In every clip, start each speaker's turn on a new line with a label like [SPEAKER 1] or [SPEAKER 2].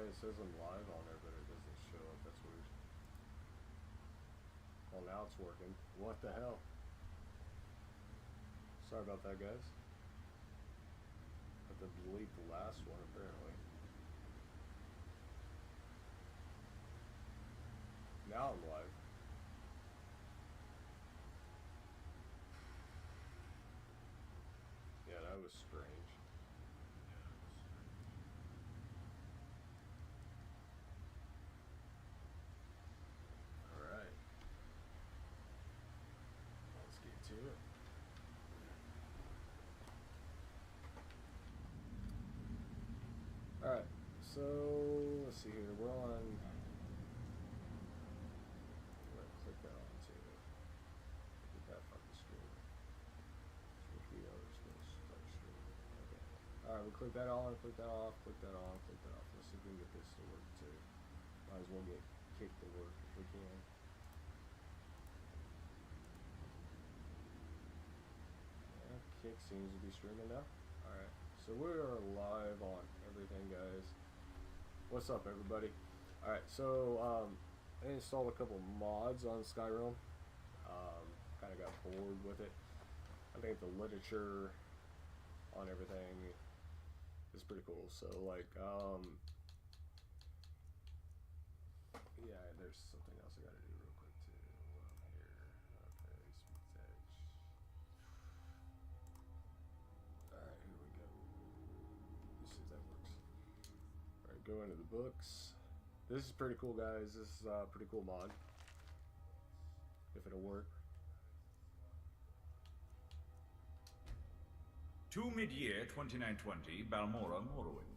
[SPEAKER 1] it says I'm live on there, but it doesn't show up. That's weird. Well, now it's working. What the hell? Sorry about that, guys. I have to delete the last one, apparently. Now I'm live. Yeah, that was strange. Alright. Let's get to it. Alright, so let's see here. We're on. Click that on too. Get that fucking screen. Switch videos, start streaming. Okay. Alright, we'll click that on, click that off, click that on, click that off. Let's see if we can get this to work too. Might as well get kick to work if we can. Yeah, kick seems to be streaming now. Alright, so we are live on everything, guys. What's up, everybody? Alright, so I installed a couple mods on Skyrim. Kind of got bored with it. I think the literature on everything is pretty cool. So, like, yeah, there's something else I gotta do real quick too. Here, okay, speak text. Alright, here we go. Let's see if that works. Alright, go into the books. This is pretty cool, guys. This is a pretty cool mod. If it'll work.
[SPEAKER 2] To mid-year 2920, Balmora, Morrowind.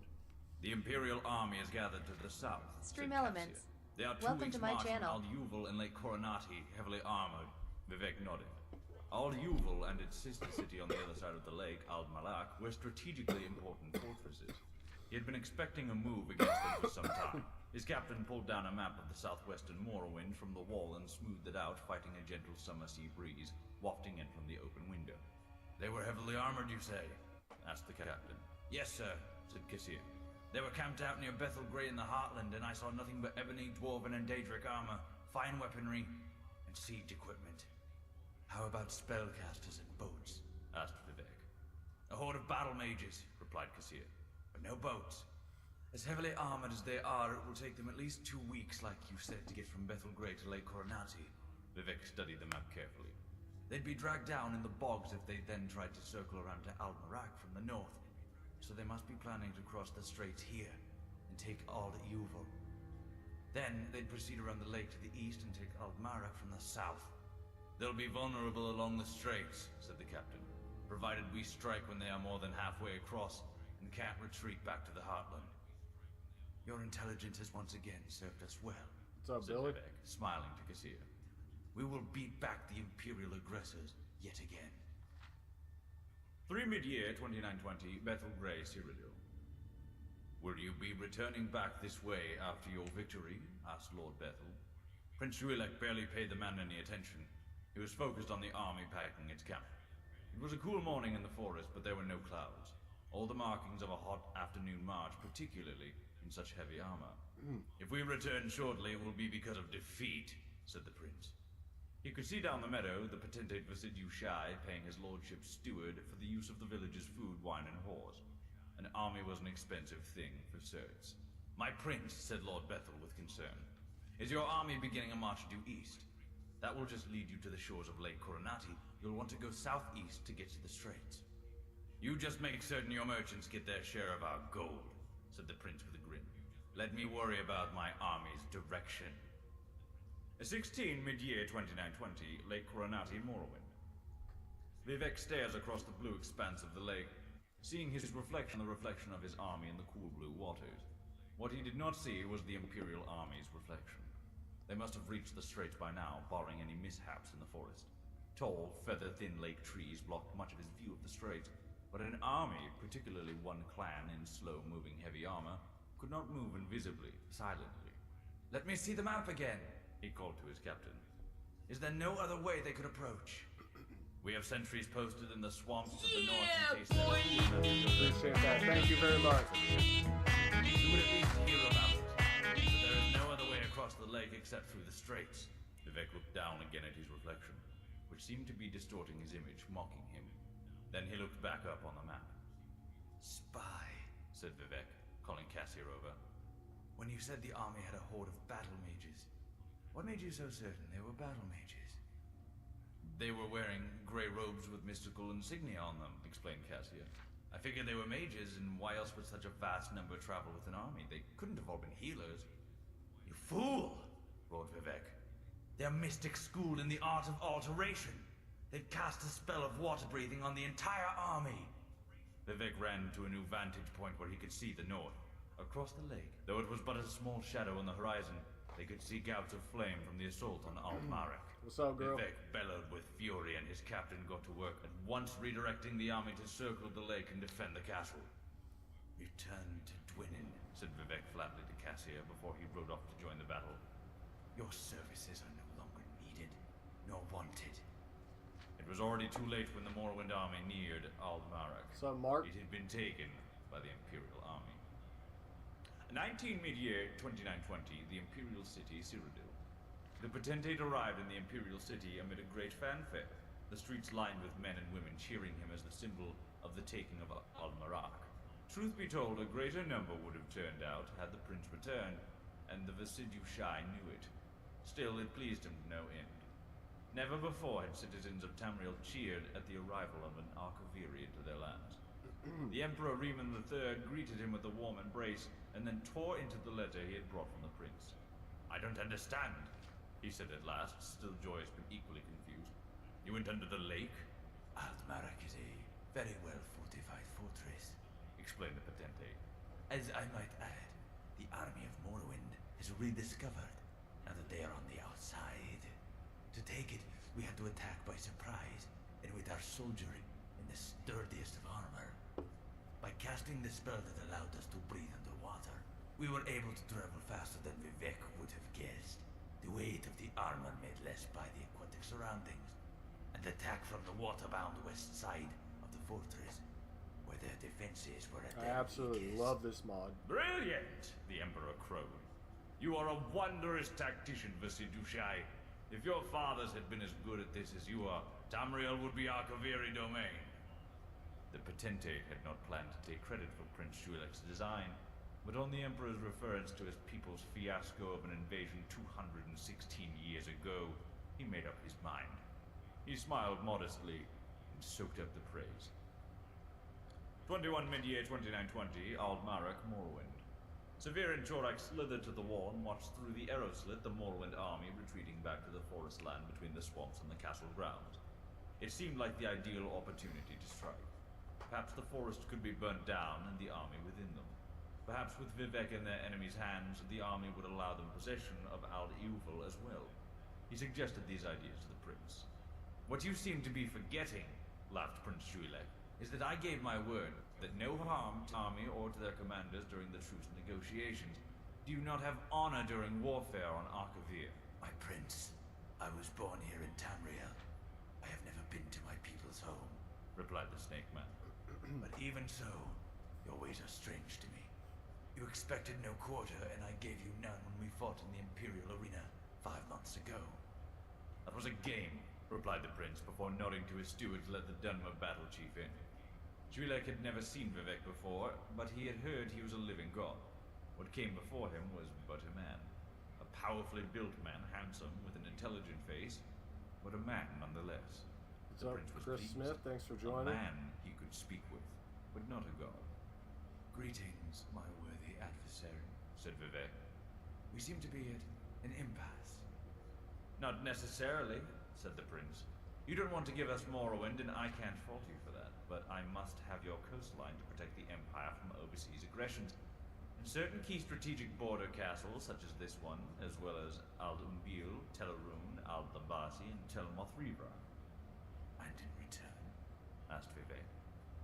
[SPEAKER 2] The Imperial army is gathered to the south.
[SPEAKER 3] Stream Elements.
[SPEAKER 2] They are
[SPEAKER 3] Welcome to my channel.
[SPEAKER 2] Al-Yuval and Lake Coronati, heavily armored. Vivek nodded. Al-Yuval and its sister city on the other side of the lake, Al-Malak, were strategically important fortresses. He had been expecting a move against them for some time. His captain pulled down a map of the southwestern Morrowind from the wall and smoothed it out, fighting a gentle summer sea breeze, wafting in from the open window. They were heavily armored, you say? Asked the captain. Yes, sir, said Cassier. They were camped out near Bethel Grey in the Heartland, and I saw nothing but ebony, dwarven, and daedric armor, fine weaponry, and siege equipment. How about spellcasters and boats? Asked Vivek. A horde of battle mages, replied Cassier, but no boats. As heavily armored as they are, it will take them at least 2 weeks, like you said, to get from Bethel Grey to Lake Coronati. Vivek studied the map carefully. They'd be dragged down in the bogs if they then tried to circle around to Al-Malak from the north. So they must be planning to cross the straits here and take Al-Yuval. Then they'd proceed around the lake to the east and take Al-Malak from the south. They'll be vulnerable along the straits, said the captain, provided we strike when they are more than halfway across and can't retreat back to the Heartland. Your intelligence has once again served us well,
[SPEAKER 1] What's up,
[SPEAKER 2] said
[SPEAKER 1] Billy?
[SPEAKER 2] Vivek, smiling to Cassier. We will beat back the Imperial aggressors yet again. 3 mid-year 2920, Bethel Grey, Cyrodiil. Will you be returning back this way after your victory? Asked Lord Bethel. Prince Ruilek barely paid the man any attention. He was focused on the army packing its camp. It was a cool morning in the forest, but there were no clouds. All the markings of a hot afternoon march, particularly in such heavy armor. If we return shortly, it will be because of defeat, said the prince. He could see down the meadow the potentate Vasidiu Shai paying his lordship's steward for the use of the village's food, wine, and horse. An army was an expensive thing for certs. My prince, said Lord Bethel with concern, is your army beginning a march due east? That will just lead you to the shores of Lake Coronati. You'll want to go southeast to get to the straits. You just make certain your merchants get their share of our gold, said the prince with a grin. Let me worry about my army's direction. 16 mid-year 2920, Lake Coronati, Morrowind. Vivek stares across the blue expanse of the lake, seeing his reflection on the reflection of his army in the cool blue waters. What he did not see was the Imperial army's reflection. They must have reached the straits by now, barring any mishaps in the forest. Tall, feather-thin lake trees blocked much of his view of the straits, but an army, particularly one clan in slow-moving heavy armor, could not move invisibly, silently. Let me see the map again, he called to his captain. Is there no other way they could approach? We have sentries posted in the swamps of the north in case
[SPEAKER 1] Appreciate that. Thank you very much.
[SPEAKER 2] we would at least hear about it. across the lake except through the straits. Vivek looked down again at his reflection, which seemed to be distorting his image, mocking him. Then he looked back up on the map. Spy, said Vivek, calling Cassia over. When you said the army had a horde of battle mages, what made you so certain they were battle mages? They were wearing grey robes with mystical insignia on them, explained Cassia. I figured they were mages, and why else would such a vast number travel with an army? They couldn't have all been healers. You fool! Roared Vivek. They're mystics schooled in the art of alteration. They've cast a spell of water breathing on the entire army. Vivek ran to a new vantage point where he could see the north. Across the lake, though it was but a small shadow on the horizon, they could see gouts of flame from the assault on Al-Marek.
[SPEAKER 1] What's up, girl?
[SPEAKER 2] Vivek bellowed with fury, and his captain got to work at once redirecting the army to circle the lake and defend the castle. Return to Dwinnen, said Vivek flatly to Cassia before he rode off to join the battle. Your services are no longer needed, nor wanted. It was already too late when the Morrowind army neared Al-Marek.
[SPEAKER 1] What's up, Mark?
[SPEAKER 2] It had been taken by the Imperial army. 19 mid-year 2920, the Imperial city, Cyrodiil. The potentate arrived in the Imperial city amid a great fanfare, the streets lined with men and women cheering him as the symbol of the taking of Al-Marek. Truth be told, a greater number would have turned out had the prince returned, and the Vasidushai knew it. Still, it pleased him to no end. Never before had citizens of Tamriel cheered at the arrival of an Archaviri into their lands. The Emperor Riemann III greeted him with a warm embrace, and then tore into the letter he had brought from the prince. I don't understand, he said at last, still joyous but equally confused. You went under the lake? Al-Marek is a very well-fortified fortress, explained the potentate. As I might add, the army of Morrowind is rediscovered, now that they are on the outside. To take it, we had to attack by surprise, and with our soldiery in the sturdiest of armor. By casting the spell that allowed us to breathe underwater, we were able to travel faster than Vivek would have guessed. The weight of the armor made less by the aquatic surroundings, and attack from the water-bound west side of the fortress, where their defenses were at their
[SPEAKER 1] I absolutely
[SPEAKER 2] weakest.
[SPEAKER 1] love this mod.
[SPEAKER 2] Brilliant, the Emperor crowed. You are a wondrous tactician, Vasidushai. If your fathers had been as good at this as you are, Tamriel would be Archaviri domain. The potentate had not planned to take credit for Prince Juilek's design, but on the Emperor's reference to his people's fiasco of an invasion 216 years ago, he made up his mind. He smiled modestly and soaked up the praise. 21 mid-year 2920, Al-Marek, Morrowind. Severe and Chorak slithered to the wall and watched through the arrow slit the Morrowind army retreating back to the forest land between the swamps and the castle grounds. It seemed like the ideal opportunity to strike. Perhaps the forest could be burnt down and the army within them. Perhaps with Vivek in their enemies' hands, the army would allow them possession of Al-Iuval as well. He suggested these ideas to the prince. What you seem to be forgetting, laughed Prince Juilek, is that I gave my word that no harm to the army or to their commanders during the truce negotiations. Do you not have honor during warfare on Archavir? My prince, I was born here in Tamriel. I have never been to my people's home, replied the Snake Man. But even so, your ways are strange to me. You expected no quarter, and I gave you none when we fought in the Imperial arena 5 months ago. That was a game, replied the prince, before nodding to his steward to let the Dunmer battle chief in. Juilek had never seen Vivek before, but he had heard he was a living god. What came before him was but a man. A powerfully built man, handsome, with an intelligent face, but a man nonetheless.
[SPEAKER 1] What's up, Chris
[SPEAKER 2] pleased.
[SPEAKER 1] Smith? Thanks for
[SPEAKER 2] A
[SPEAKER 1] joining.
[SPEAKER 2] man he could speak with, but not a god. Greetings, my worthy adversary, said Vivek. We seem to be at an impasse. Not necessarily, said the prince. You don't want to give us Morrowind, and I can't fault you for that, but I must have your coastline to protect the Empire from overseas aggressions. And certain key strategic border castles, such as this one, as well as Al-Umbil, Telarun, Al-Dabasi, and Tel Mothribra. And in return? Asked Vivek.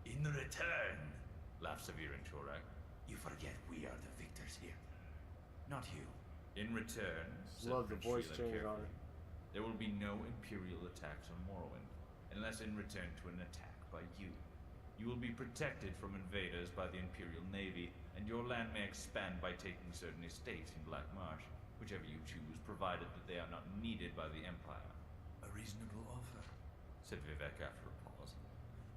[SPEAKER 2] In return, laughed Severe and Chorak. You forget we are the victors here. Not you. In return, said
[SPEAKER 1] Love the
[SPEAKER 2] Prince
[SPEAKER 1] voice
[SPEAKER 2] Sheila
[SPEAKER 1] change on
[SPEAKER 2] carefully,
[SPEAKER 1] it.
[SPEAKER 2] there will be no Imperial attacks on Morrowind, unless in return to an attack by you. You will be protected from invaders by the Imperial Navy, and your land may expand by taking certain estates in Black Marsh. Whichever you choose, provided that they are not needed by the Empire.
[SPEAKER 3] A reasonable offer,
[SPEAKER 2] Said Vivek after a pause.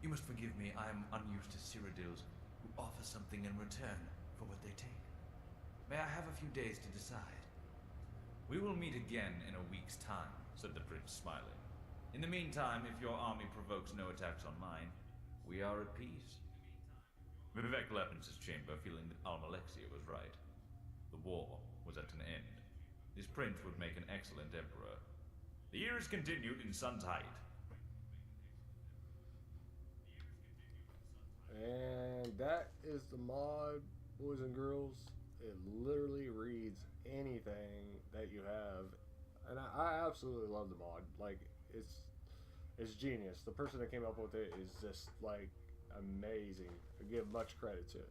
[SPEAKER 3] You must forgive me, I am unused to Cyrodiils who offer something in return for what they take. May I have a few days to decide?
[SPEAKER 2] We will meet again in a week's time, said the prince, smiling. In the meantime, if your army provokes no attacks on mine, we are at peace. Vivek left his chamber, feeling that Almalexia was right. The war was at an end. This prince would make an excellent emperor. The years continued in Suntide.
[SPEAKER 1] And that is the mod, boys and girls. It literally reads anything that you have, and I absolutely love the mod. Like, it's genius. The person that came up with it is just like amazing. I give much credit to it.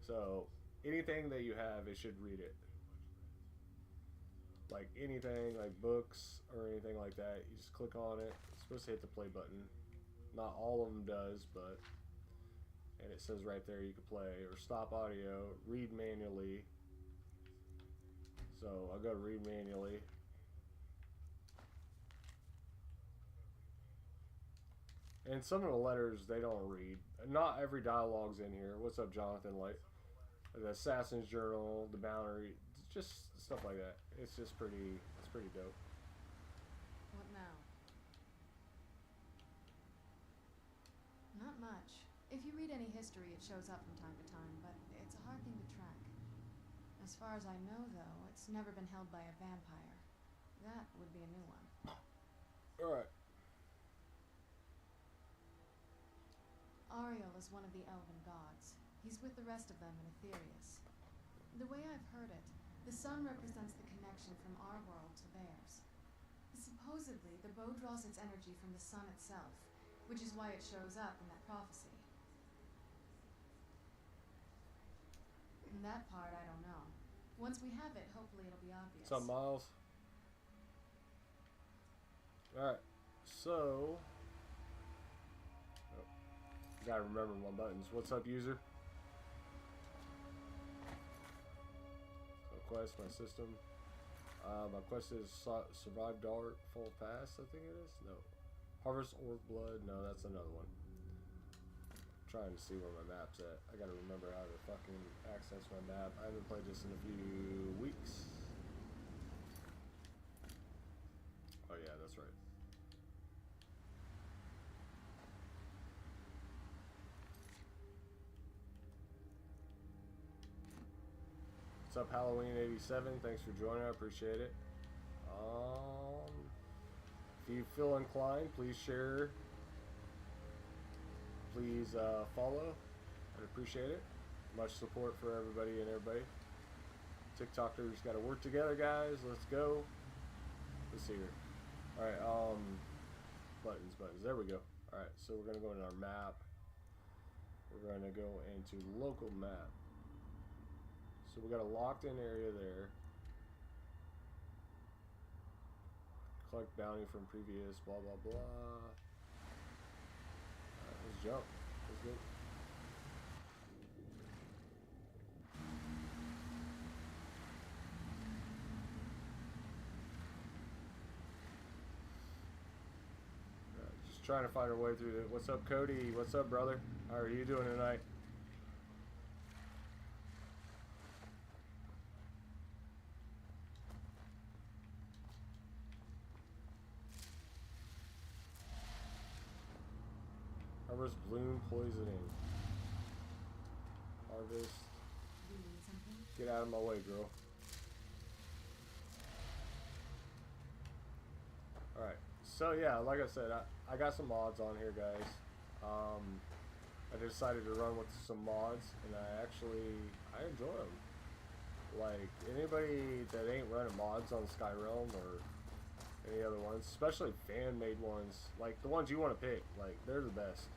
[SPEAKER 1] So anything that you have, it should read it. Like anything, like books or anything like that, you just click on it. It's supposed to hit the play button. Not all of them does, but. And it says right there you can play or stop audio, read manually. So I'll go to read manually. And some of the letters they don't read. Not every dialogue's in here. What's up, Jonathan? Like the Assassin's Journal, the Boundary, just stuff like that. It's pretty dope.
[SPEAKER 4] What now? Not much. If you read any history, it shows up from time to time, but it's a hard thing to track. As far as I know, though, it's never been held by a vampire. That would be a new one.
[SPEAKER 1] Alright.
[SPEAKER 4] Ariel is one of the elven gods. He's with the rest of them in Aetherius. The way I've heard it, the sun represents the connection from our world to theirs. Supposedly, the bow draws its energy from the sun itself, which is why it shows up in that prophecy. And that part, I don't know. Once we have it, hopefully it'll be obvious.
[SPEAKER 1] What's up, Miles? Alright, so... Oh, gotta remember my buttons. What's up, user? So quest, my system. My quest is Survive Dark, Fall Fast, I think it is? No. Harvest Orc Blood? No, that's another one. Trying to see where my map's at. I gotta remember how to fucking access my map. I haven't played this in a few weeks. Oh yeah, that's right. What's up, Halloween87? Thanks for joining. I appreciate it. If you feel inclined, please share. Please follow. I'd appreciate it. Much support for everybody and everybody. TikTokers got to work together, guys. Let's go. Let's see here. All right. Buttons. There we go. All right. So we're gonna go into our map. We're gonna go into local map. So we got a locked in area there. Collect bounty from previous blah blah blah. Let's jump. Let's go. Just trying to find our way through it. What's up, Cody? What's up, brother? How are you doing tonight? Harvest bloom poisoning. Harvest.
[SPEAKER 4] Do you need something?
[SPEAKER 1] Get out of my way, girl. Alright. So yeah, like I said, I got some mods on here, guys. I decided to run with some mods, and I enjoy them. Like, anybody that ain't running mods on Skyrim or any other ones, especially fan-made ones, like the ones you want to pick, like, they're the best.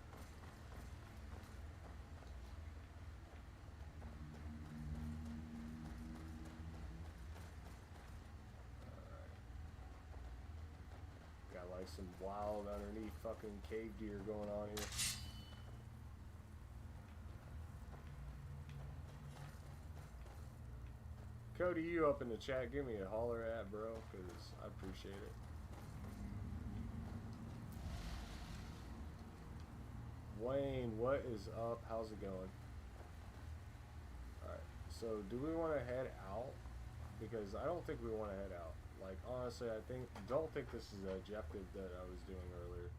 [SPEAKER 1] Got like some wild underneath fucking cave deer going on here. Cody, you up in the chat, give me a holler at, bro, because I appreciate it. Wayne, what is up? How's it going? Alright, so do we want to head out? Because I don't think we want to head out. Like, honestly, don't think this is the objective that I was doing earlier.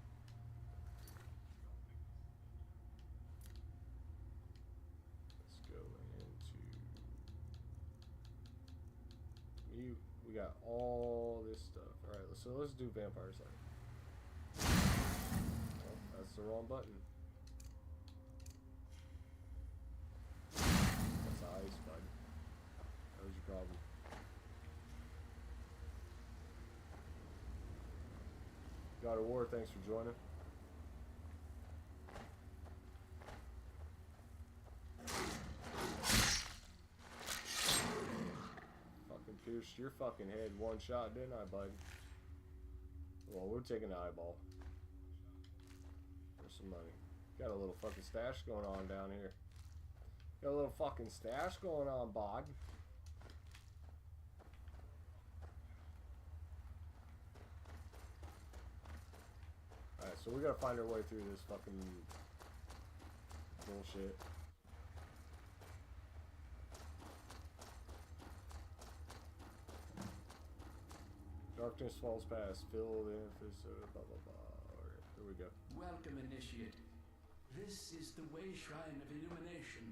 [SPEAKER 1] Let's go into mute. We got all this stuff. Alright, so let's do Vampire Site. Oh, that's the wrong button. That's the ice button. That was your problem. God of War, thanks for joining. Fucking pierced your fucking head one shot, didn't I, bud? Well, we're taking the eyeball. For some money. Got a little fucking stash going on down here. Got a little fucking stash going on, bud. Alright, so we gotta find our way through this fucking bullshit. Darkness falls past, fill the episode, blah blah blah. Alright, here we go.
[SPEAKER 5] Welcome, Initiate. This is the Way Shrine of Illumination.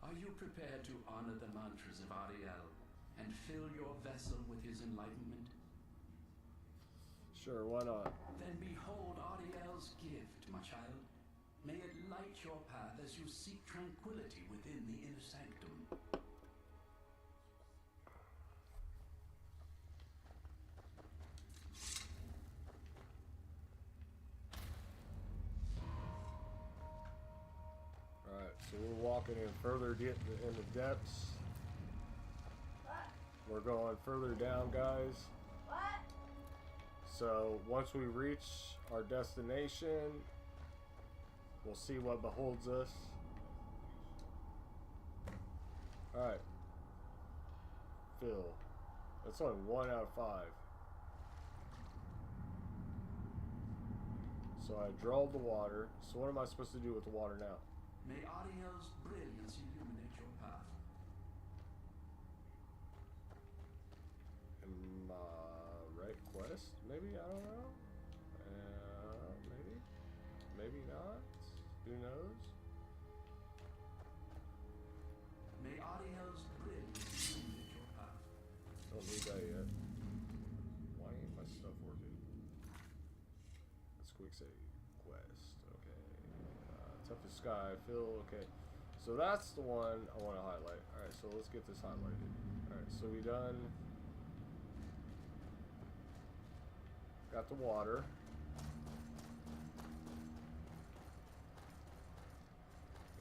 [SPEAKER 5] Are you prepared to honor the mantras of Ariel and fill your vessel with his enlightenment?
[SPEAKER 1] Sure, why not?
[SPEAKER 5] Then behold Ariel's gift, my child. May it light your path as you seek tranquility within the inner sanctum.
[SPEAKER 1] Alright, so we're walking in further in the depths. We're going further down, guys. So once we reach our destination, we'll see what beholds us. Alright. Phil. That's only 1 out of 5. So I drawled the water. So what am I supposed to do with the water now?
[SPEAKER 5] May Ariel's brilliance illuminate your path.
[SPEAKER 1] Right quest? Maybe? I don't know. Maybe? Maybe not? Who knows?
[SPEAKER 5] May Ariel's brilliance illuminate your path.
[SPEAKER 1] Don't need that yet. Why ain't my stuff working? Let's quick save. Quest. Okay. Toughest sky. Phil. Okay. So that's the one I want to highlight. Alright, so let's get this highlighted. Alright, so we done. Got the water.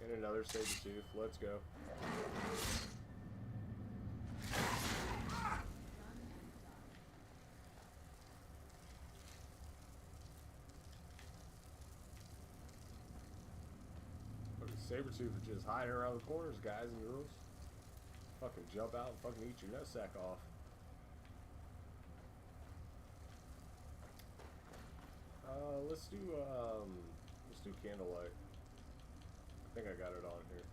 [SPEAKER 1] And another saber-tooth. Let's go. Saber-tooth are just hiding around the corners, guys and girls. Fucking jump out and fucking eat your nutsack off. Let's do candlelight. I think I got it on here.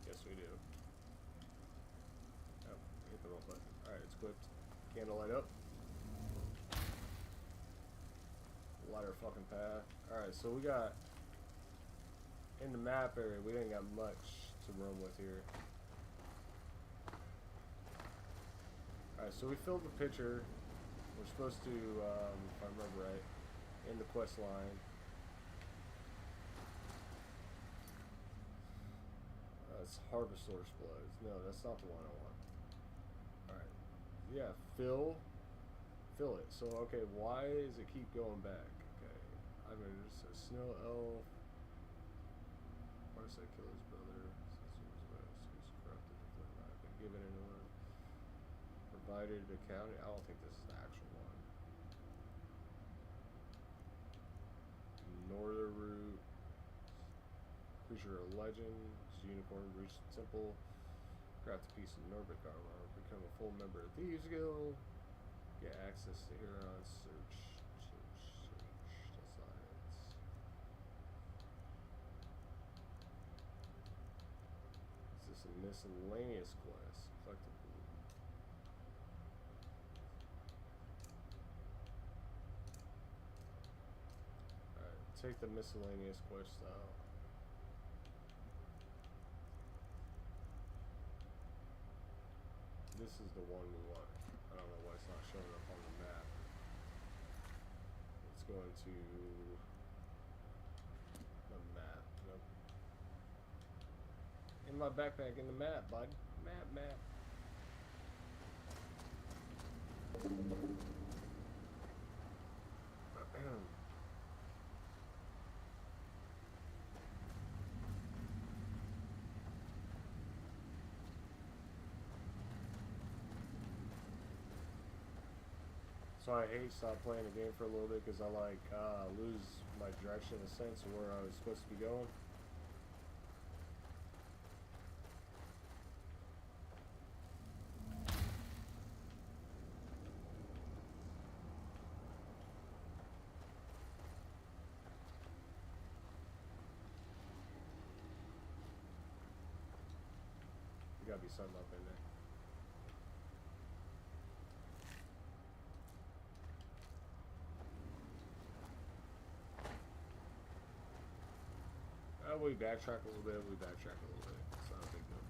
[SPEAKER 1] Yes, we do. Oh, hit the wrong button. Alright, it's equipped. Candlelight up. Light our fucking path. Alright, so we got in the map area, we ain't got much to run with here. Alright, so we filled the pitcher. We're supposed to, if I remember right, in the quest line. It's Harvestor's Blood. No, that's not the one I want. Alright. Yeah, fill it. So, okay, why does it keep going back? Okay. I mean, it's a snow elf. Why does that kill his brother? He's corrupted. I've been given a new one. Provided accounting. I don't think this is the actual one. Northern Route. Creature of Legends. Unicorn reached the temple. Craft a piece of Nordic armor. Become a full member of Thieves Guild. Get access to Huron. Search Designs. Is this a miscellaneous quest? Collectively. Alright, take the miscellaneous quest out. This is the one we want. I don't know why it's not showing up on the map. Let's go into the map. Nope. In my backpack, in the map, bud. Map. So I hate stop playing the game for a little bit because I like lose my direction in a sense of where I was supposed to be going. There gotta be something up in there. We backtrack a little bit, It's not a big deal.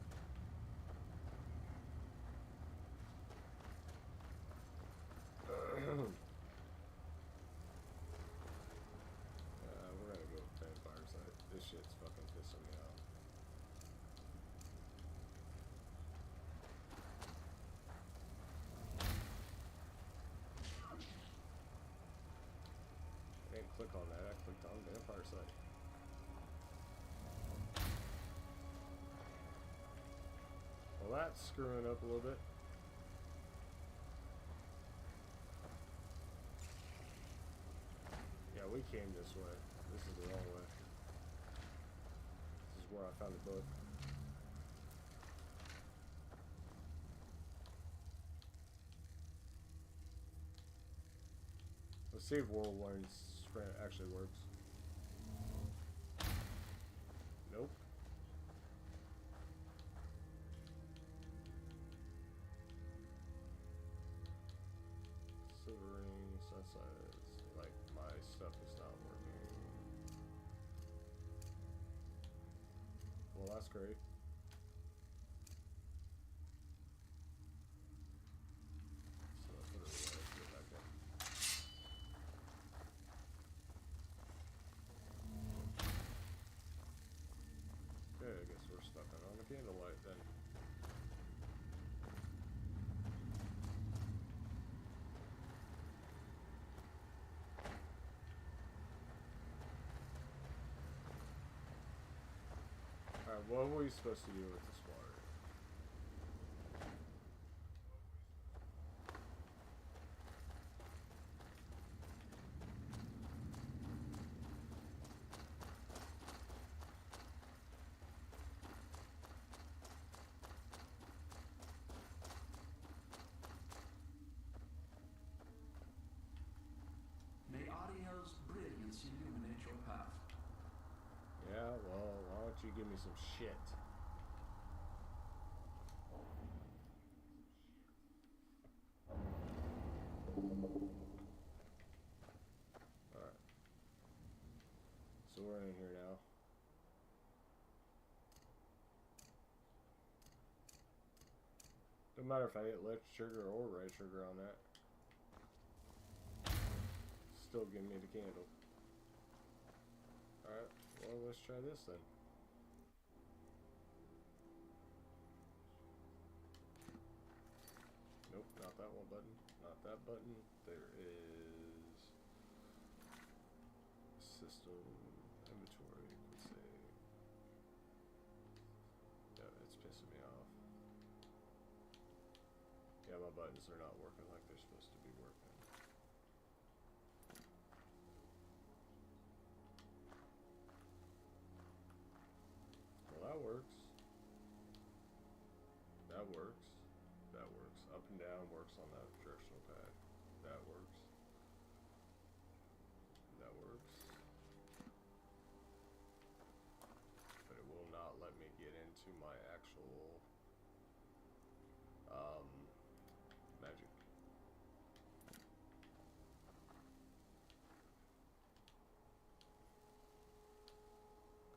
[SPEAKER 1] We're gonna go with vampire side. This shit's fucking pissing me off. I didn't click on that, I clicked on vampire side. Well, that's screwing up a little bit. Yeah, we came this way. This is the wrong way. This is where I found the book. Let's see if World Learns actually works. Nope. Silver ring, sunset. Like, my stuff is not working. Well, that's great. So I'll put it away. Let's get back in. Okay, I guess we're stuck on the candlelight then. Alright, what were we supposed to do with this water?
[SPEAKER 5] May Ariel's brilliance illuminate your path.
[SPEAKER 1] Yeah, well, why don't you give me some shit? Alright. So we're in here now. No matter if I hit left trigger or right trigger on that. Still give me the candle. Alright, well, let's try this then. Nope, not that one button. Not that button. There is system inventory. Let's say, yeah, it's pissing me off. Yeah, my buttons are not working like they're supposed to be working. Well, that works. That works. That works. Up and down works on that directional pad. That works. That works. But it will not let me get into my actual magic.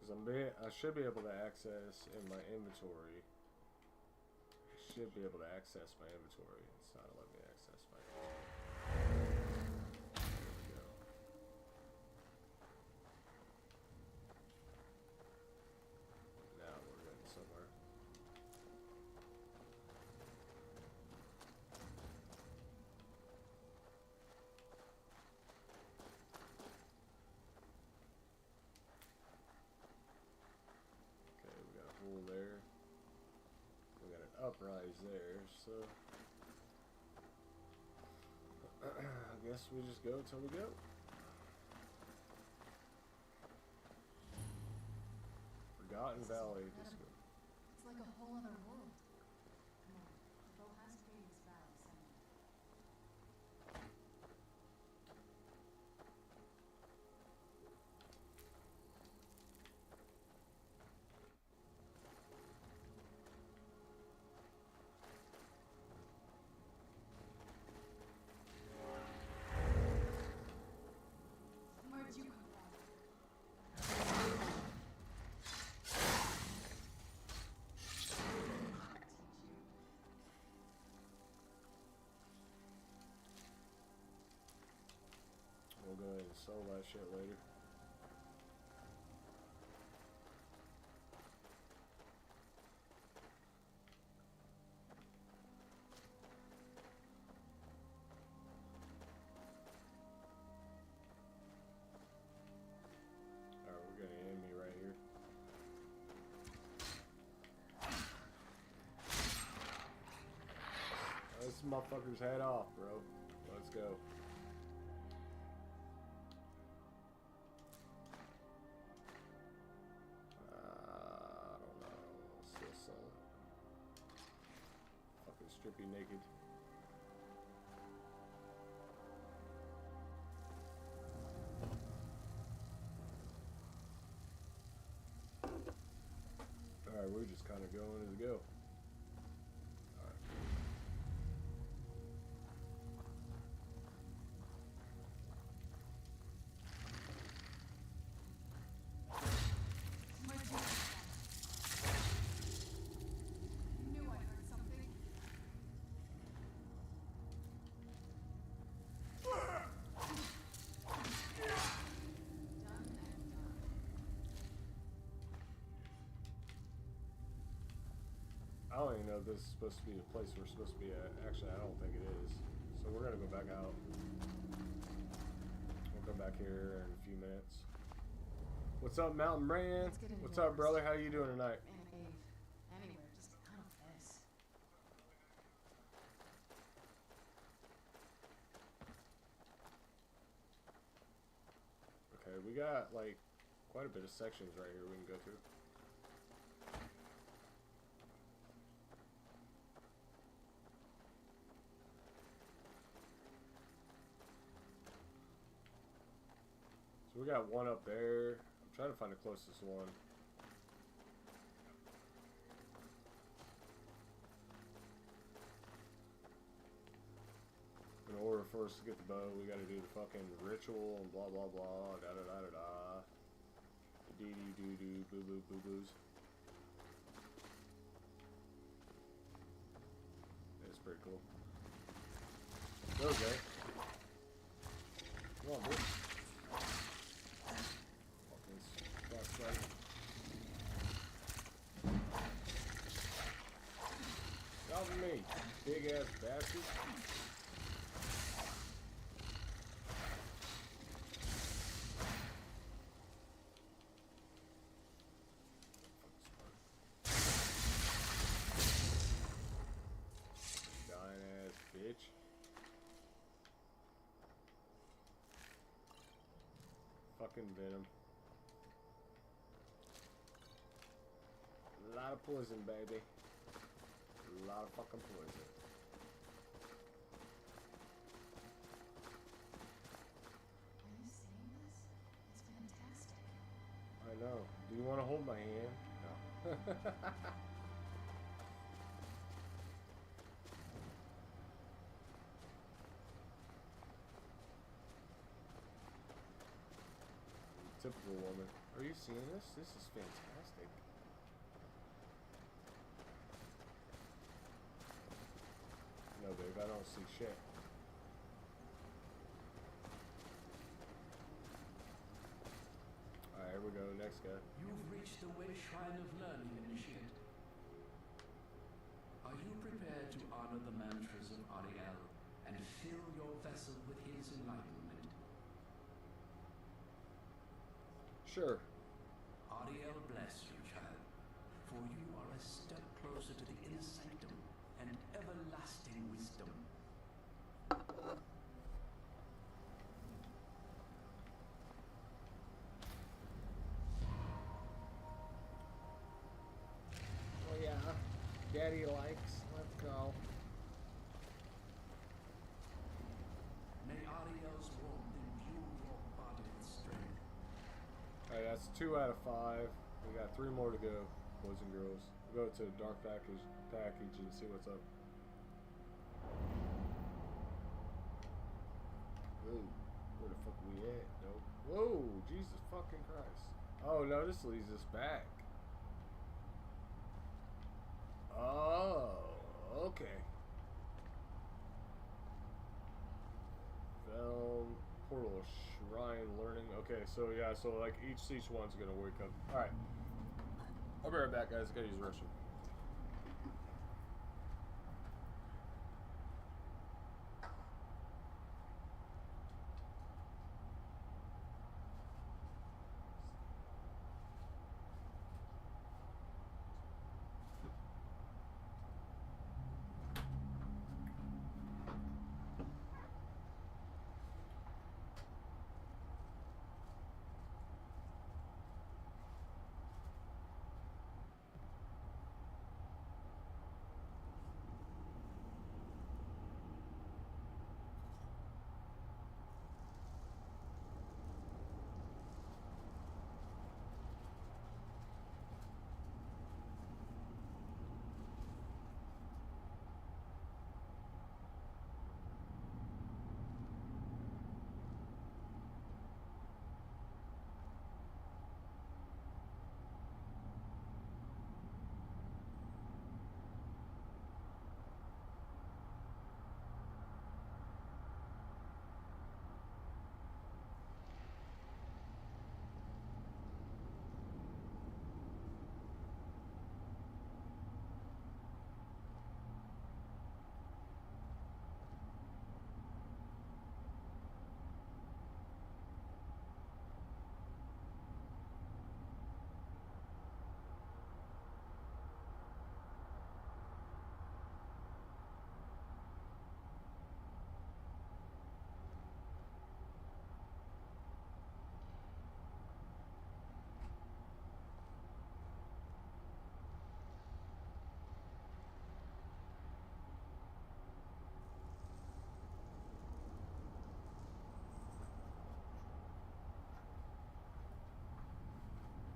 [SPEAKER 1] Because I should be able to access in my inventory. I should be able to access my inventory. It's not letting me access my inventory. There we go. Now we're getting somewhere. Okay, we got a hole there. We got an uprise there, so I guess we just go till we go. Forgotten Valley. Disco.
[SPEAKER 4] It's like a whole other world. Come on, the bow has previous battles, and where'd you come from?
[SPEAKER 1] We'll go ahead and sell that shit later. Alright, we're getting an enemy right here. This motherfucker's head off, bro. Let's go. I don't know. Still selling. Fucking strip you naked. Alright, we're just kind of going as we go. Alright.
[SPEAKER 4] Where'd you come from? Knew I heard something. Done and done.
[SPEAKER 1] I don't even know if this is supposed to be the place we're supposed to be at. Actually, I don't think it is. So we're gonna go back out. We'll come back here in a few minutes. What's up, Mountain Brand?
[SPEAKER 4] Let's get
[SPEAKER 1] What's up,
[SPEAKER 4] indoors.
[SPEAKER 1] brother? How you doing tonight?
[SPEAKER 4] In a cave. Anywhere, just kind of this.
[SPEAKER 1] Okay, we got like quite a bit of sections right here we can go through. So we got one up there. I'm trying to find the closest one. In order for us to get the bow, we gotta do the fucking ritual and blah blah blah, da da da da da. Dee dee doo doo, boo boo boo boos. It's pretty cool. There we go. Come on, bitch. Fucking flashlight. Get off of me, big ass bastard. Dying ass bitch. Fucking venom. A lot of poison, baby. A a lot of fucking poison.
[SPEAKER 4] Are you seeing this? It's fantastic.
[SPEAKER 1] I know. Do you want to hold my hand? No. Typical woman. Are you seeing this? This is fantastic. No, babe, I don't see shit. Alright, here we go. Next guy.
[SPEAKER 5] You've reached the way shrine of learning, initiate. Are you prepared to honor the mantras of Ariel and fill your vessel with his enlightenment?
[SPEAKER 1] Sure.
[SPEAKER 5] Ariel bless you, child, for you are a step closer to the inner sanctum and everlasting wisdom.
[SPEAKER 1] Oh yeah. Daddy likes. Let's go.
[SPEAKER 5] May Ariel's warmth imbue your body with strength.
[SPEAKER 1] Alright, that's 2 out of 5. We got 3 more to go, boys and girls. We'll go to dark package and see what's up. Whoa, where the fuck we at? Nope. Whoa, Jesus fucking Christ. Oh no, this leads us back. Oh, okay. Film, portal, shrine, learning. Okay, so yeah, so like each one's gonna wake up. Alright. I'll be right back, guys. Gotta use the restroom.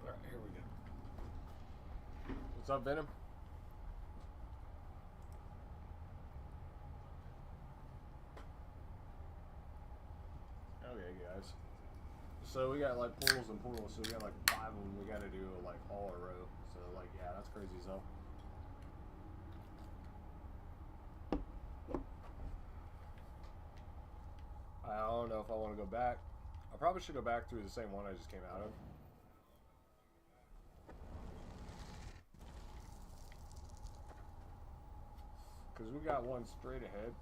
[SPEAKER 1] Alright, here we go. What's up, Venom? Okay, guys. So we got like portals and portals, so we got like 5 of them we gotta do like all in a row. So like, yeah, that's crazy as hell. I don't know if I want to go back. I probably should go back through the same one I just came out of. Because we got one straight ahead.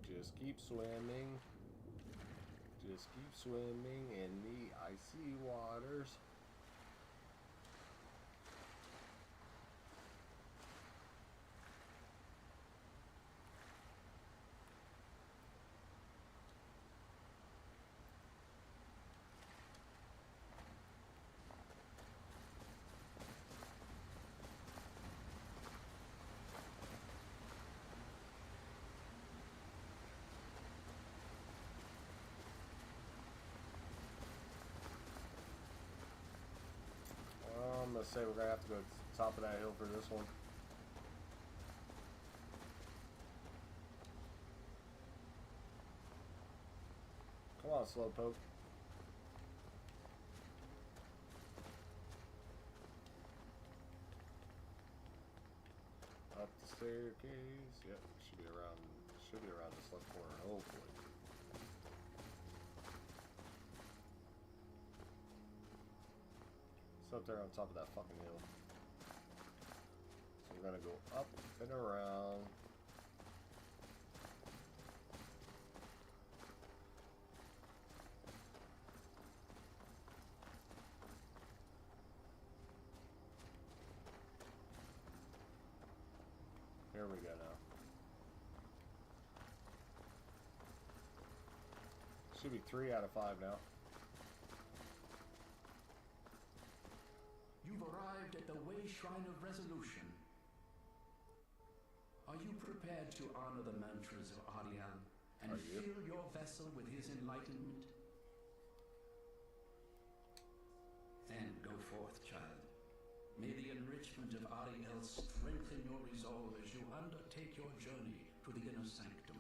[SPEAKER 1] Just keep swimming. Just keep swimming in the icy waters. say we're gonna have to go to the top of that hill for this one. Come on, Slowpoke. Up the staircase. Yep, should be around this left corner, hopefully. It's up there on top of that fucking hill. So we're gonna go up and around. Here we go now. Should be 3 out of 5 now.
[SPEAKER 5] You've arrived at the Way Shrine of Resolution. Are you prepared to honor the mantras of Ariel and fill your vessel with his enlightenment? Then go forth, child. May the enrichment of Ariel strengthen your resolve as you undertake your journey to the inner sanctum.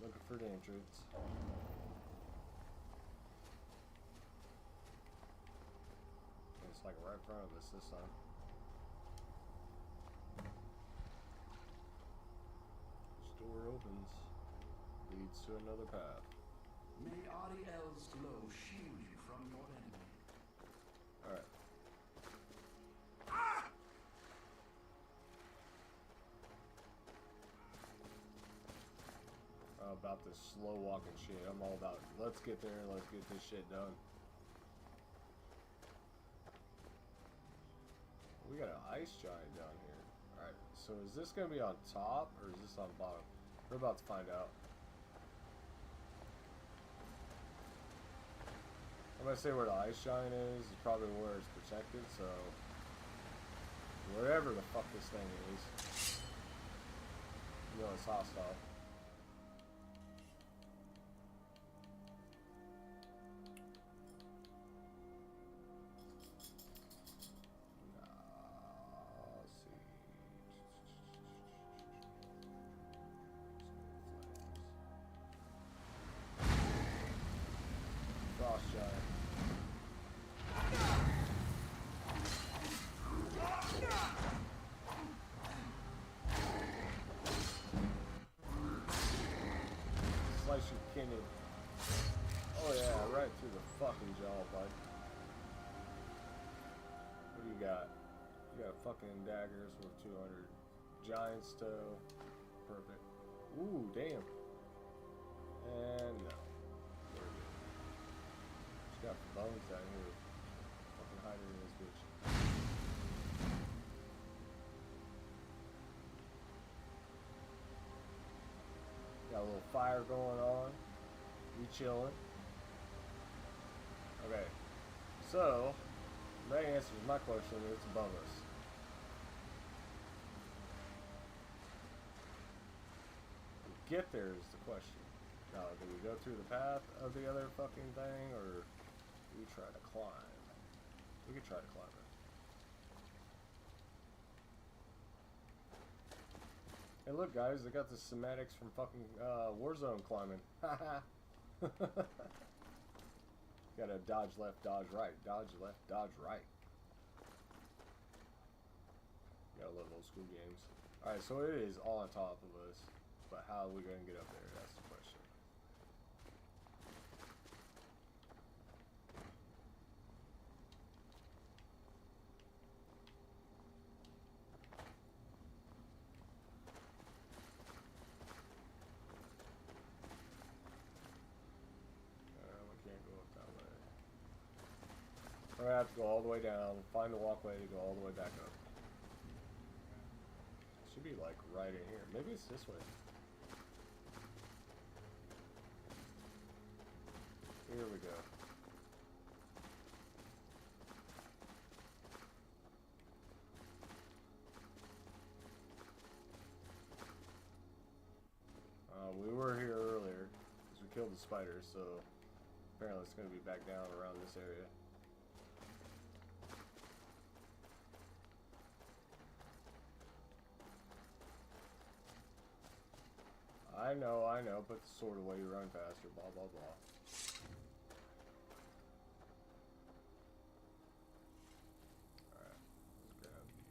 [SPEAKER 1] Looking for the entrance. It's like right in front of us this time. This door opens, leads to another path.
[SPEAKER 5] May Ariel's glow shield you from your enemy.
[SPEAKER 1] Alright. About this slow walking shit. I'm all about let's get there, let's get this shit done. We got an ice giant down here. Alright, so is this gonna be on top or is this on bottom? We're about to find out. I'm gonna say where the ice giant is probably where it's protected, so wherever the fuck this thing is, you know it's hostile. Slice your kidney. Oh yeah, right through the fucking jaw, bud. What do you got? You got fucking daggers with 200. Giant's toe. Perfect. Ooh, damn. And no. We're good. Just got bones down here. Fucking hiding in this bitch. Got a little fire going on. We chilling. Okay. So, that answers my question. It's above us. Get there is the question. Now, do we go through the path of the other fucking thing, or do we try to climb? We could try to climb it. Hey, look, guys, they got the schematics from fucking Warzone climbing. Haha. Gotta dodge left, dodge right. Dodge left, dodge right. Gotta love old school games. Alright, so it is all on top of us. But how are we gonna get up there? That's the question. We can't go up that way. We're gonna have to go all the way down, find a walkway to go all the way back up. Should be like right in here. Maybe it's this way. Here we go. the spiders, so apparently it's going to be back down around this area. I know, put the sword away, you run faster, blah, blah, blah. Alright, let's grab you.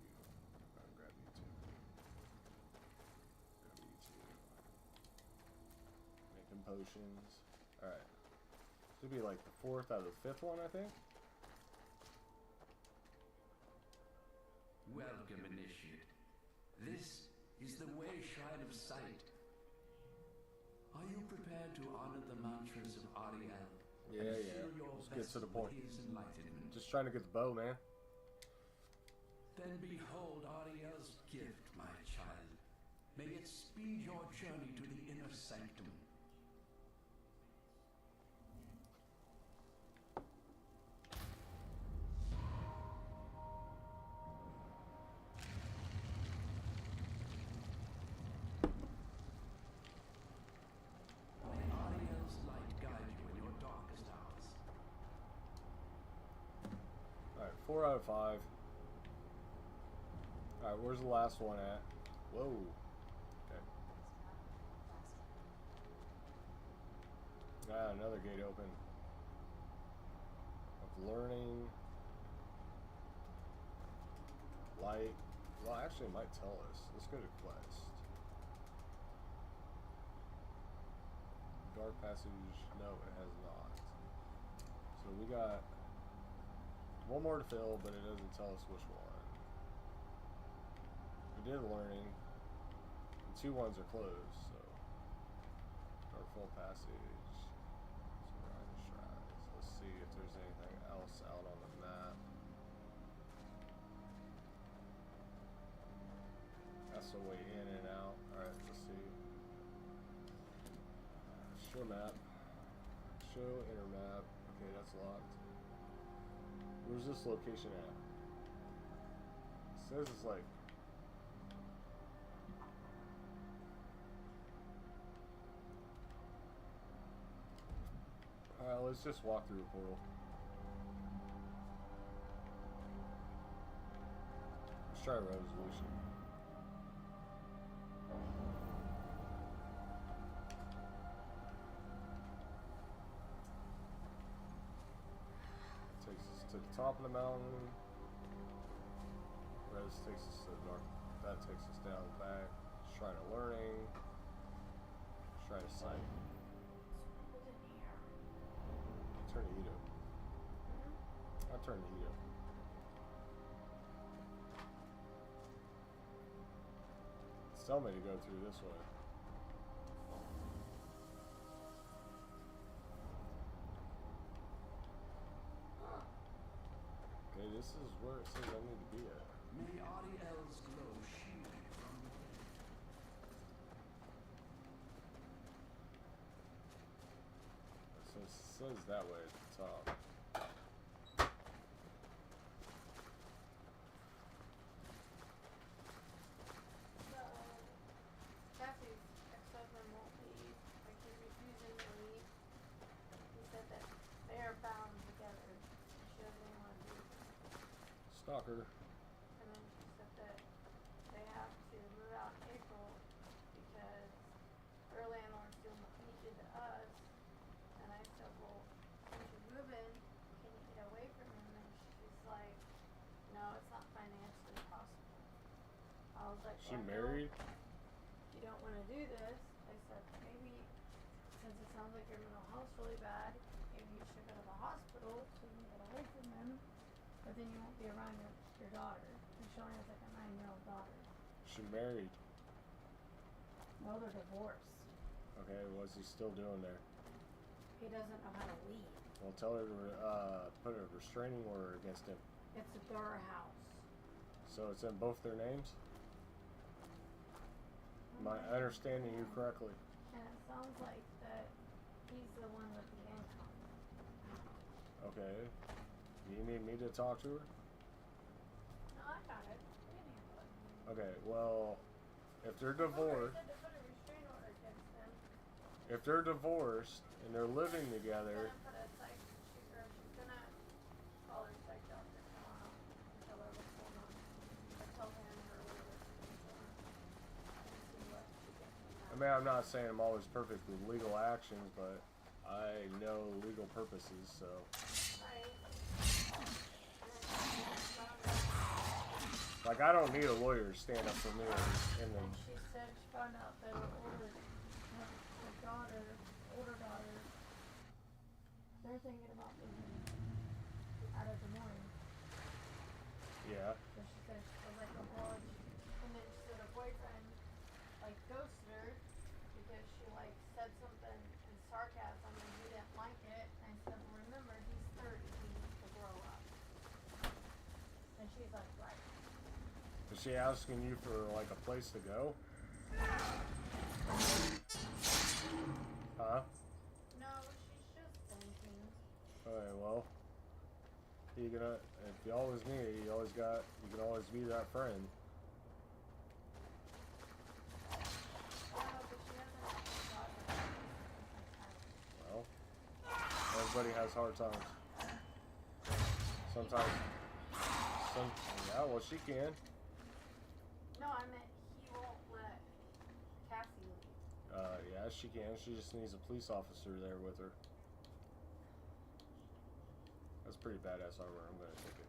[SPEAKER 1] I'll grab you too. Grab you too. Making potions. Alright. Should be like the 4th out of the 5th one, I think.
[SPEAKER 5] Welcome, initiate. This is the Way Shrine of Sight. Are you prepared to honor the mantras of Ariel?
[SPEAKER 1] Yeah. Let's get to the point. Just trying to get the bow, man.
[SPEAKER 5] Then behold Ariel's gift, my child. May it speed your journey to the inner sanctum.
[SPEAKER 1] Alright, 4 out of 5. Alright, where's the last one at? Whoa. Okay. Ah, another gate open. Of learning. Light. Well, actually, it might tell us. Let's go to quest. Dark passage. No, it has not. So we got one more to fill, but it doesn't tell us which one. We did learning. The 2 ones are closed, so. Darkfall passage. Surrounding shrines. Let's see if there's anything else out on the map. That's the way in and out. Alright, let's see. Show map. Show inner map. Okay, that's locked. Where's this location at? It says it's like... Alright, let's just walk through a portal. Let's try resolution. Takes us to the top of the mountain. Res takes us to the north. That takes us down back. Shrine of Learning. Shrine of Sight. Turn the heat up. I'll turn the heat up. It's telling me to go through this way. Okay, this is where it says I need to be at.
[SPEAKER 5] May Ariel's glow shield you from the dead.
[SPEAKER 1] So it says that way at the top.
[SPEAKER 6] So, Cassie's ex-husband won't leave. Like, he's refusing to leave. He said that they are bound together. She doesn't want to leave.
[SPEAKER 1] Stalker.
[SPEAKER 6] And then she said that they have to move out in April because her landlord's doing what he did to us. And I said, well, since you're moving, can you get away from him? And she's like, no, it's not financially possible. I was like,
[SPEAKER 1] She
[SPEAKER 6] well,
[SPEAKER 1] married?
[SPEAKER 6] you don't want to do this. I said, maybe, since it sounds like your mental health's really bad, maybe you should go to the hospital so you can get away from him. But then you won't be around your daughter. And she only has like a 9-year-old daughter.
[SPEAKER 1] She married.
[SPEAKER 6] No, they're divorced.
[SPEAKER 1] Okay, what's he still doing there?
[SPEAKER 6] He doesn't know how to leave.
[SPEAKER 1] Well, tell her to put a restraining order against him.
[SPEAKER 6] It's their house.
[SPEAKER 1] So it's in both their names? Am I understanding you correctly?
[SPEAKER 6] And it sounds like that he's the one with the income.
[SPEAKER 1] Okay. You need me to talk to her?
[SPEAKER 6] No, I got it. We can handle it.
[SPEAKER 1] Okay, well, if they're
[SPEAKER 6] I told her, I
[SPEAKER 1] divorced,
[SPEAKER 6] said to put a restraining order against him.
[SPEAKER 1] if if they're divorced and they're living together,
[SPEAKER 6] She's gonna call her psych doctor tomorrow and tell her what's going on. Or tell him or whatever. And see what she gets
[SPEAKER 1] I
[SPEAKER 6] from that.
[SPEAKER 1] mean, I'm not saying I'm always perfect with legal actions, but I know legal purposes, so.
[SPEAKER 6] Right.
[SPEAKER 1] Like, I don't need a lawyer to stand up for me and then.
[SPEAKER 6] And she said she found out that her older daughter, they're thinking about moving out of Des Moines.
[SPEAKER 1] Yeah.
[SPEAKER 6] So she said she was like, oh, well, and then she said her boyfriend like ghosted her because she like said something in sarcasm and he didn't like it. And I said, well, remember, he's 30, he needs to grow up. And she's like, right.
[SPEAKER 1] Is she asking you for like a place to go? Huh?
[SPEAKER 6] No, she's just thinking.
[SPEAKER 1] Alright, well. You gonna if you always need it, you can always be that friend.
[SPEAKER 6] Yeah, but she hasn't thought about it.
[SPEAKER 1] Well, everybody has hard times. Sometimes yeah, well she can.
[SPEAKER 6] No, I meant he won't let Cassie leave.
[SPEAKER 1] Yeah, she can. She just needs a police officer there with her. That's pretty badass armor. I'm gonna take it.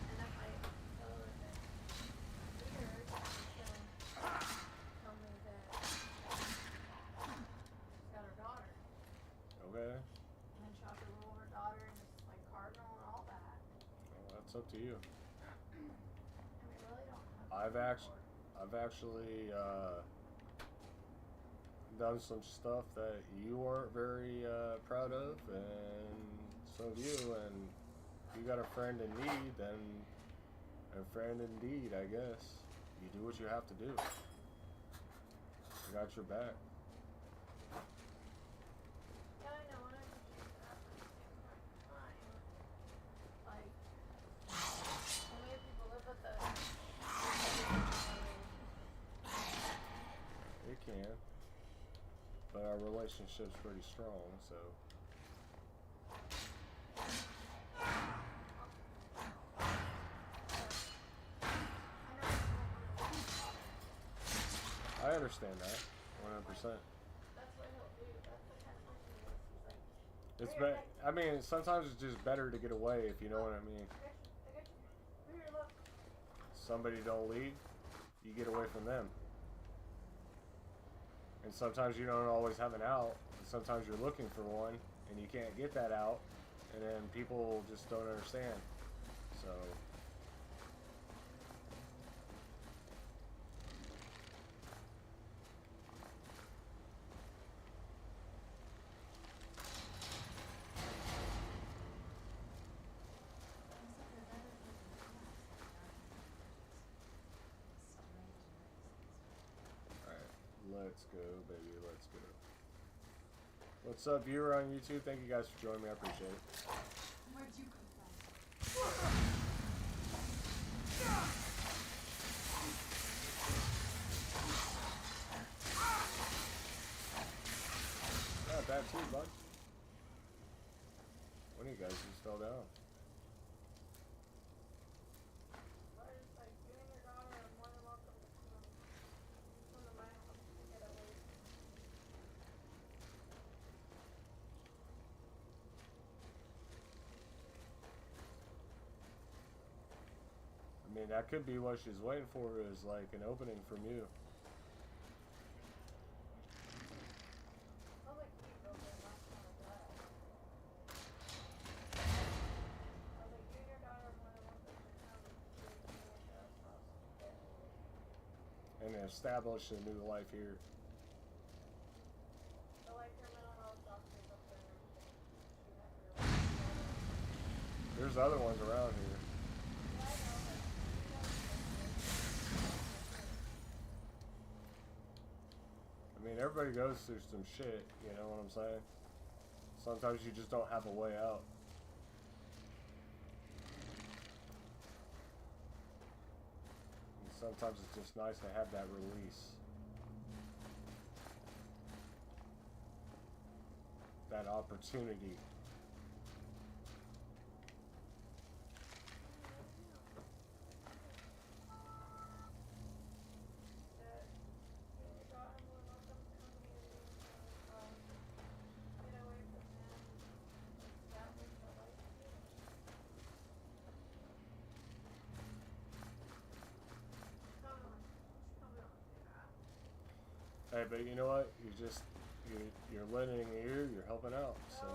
[SPEAKER 6] And if I tell her that it's weird, she'll tell me that she's got her daughter.
[SPEAKER 1] Okay.
[SPEAKER 6] And then she'll have to rule her daughter and just like cardinal and all that.
[SPEAKER 1] Well, that's up to you.
[SPEAKER 6] And we really don't have
[SPEAKER 1] I've
[SPEAKER 6] to
[SPEAKER 1] actually done some stuff that you weren't very proud of, and so have you. And if you got a friend in need, then a friend indeed, I guess. You do what you have to do. I got your back.
[SPEAKER 6] Yeah, I know, and I appreciate that, but at the same time, like, so many people live with us.
[SPEAKER 1] It can. But our relationship's pretty strong, so. I understand that, 100%.
[SPEAKER 6] That's what he'll do. That's the kind of person he is. He's like,
[SPEAKER 1] It's
[SPEAKER 6] "Here,
[SPEAKER 1] I mean, sometimes it's just better to get away, if you know what I mean.
[SPEAKER 6] I got you. Here, look.
[SPEAKER 1] Somebody don't leave, you get away from them. And sometimes you don't always have an out. And sometimes you're looking for one, and you can't get that out, and then people just don't understand. So. Let's go, baby, let's go. What's up, viewer on YouTube? Thank you guys for joining me. I appreciate it.
[SPEAKER 4] Where'd you come from?
[SPEAKER 1] Not bad too, bud. One of you guys just fell down.
[SPEAKER 6] Or just like, you and your daughter are more than welcome to come to my house to get away.
[SPEAKER 1] I mean, that could be what she's waiting for, is like an opening from you.
[SPEAKER 6] I was like, you go there last time I got it. I was like, you and your daughter are more than welcome to come to us house to get away.
[SPEAKER 1] And establish a new life here.
[SPEAKER 6] So like your mental health doctors up there and everything. She had her
[SPEAKER 1] There's other ones around here.
[SPEAKER 6] Yeah, I know, but you know,
[SPEAKER 1] I mean, everybody goes through some shit, you know what I'm saying? Sometimes you just don't have a way out. And Sometimes it's just nice to have that release. That opportunity. Hey, but you know what? You're lending an ear. You're helping out. So.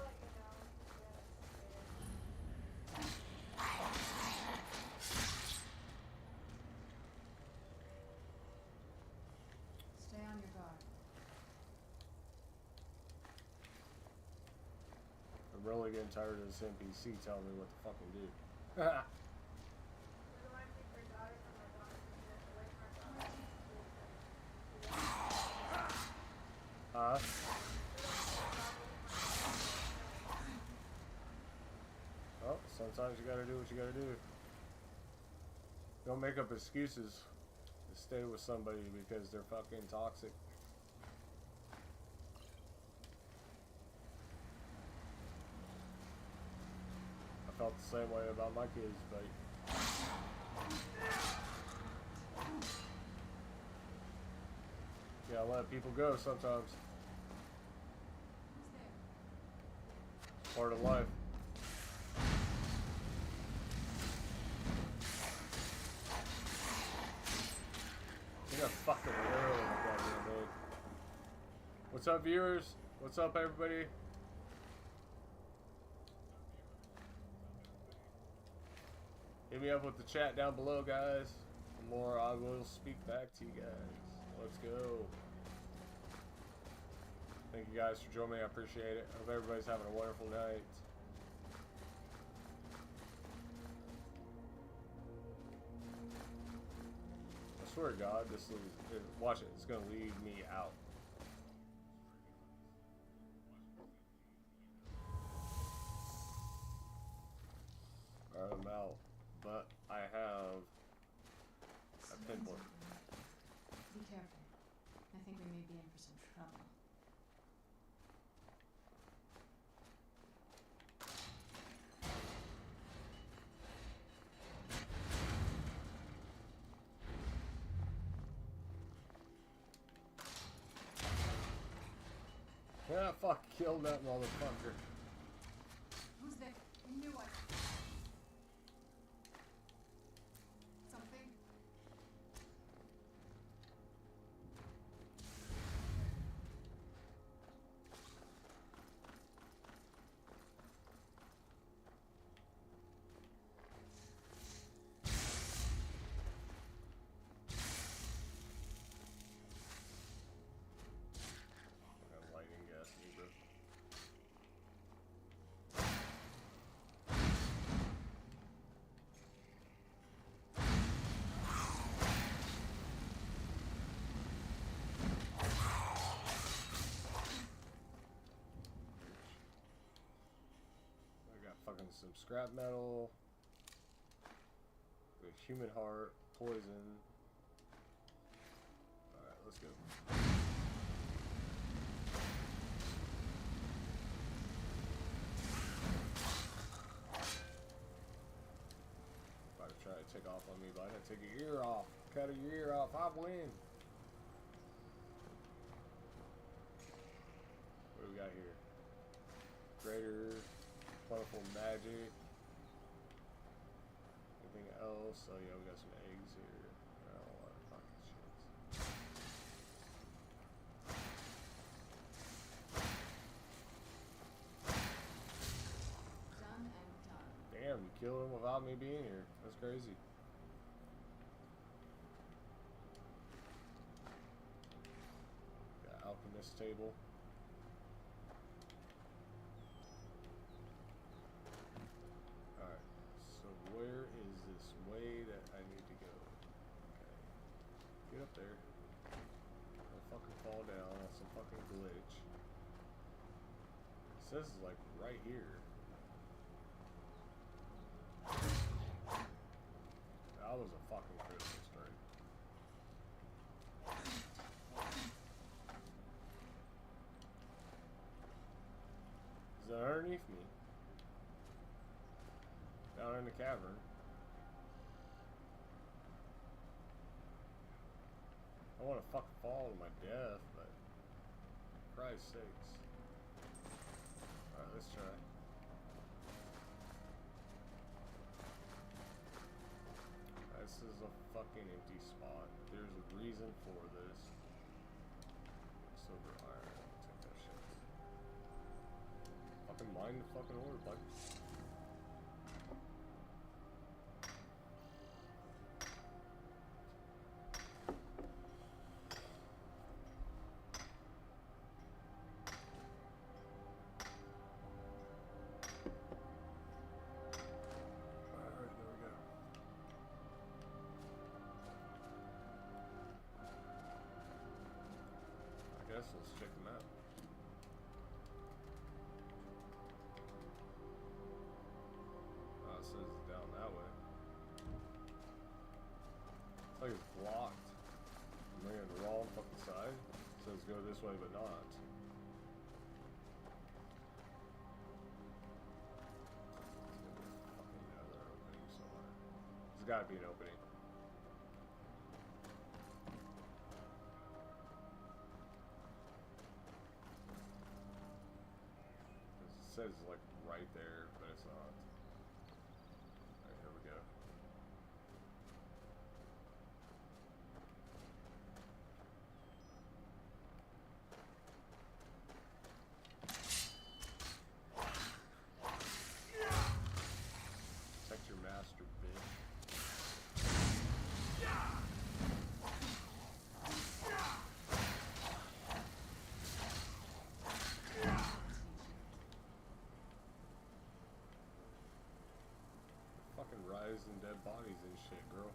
[SPEAKER 4] Stay on your guard.
[SPEAKER 1] I'm really getting tired of this NPC telling me what to fucking do. Huh? Well, sometimes you gotta do what you gotta do. Don't make up excuses to stay with somebody because they're fucking toxic. I felt the same way about my kids, but yeah, I let people go sometimes.
[SPEAKER 4] Who's there?
[SPEAKER 1] Part of life. You got fucking arrow in the goddamn head. What's up, viewers? What's up, everybody? Hit me up with the chat down below, guys. The more I will speak back to you guys. Let's go. Thank you guys for joining me. I appreciate it. Hope everybody's having a wonderful night. I swear to God, this is, watch it. It's gonna lead me out. Alright, I'm out. But I have a pinboard.
[SPEAKER 4] Be careful. I think we may be in for some trouble.
[SPEAKER 1] Yeah, fuck, killed that motherfucker.
[SPEAKER 4] Who's there? I knew it. Something?
[SPEAKER 1] I got lightning gas in me, bro. I got fucking some scrap metal, a human heart, poison. Alright, let's go. About to try to take off on me, but I didn't take your ear off. Cut your ear off, I win. What do we got here? Greater, plentiful magic. Anything else? Oh yeah, we got some eggs here. Oh, a lot of fucking shit.
[SPEAKER 4] Done and done.
[SPEAKER 1] Damn, you killed him without me being here. That's crazy. Got alchemist table. Alright, so where is this way that I need to go? Okay. Get up there. Don't fucking fall down. That's a fucking glitch. It says it's like right here. That was a fucking critical strike. a cavern. I want to fucking fall to my death, but for Christ's sakes. Alright, let's try. This is a fucking empty spot. There's a reason for this. Silver iron. Take that shit. Fucking mine the fucking ore, bud. Let's check them out. Oh, it says it's down that way. It's like it's blocked. I'm looking at the wrong fucking side. It says go this way, but not. Fucking another opening somewhere. There's gotta be an opening. It says like right there, but it's not. Alright, here we go. Protect your master, bitch. Fucking rise and dead bodies and shit, girl.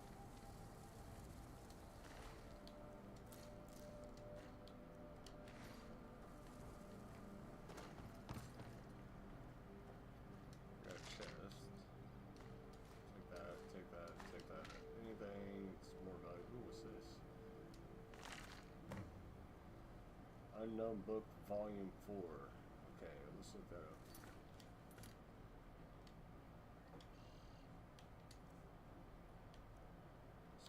[SPEAKER 1] Got a chest. Take that, take that, take that. Anything more valuable? Ooh, what's this? Unknown Book, Volume 4. Okay, let's look that up.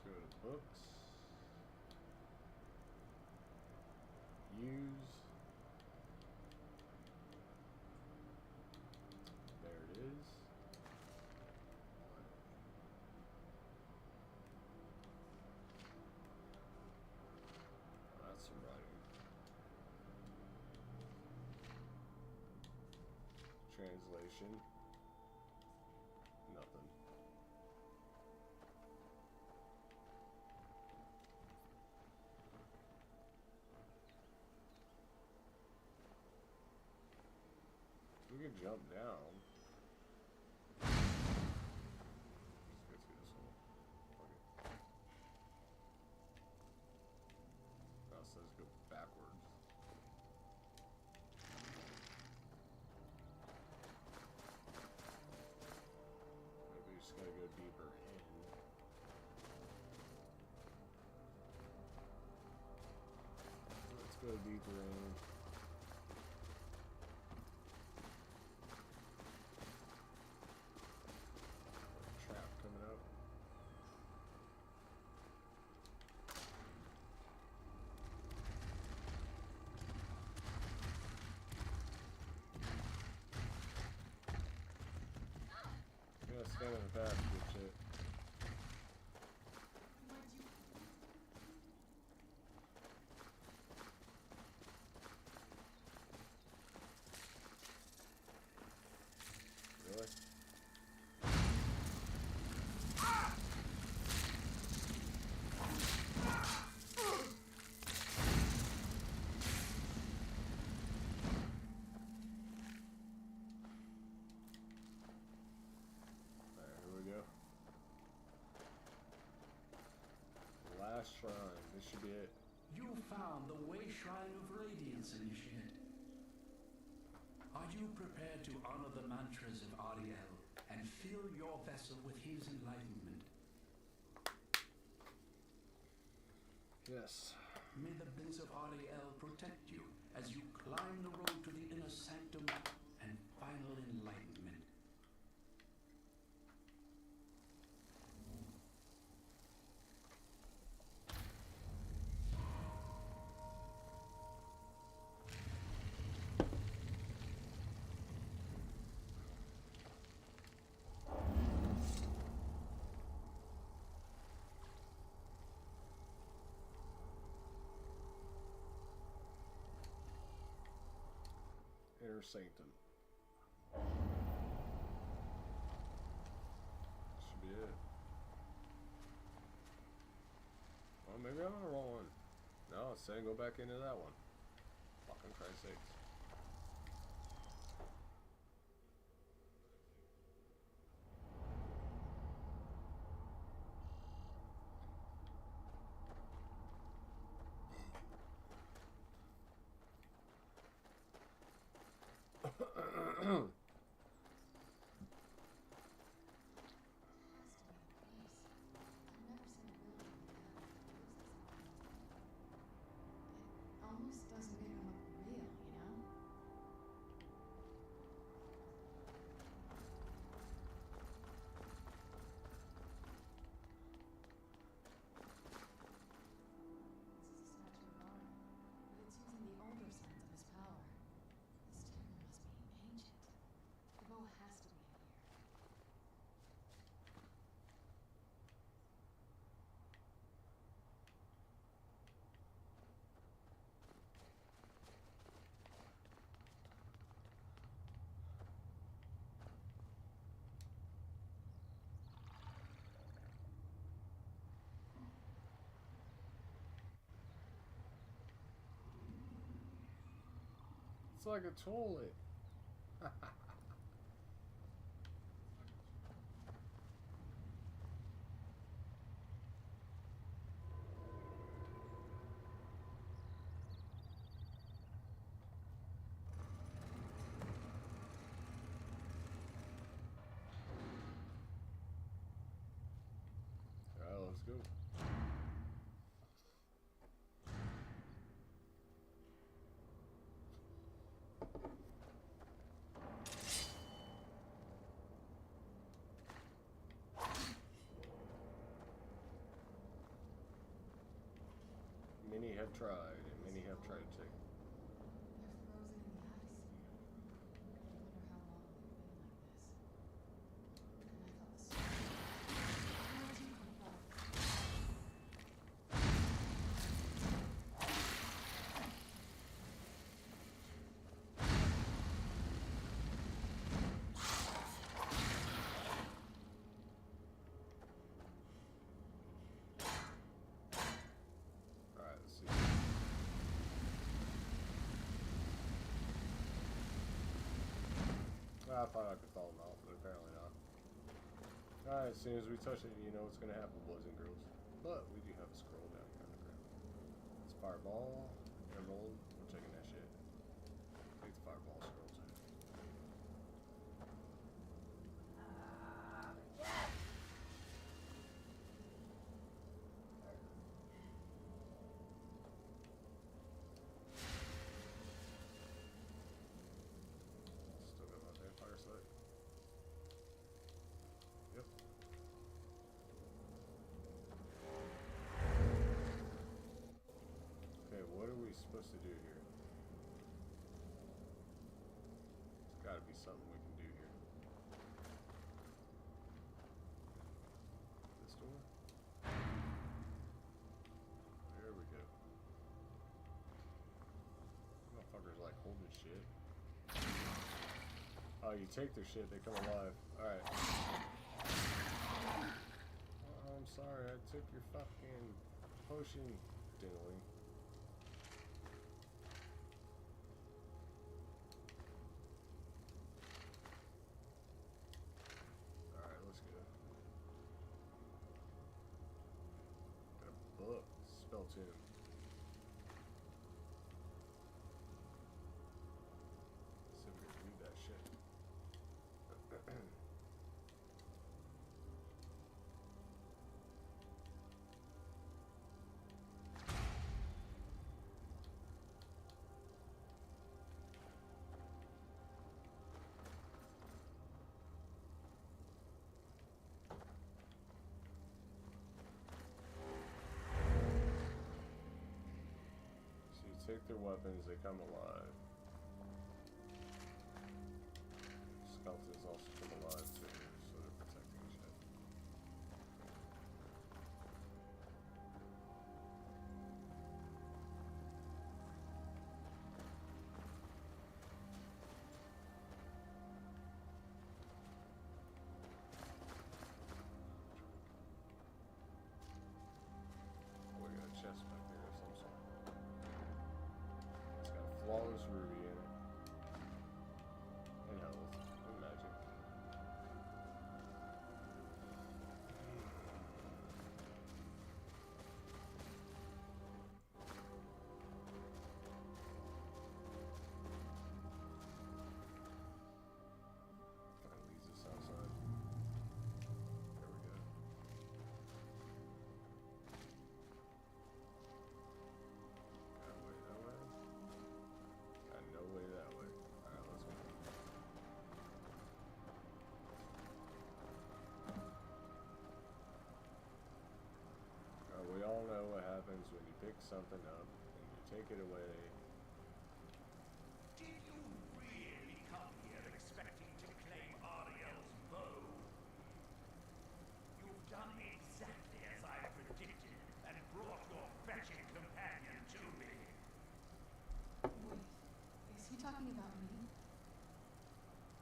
[SPEAKER 1] Go to books, use, there it is. That's some writing. Translation, nothing. We can jump down. Let's go through this one. Fuck it. Oh, it says go backwards. Maybe we just gotta go deeper in. Let's go deeper in. Stand in the path, good shit. Really? Last shrine. This should be it.
[SPEAKER 5] You found the Way Shrine of Radiance, Initiate. Are you prepared to honor the mantras of Ariel and fill your vessel with his enlightenment?
[SPEAKER 1] Yes.
[SPEAKER 5] May the bliss of Ariel protect you as you climb the road to the inner sanctum and final enlightenment.
[SPEAKER 1] inner sanctum. Should be it. Well, maybe I'm on the wrong one. No, it's saying go back into that one. Fucking Christ's sakes.
[SPEAKER 4] Almost doesn't even look real, you know? This is a statue of Arnold, but it's using the older signs of his power. This temple must be ancient. The bow has to be in here.
[SPEAKER 1] It's like a toilet. Alright, let's go. Many have tried, and many have tried to take.
[SPEAKER 4] They're frozen in the ice. I wonder how long they've been like this. And I thought the storm. Where did you come from?
[SPEAKER 1] Alright, let's see. I thought I could follow them out, but apparently not. Alright, as soon as we touch it, you know what's gonna happen, boys and girls. But we do have a scroll down here on the ground. It's fireball, emerald, we're taking that shit. Take the fireball scroll too. Still got my vampire sight. Yep. Okay, what are we supposed to do here? There's gotta be something we can do here. This door? There we go. Motherfuckers like holding shit. Oh, you take their shit, they come alive. Alright. Oh, I'm sorry, I took your fucking potion, diddling. Alright, let's go. Got a book, spell tune. Let's see if we can read that shit. So you take their weapons, they come alive. Skeletons also come alive too, so they're protecting shit. flawless ruby in it. And health. And magic. That leads us outside. There we go. That way, that way. Got no way that way. Alright, let's go. We all know what happens when you pick something up and you take it away.
[SPEAKER 5] Did you really come here expecting to claim Ariel's bow? You've done exactly as I predicted and brought your fetching companion to me.
[SPEAKER 4] Wait, is he talking about me?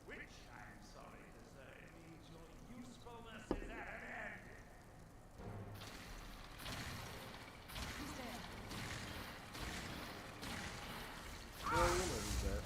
[SPEAKER 5] Which, I'm sorry to say, means your usefulness is at an end.
[SPEAKER 4] Who's there?
[SPEAKER 1] Well, you know who's that.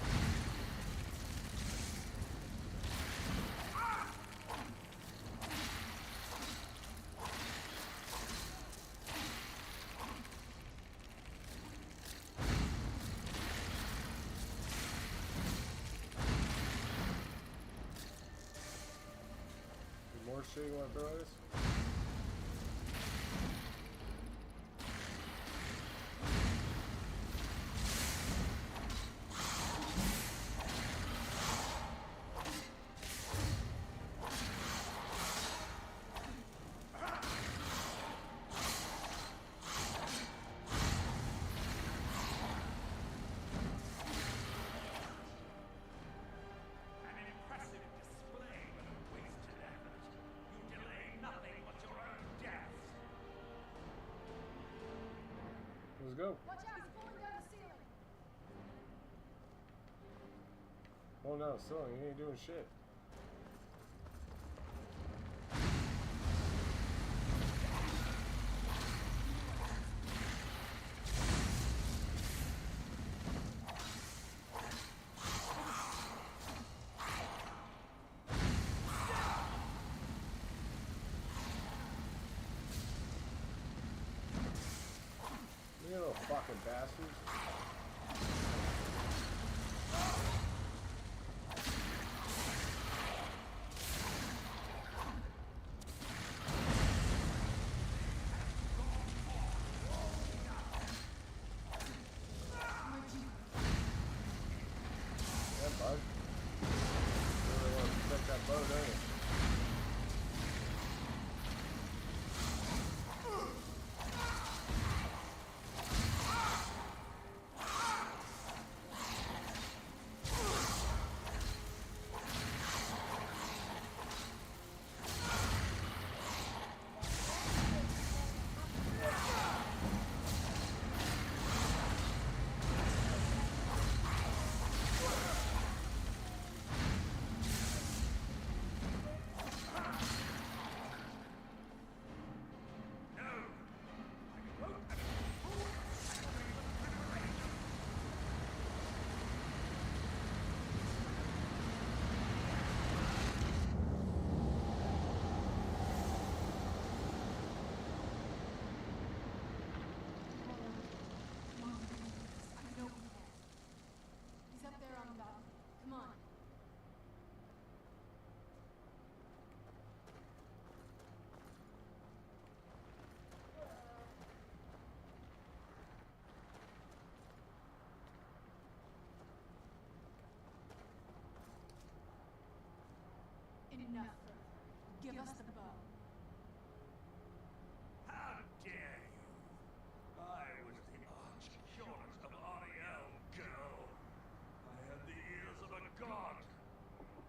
[SPEAKER 1] More shit you want to throw at us?
[SPEAKER 5] An impressive display of wasted effort. You delay nothing but your own death.
[SPEAKER 1] Let's go.
[SPEAKER 4] Watch out, he's pulling down the ceiling!
[SPEAKER 1] Oh no, still, you ain't doing shit. You little fucking bastards.
[SPEAKER 4] Where'd you...
[SPEAKER 1] Yeah, bud. Really want to protect that boat, don't you?
[SPEAKER 4] Enough. Give us the bow.
[SPEAKER 5] How dare you? I was the arch curate of Ariel, girl. I had the ears of a god.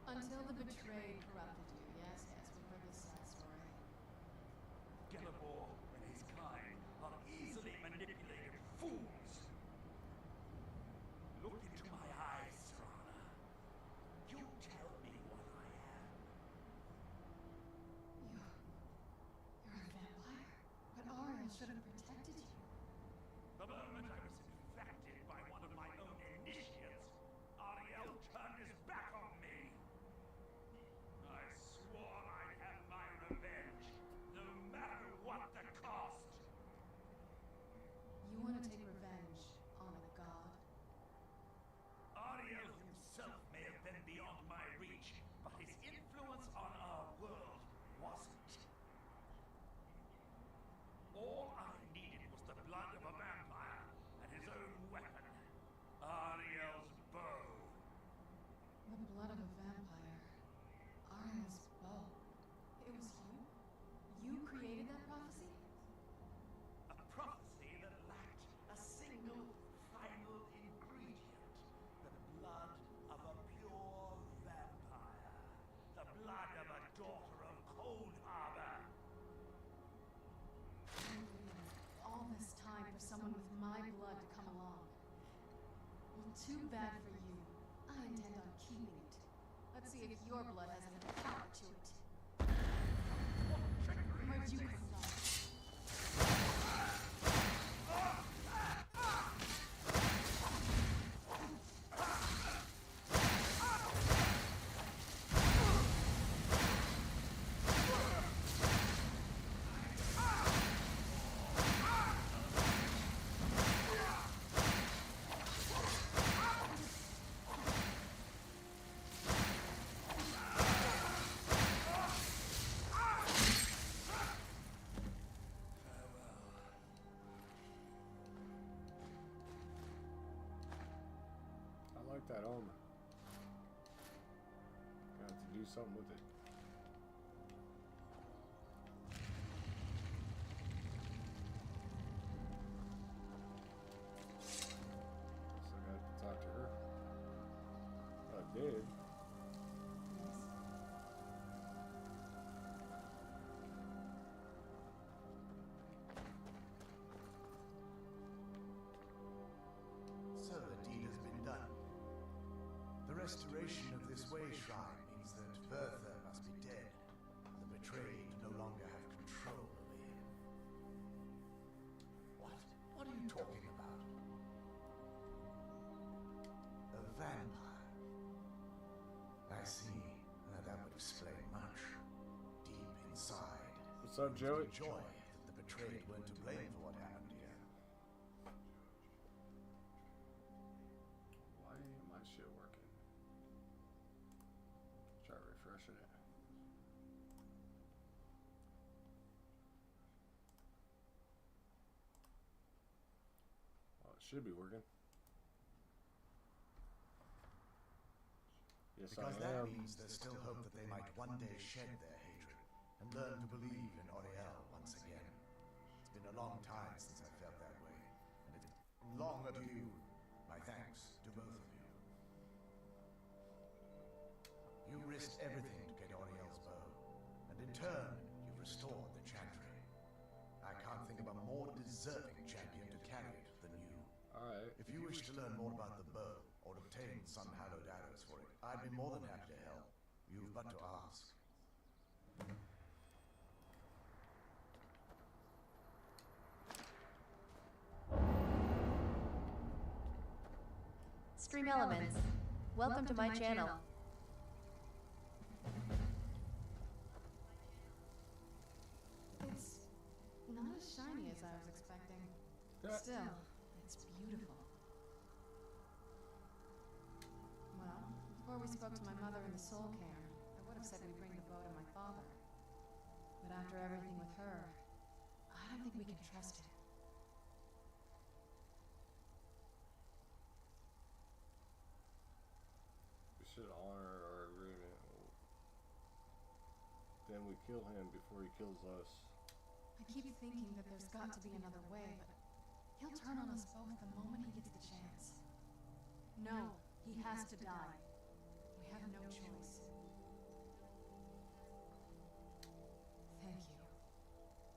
[SPEAKER 4] Until the betrayed corrupted you. Yes, yes, we've heard this side story.
[SPEAKER 5] Gelibor and his kind are easily manipulated fools. Look into my eyes, Strana. You tell me what I am.
[SPEAKER 4] blood of a vampire. Ariel's bow. It was you? You created that prophecy?
[SPEAKER 5] A prophecy that lacked a single final ingredient. The blood of a pure vampire. The blood of a daughter of Cold Harbor.
[SPEAKER 4] I waited all this time for someone with my blood to come along. Well, too bad for you. I intend on keeping it. Let's see if your blood has any power to it. Where'd you come from?
[SPEAKER 1] I like that armor. Got to do something with it. So I got to talk to her. I did.
[SPEAKER 7] So the deed has been done. The restoration of this way shrine means that Bertha must be dead. The betrayed no longer have control over him. What? What are you talking about? A vampire. I see. That would explain much. Deep inside.
[SPEAKER 1] What's up, Joey?
[SPEAKER 7] Joy that the betrayed weren't to blame for what happened here.
[SPEAKER 1] Why ain't my shit working? Try refreshing it. Well, it should be working. Yes,
[SPEAKER 7] Because
[SPEAKER 1] I
[SPEAKER 7] that
[SPEAKER 1] am.
[SPEAKER 7] means there's still hope that they might one day shed their hatred and learn to believe in Oriel once again. It's been a long time since I felt that way, and it's long overdue. My thanks to both of you. You risked everything to get Oriel's bow, and in turn, you restored the Chantry. I can't think of a more deserving champion to carry it than you.
[SPEAKER 1] Alright.
[SPEAKER 7] If you wish to learn more about the bow, or obtain some hallowed arrows for it, I'd be more than happy to help. You've but to ask.
[SPEAKER 8] Stream Elements. Welcome to my channel.
[SPEAKER 4] It's not as shiny as I was expecting.
[SPEAKER 1] Yeah.
[SPEAKER 4] Still, it's beautiful. Well, before we spoke to my mother in the soul cairn, I would have said we'd bring the bow to my father. But after everything with her, I don't think we can trust it.
[SPEAKER 1] We should honor our agreement. Then we kill him before he kills us.
[SPEAKER 4] I keep thinking that there's got to be another way, but he'll turn on us both the moment he gets the chance. No, he has to die. We have no choice. Thank you.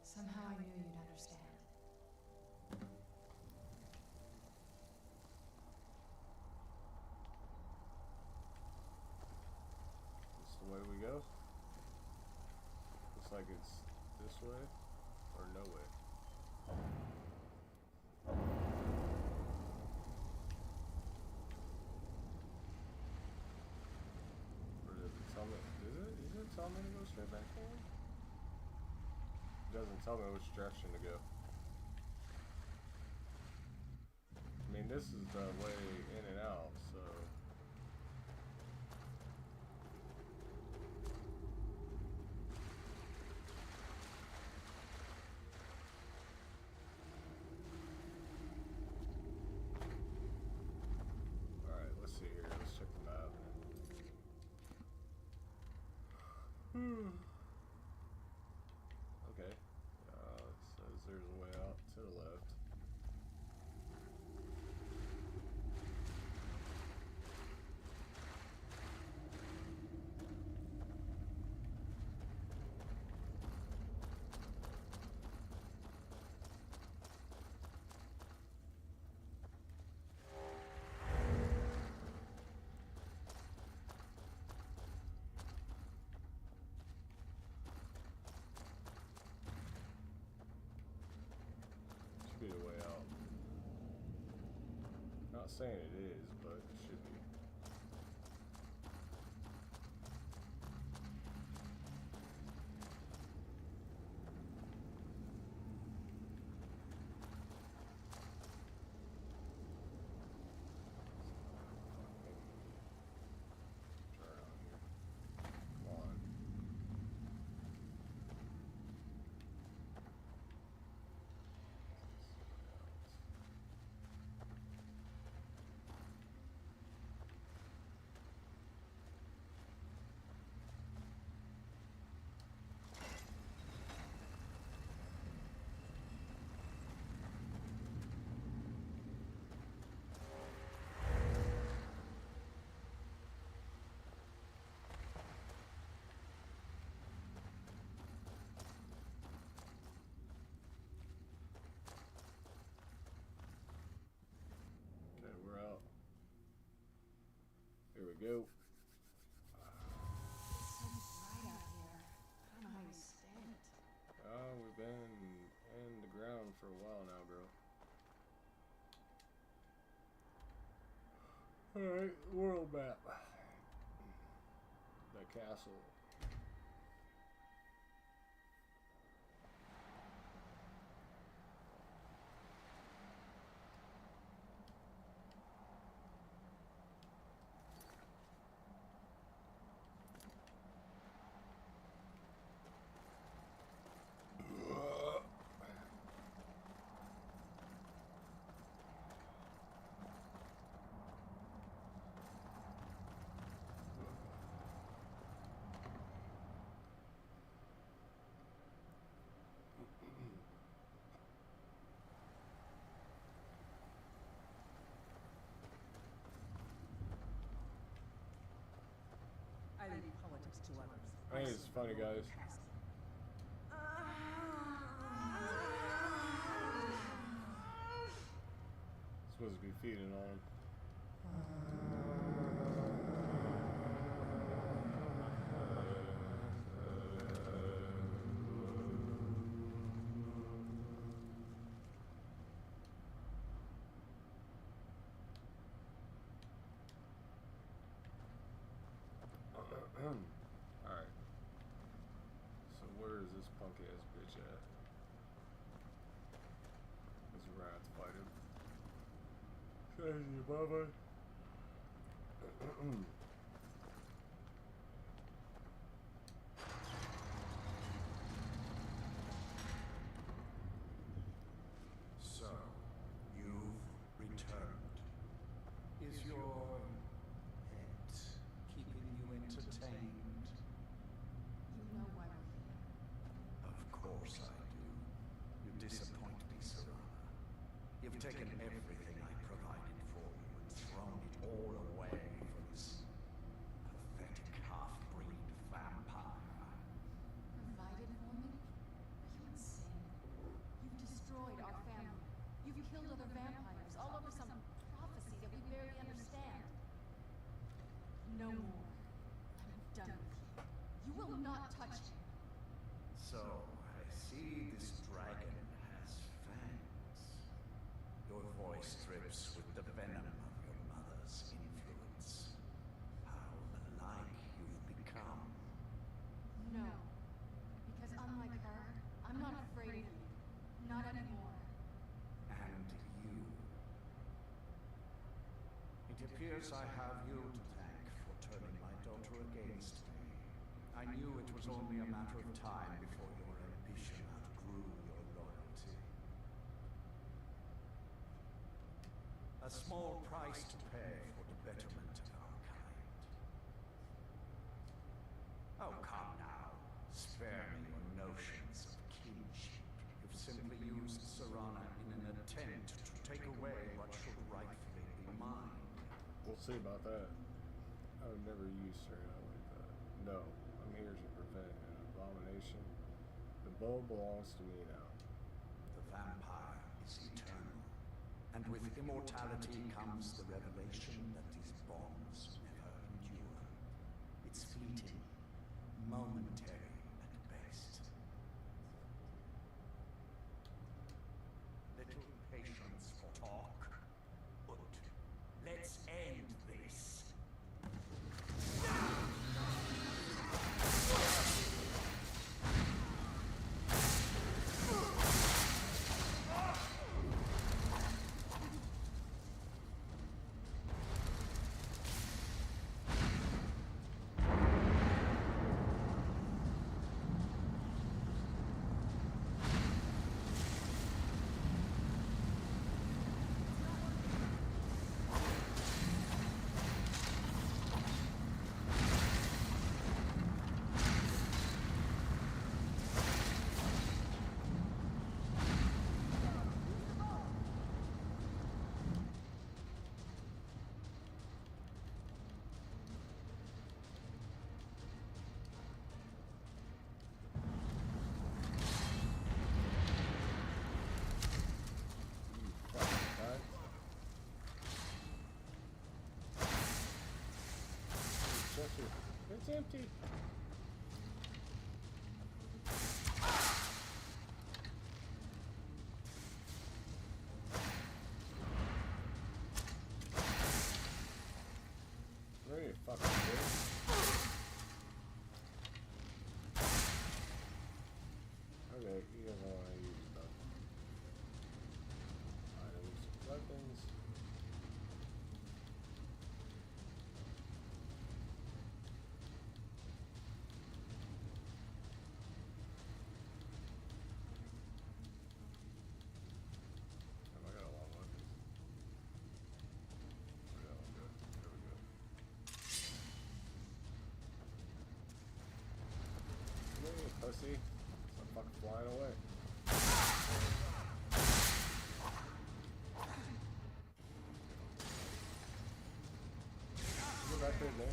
[SPEAKER 4] Somehow I knew you'd understand.
[SPEAKER 1] This is the way we go. Looks like it's this way or no way. Or does it tell me? Does it tell me to go straight back there? It doesn't tell me which direction to go. I mean, this is the way in and out, so. Alright, let's see here. Let's check the map. not saying it is, but it should be. Try around here. Come on. Okay, we're out. Here we go.
[SPEAKER 4] It's so bright out here. I don't know how you stand it.
[SPEAKER 1] We've been in the ground for a while now, bro. Alright, world map. The castle.
[SPEAKER 9] I leave politics to others.
[SPEAKER 1] I think it's funny, guys. Supposed to be feeding on him. Alright. So where is this punk ass bitch at? Let's rat fight him. Thank you, Bubba.
[SPEAKER 7] So, you've returned. Is your head keeping you entertained?
[SPEAKER 4] You know why we're here.
[SPEAKER 7] Of course I do. You disappoint me, Serana. You've taken everything I provided for you and thrown it all away for this pathetic half-breed vampire.
[SPEAKER 4] Provided for me? Are you insane? You've destroyed our family. You've killed other vampires, all over some prophecy that we barely understand. No more. I'm done with you. You will not touch me.
[SPEAKER 7] So, I see this dragon has fangs. Your voice drips with the venom of your mother's influence. How alike you've become.
[SPEAKER 4] No. Because unlike her, I'm not afraid of you. Not anymore.
[SPEAKER 7] And you. It appears I have you to thank for turning my daughter against me. I knew it was only a matter of time before your ambition outgrew your loyalty. A small price to pay for the betterment of our kind. Oh, come now. Spare me your notions of kinship. You've simply used Serana in an attempt to take away what should rightfully be mine.
[SPEAKER 1] We'll see about that. I would never use Serena like that. No, I'm here to prevent an abomination. The bow belongs to me now.
[SPEAKER 7] The vampire is eternal, and with immortality comes the revelation that these bonds never endure. It's fleeting, momentary at best. Little patience for talk, but
[SPEAKER 1] monkey. Really fucking good. Okay, he doesn't want to use stuff. Items, weapons. Have I got a lot of weapons? Okay, I'll do it. There we go. Come here, you pussy. I'm fucking flying away. Go back there, man.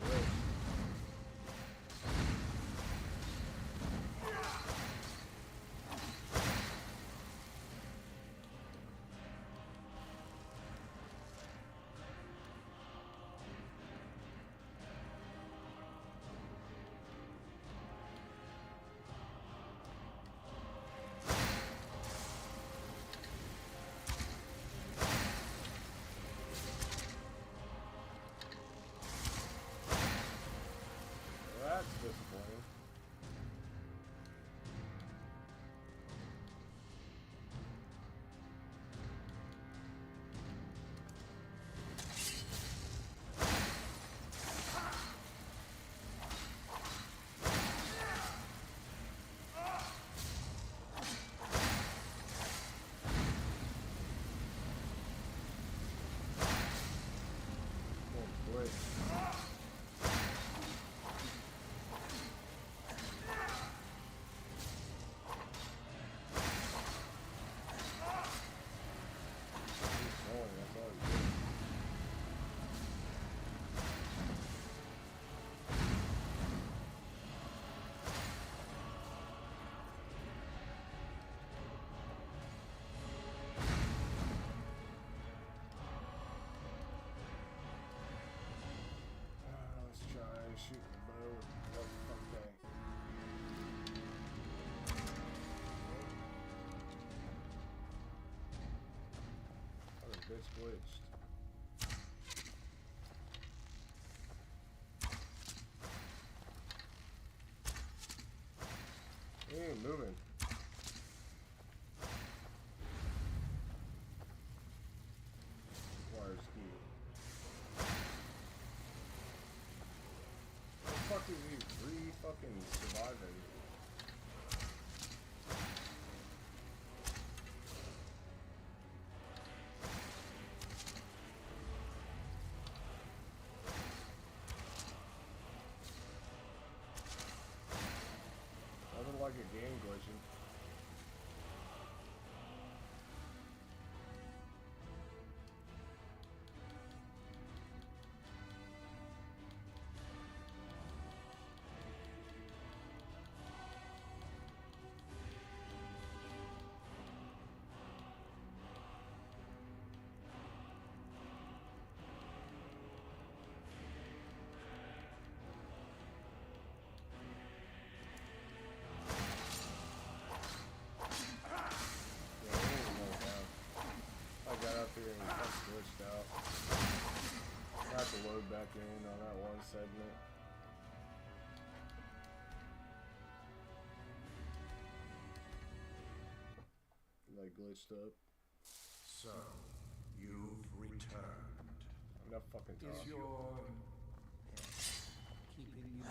[SPEAKER 1] Great. That's disappointing. Oh, boy. Keep going, that's all you do. Let's try shooting the bow. Oh, fuck dang. Oh, the bitch glitched. He ain't moving. Requires speed. What the fuck is he fucking surviving? Nothing like a game glitching. Yeah, he ain't going down. I got up here and he fucking glitched out. I have to load back in on that one segment. Like glitched up.
[SPEAKER 7] So, you've returned.
[SPEAKER 1] I'm not fucking
[SPEAKER 7] Is
[SPEAKER 1] talking.
[SPEAKER 7] your keeping you?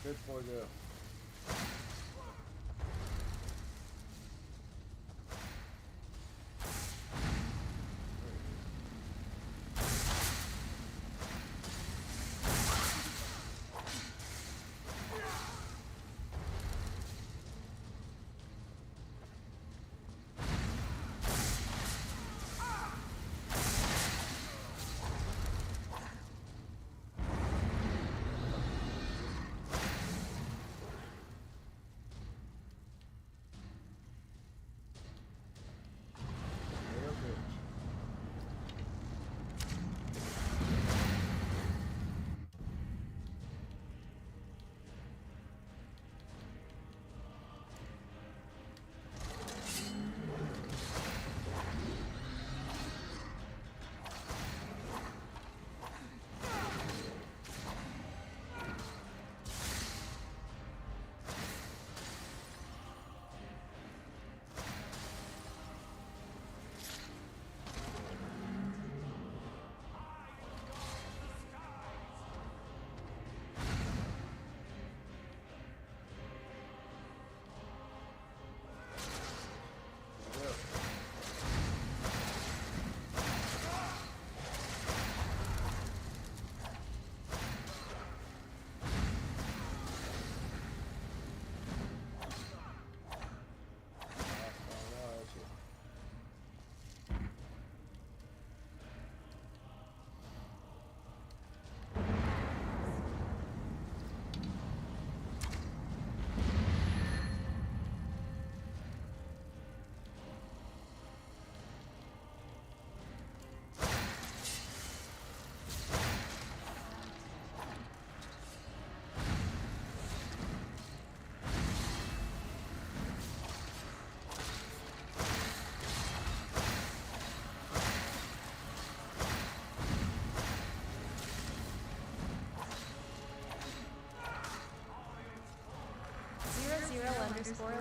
[SPEAKER 1] Pitch boy go.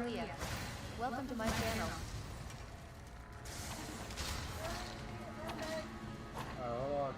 [SPEAKER 8] _Leah. Welcome to my channel.
[SPEAKER 1] Hold on.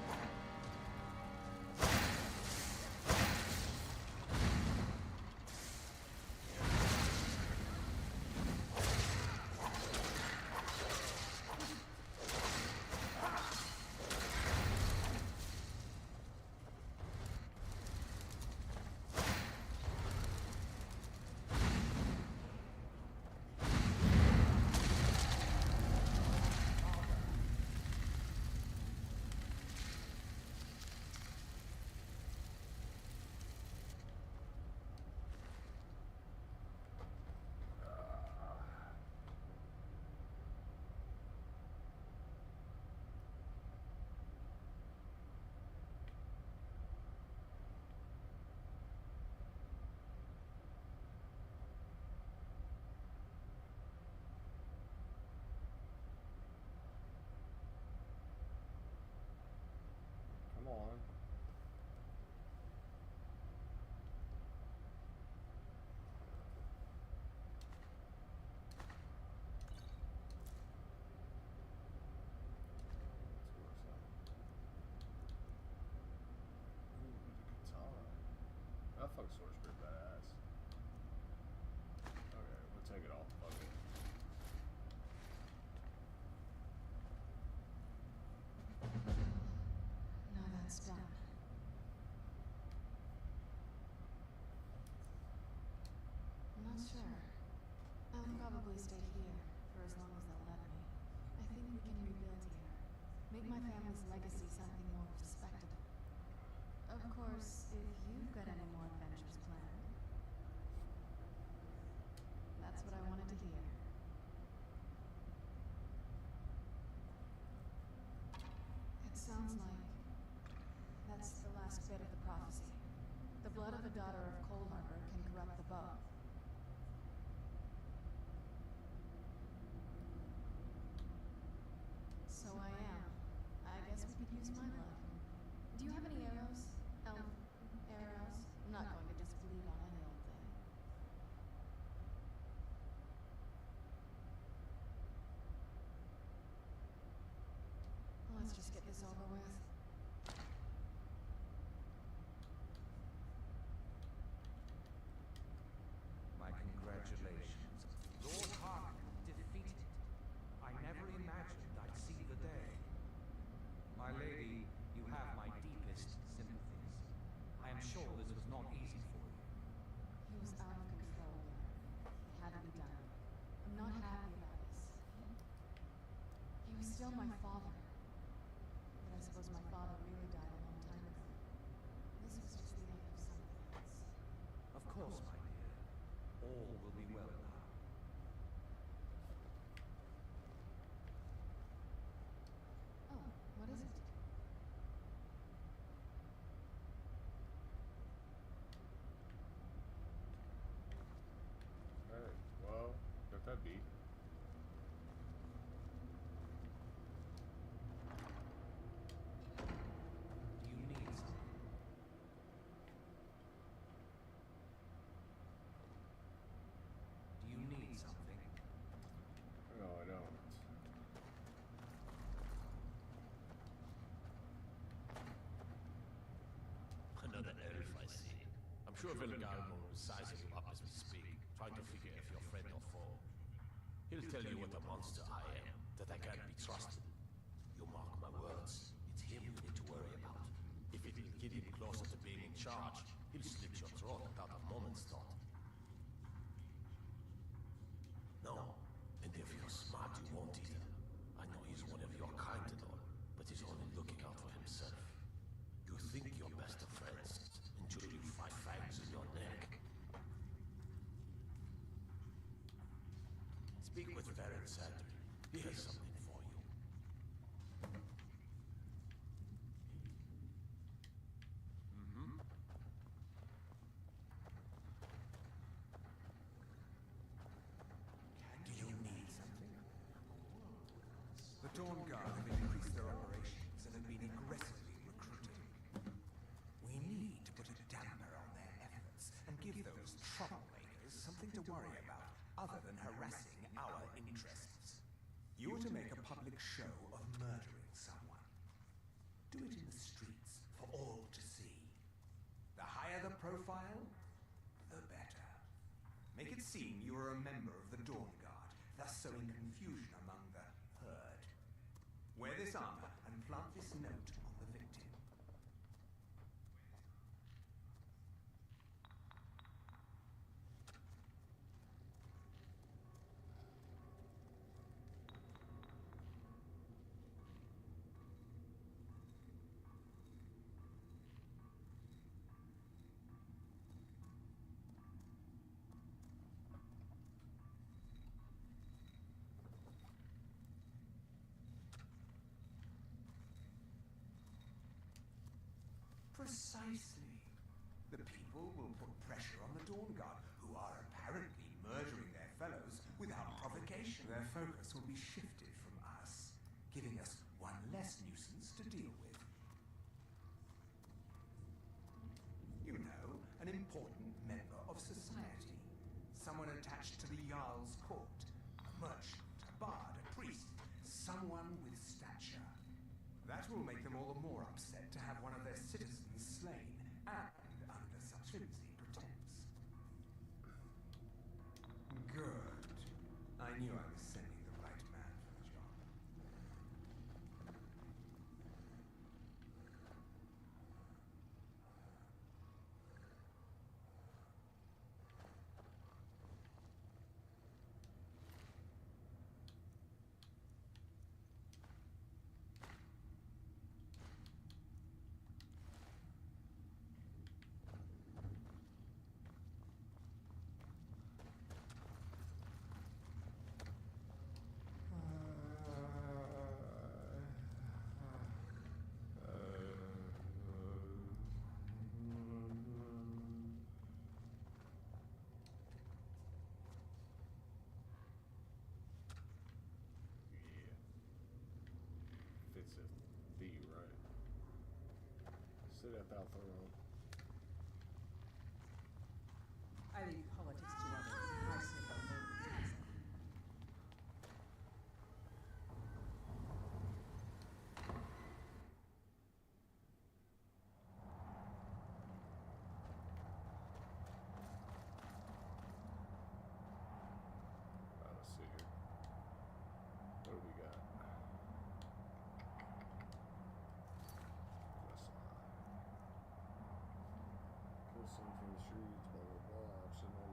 [SPEAKER 1] Come on. That fucking sword's pretty badass. Okay, we'll take it off. Fuck it.
[SPEAKER 4] Now that's done. I'm not sure. I'll probably stay here for as long as they'll let me. I think we can rebuild here. Make my family's legacy something more respectable. Of course, if you've got any more adventures planned. That's what I wanted to hear. It sounds like that's the last bit of the prophecy. The blood of a daughter of Cold Harbor can corrupt the bow. So I am. I guess we could use my blood. Do you have any arrows? Elf arrows? I'm not going to just bleed on any old thing. Let's just get this over with.
[SPEAKER 9] sure Vilgalmo is sizing you up as we speak, trying to figure if you're friend or foe. He'll tell you what a monster I am, that I can't be trusted. You mark my words, it's him you need to worry about. If it'll get him closer to being in charge, he'll slit your throat without a moment's thought. No, and if you're smart, you won't either. I know he's one of your kind and all, but he's only looking out for himself. You think you're best of friends until you find fangs in your neck. Speak with Baron Sander. He has something for you.
[SPEAKER 5] Do you need something? The Dawn Guard have increased their operations and have been aggressively recruiting. We need to put a damper on their efforts and give those troublemakers something to worry about other than harassing our interests. You are to make a public show of murdering someone. Do it in the streets for all to see. The higher the profile, the better. Make it seem you are a member of the Dawn Guard, thus sowing confusion among the herd. Wear this armor and plant this note on the victim. Precisely. The people will put pressure on the Dawn Guard, who are apparently murdering their fellows without provocation. Their focus will be shifted from us, giving us one less nuisance to deal with. You know, an important member of society. Someone attached to the Jarl's court. A merchant, a bard, a priest. Someone with stature. That will make them all the more upset to have one of their citizens slain, and under such flimsy pretense. Good. I knew I was sending the right man for the job.
[SPEAKER 1] Fits a thee right. Sit at thou throne.
[SPEAKER 10] I leave politics to others. I say the whole reason.
[SPEAKER 1] Let's see here. What do we got? Kill some from the streets, blah blah blah. Option on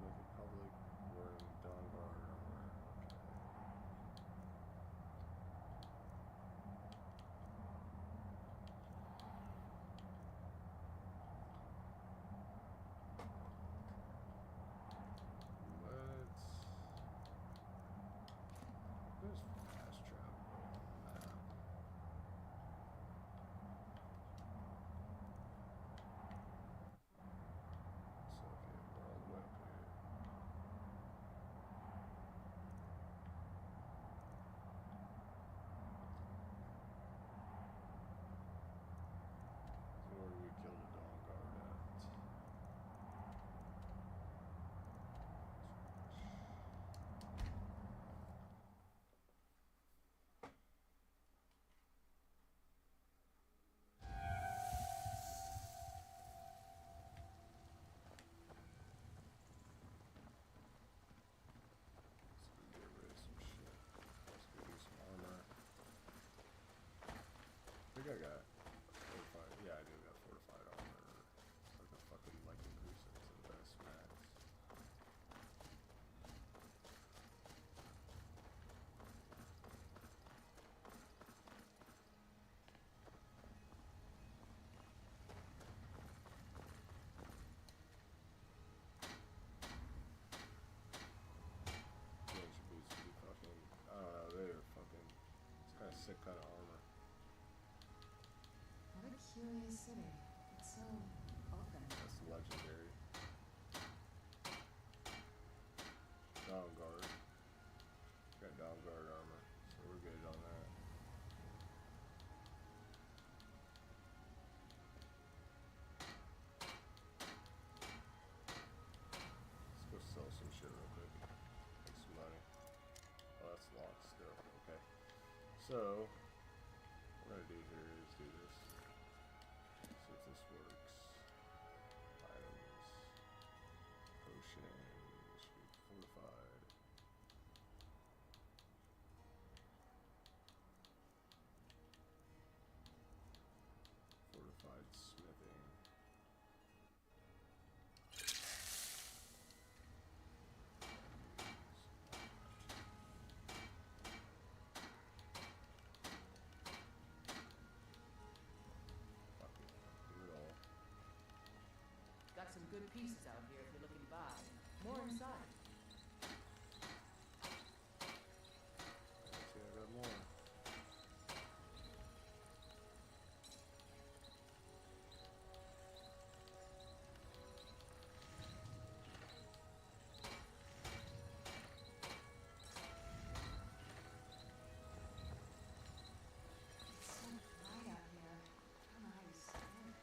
[SPEAKER 4] really a city. It's so open.
[SPEAKER 1] That's legendary. Dawn guard. Got dawn guard armor, so we're good on that. Let's go sell some shit real quick. Make some money. Oh, that's locked still. Okay. So, what I'm gonna do here is do this. See if this works. Items. Potion. Should be fortified. Fortified smithing. Fuck it. Do it all.
[SPEAKER 10] Got some good pieces out here if you're looking to buy. More inside.
[SPEAKER 1] See, I got more.
[SPEAKER 4] It's so bright out here. I don't know how you stand it.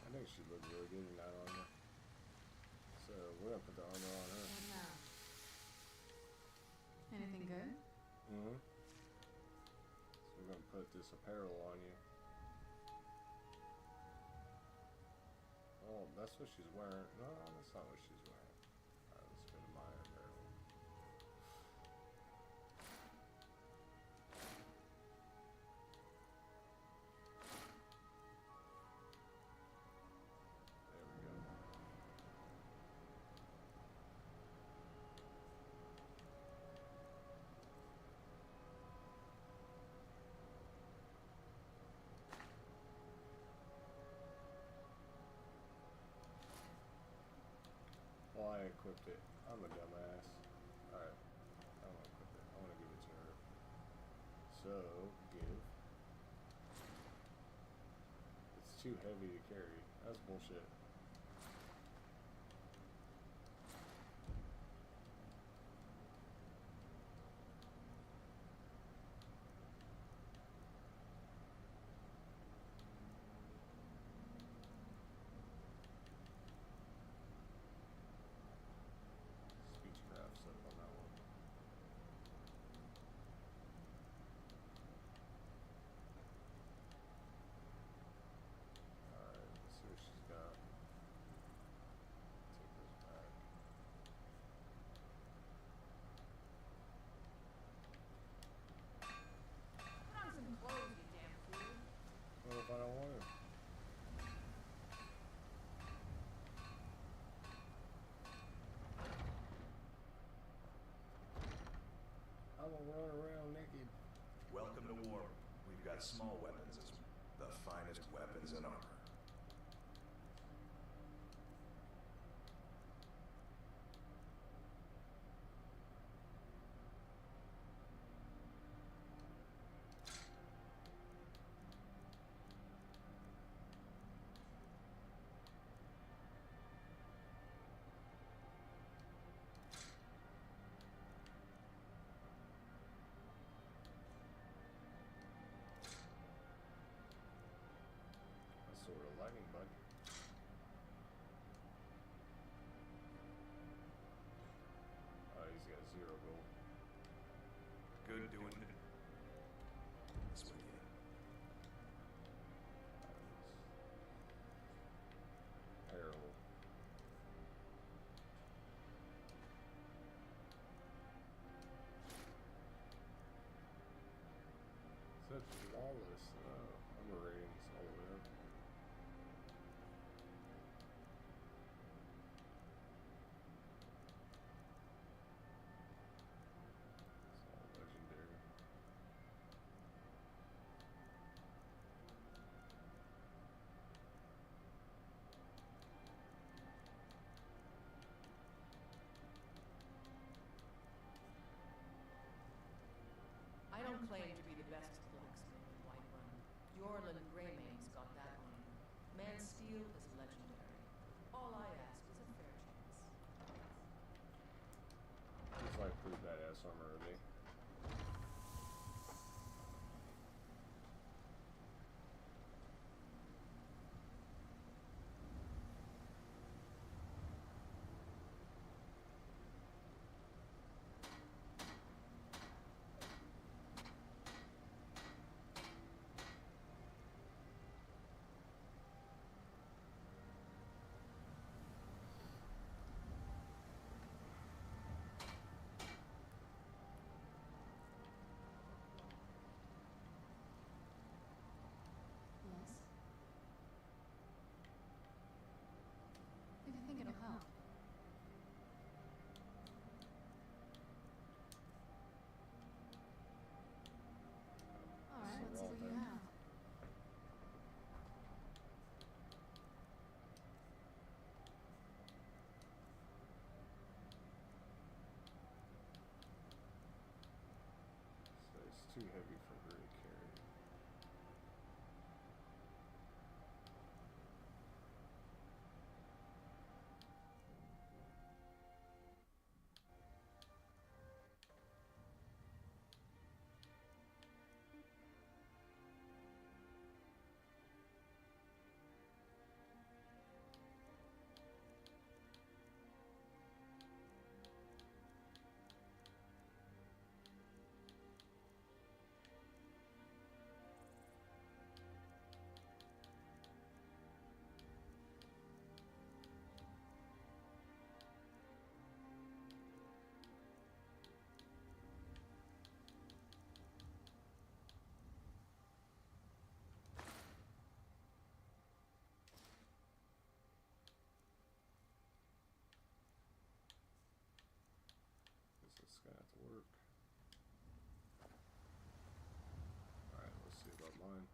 [SPEAKER 1] I think she looked really good in that armor. So we're gonna put the armor on her.
[SPEAKER 4] What now? Anything good?
[SPEAKER 1] Mm-hmm. So we're gonna put this apparel on you. Oh, that's what she's wearing. No, that's not what she's wearing. Alright, let's go to my apparel. There we go. Well, I equipped it. I'm a dumbass. Alright. I don't want to equip it. I want to give it to her. So, give. It's too heavy to carry. That's bullshit. Speechcraft's up on that one. Alright, let's see what she's got. Take this back.
[SPEAKER 10] Put on some clothes, you damn fool.
[SPEAKER 1] What if I don't want her? I'm gonna run around naked.
[SPEAKER 7] Welcome to war. We've got small weapons as the finest weapons in armor.
[SPEAKER 1] That's sort of lightning bug. Oh, he's got 0 gold.
[SPEAKER 7] Good doing it. This way, yeah.
[SPEAKER 1] Apparel. Such flawless. Oh, I'm ratings all the way up.
[SPEAKER 10] Jorlin Greymane's got that on him. Man steel is legendary. All I ask is a fair chance.
[SPEAKER 1] He's like pretty badass armor, isn't he?
[SPEAKER 4] Yes? If you think it'll help. Alright, let's see what you have.
[SPEAKER 1] So it's too heavy for her to carry. This is gonna have to work. Alright, let's see about mine.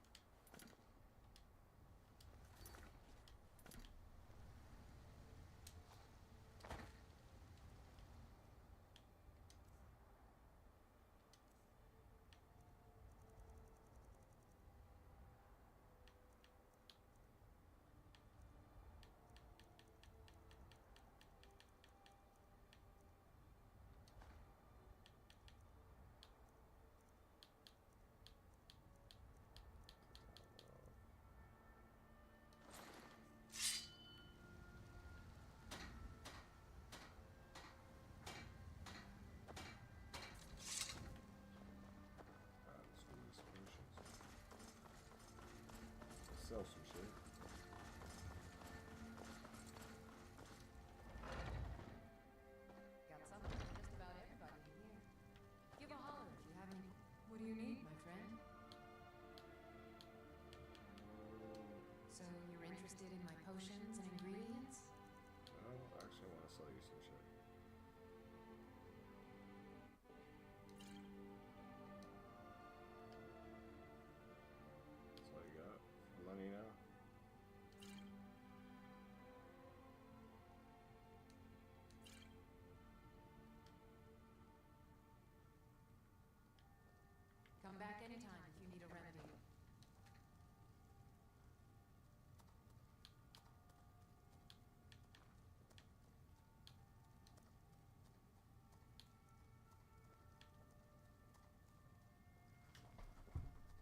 [SPEAKER 1] Let's do these potions. Sell some shit.
[SPEAKER 8] Got something for just about everybody in here. Give a holler if you have any. What do you need, my friend? So you're interested in my potions and ingredients?
[SPEAKER 1] Well, I actually want to sell you some shit. That's all you got for money now?
[SPEAKER 8] Come back anytime if you need a remedy.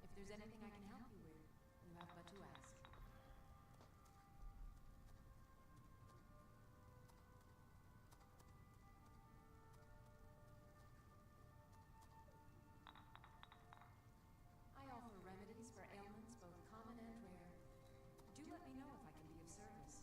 [SPEAKER 8] If there's anything I can help you with, you have but to ask. I offer remedies for ailments both common and rare. Do let me know if I can be of service.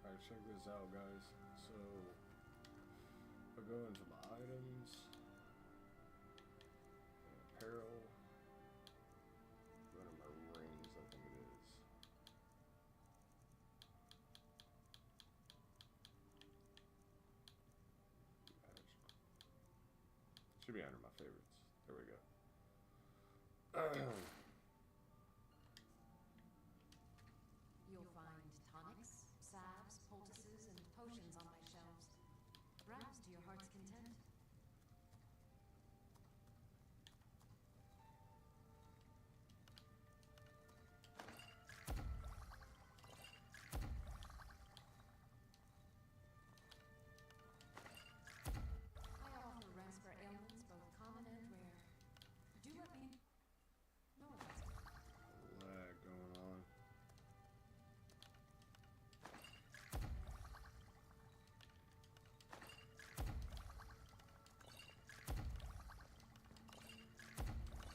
[SPEAKER 1] Alright, check this out, guys. So, if I go into my items, apparel, go to my rings, I think it is. Should be under my favorites. There we go.
[SPEAKER 8] You'll find tonics, salves, poultices, and potions on my shelves. Browse to your heart's content. I offer rest for ailments, both common and rare. Do let me... No offense.
[SPEAKER 1] Lag going on.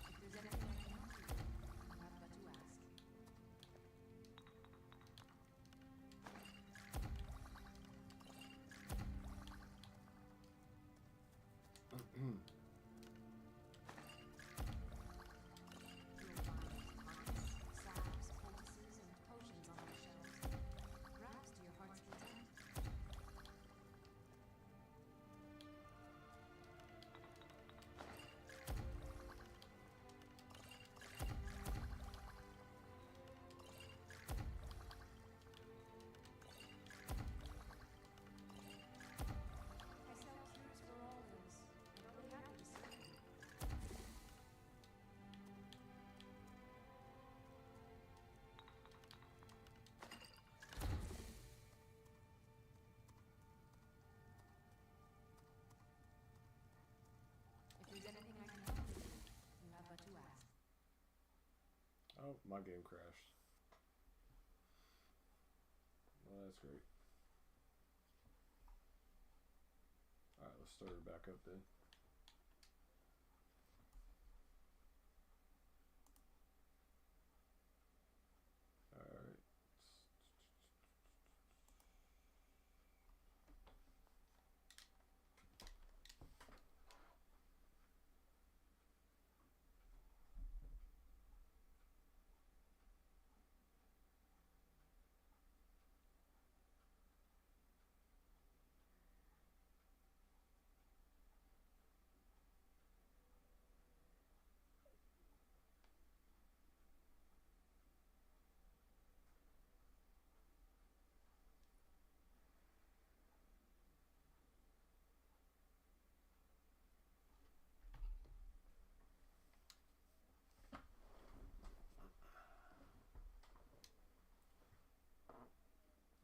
[SPEAKER 8] If there's anything I can help you with, you have but to ask. You'll find tonics, salves, poultices, and potions on my shelves. Browse to your heart's content. I sell cures for all ills, and I'll be happy to serve you. If there's anything I can help you with, you have but to ask.
[SPEAKER 1] Oh, my game crashed. Well, that's great. Alright, let's start her back up then. Alright.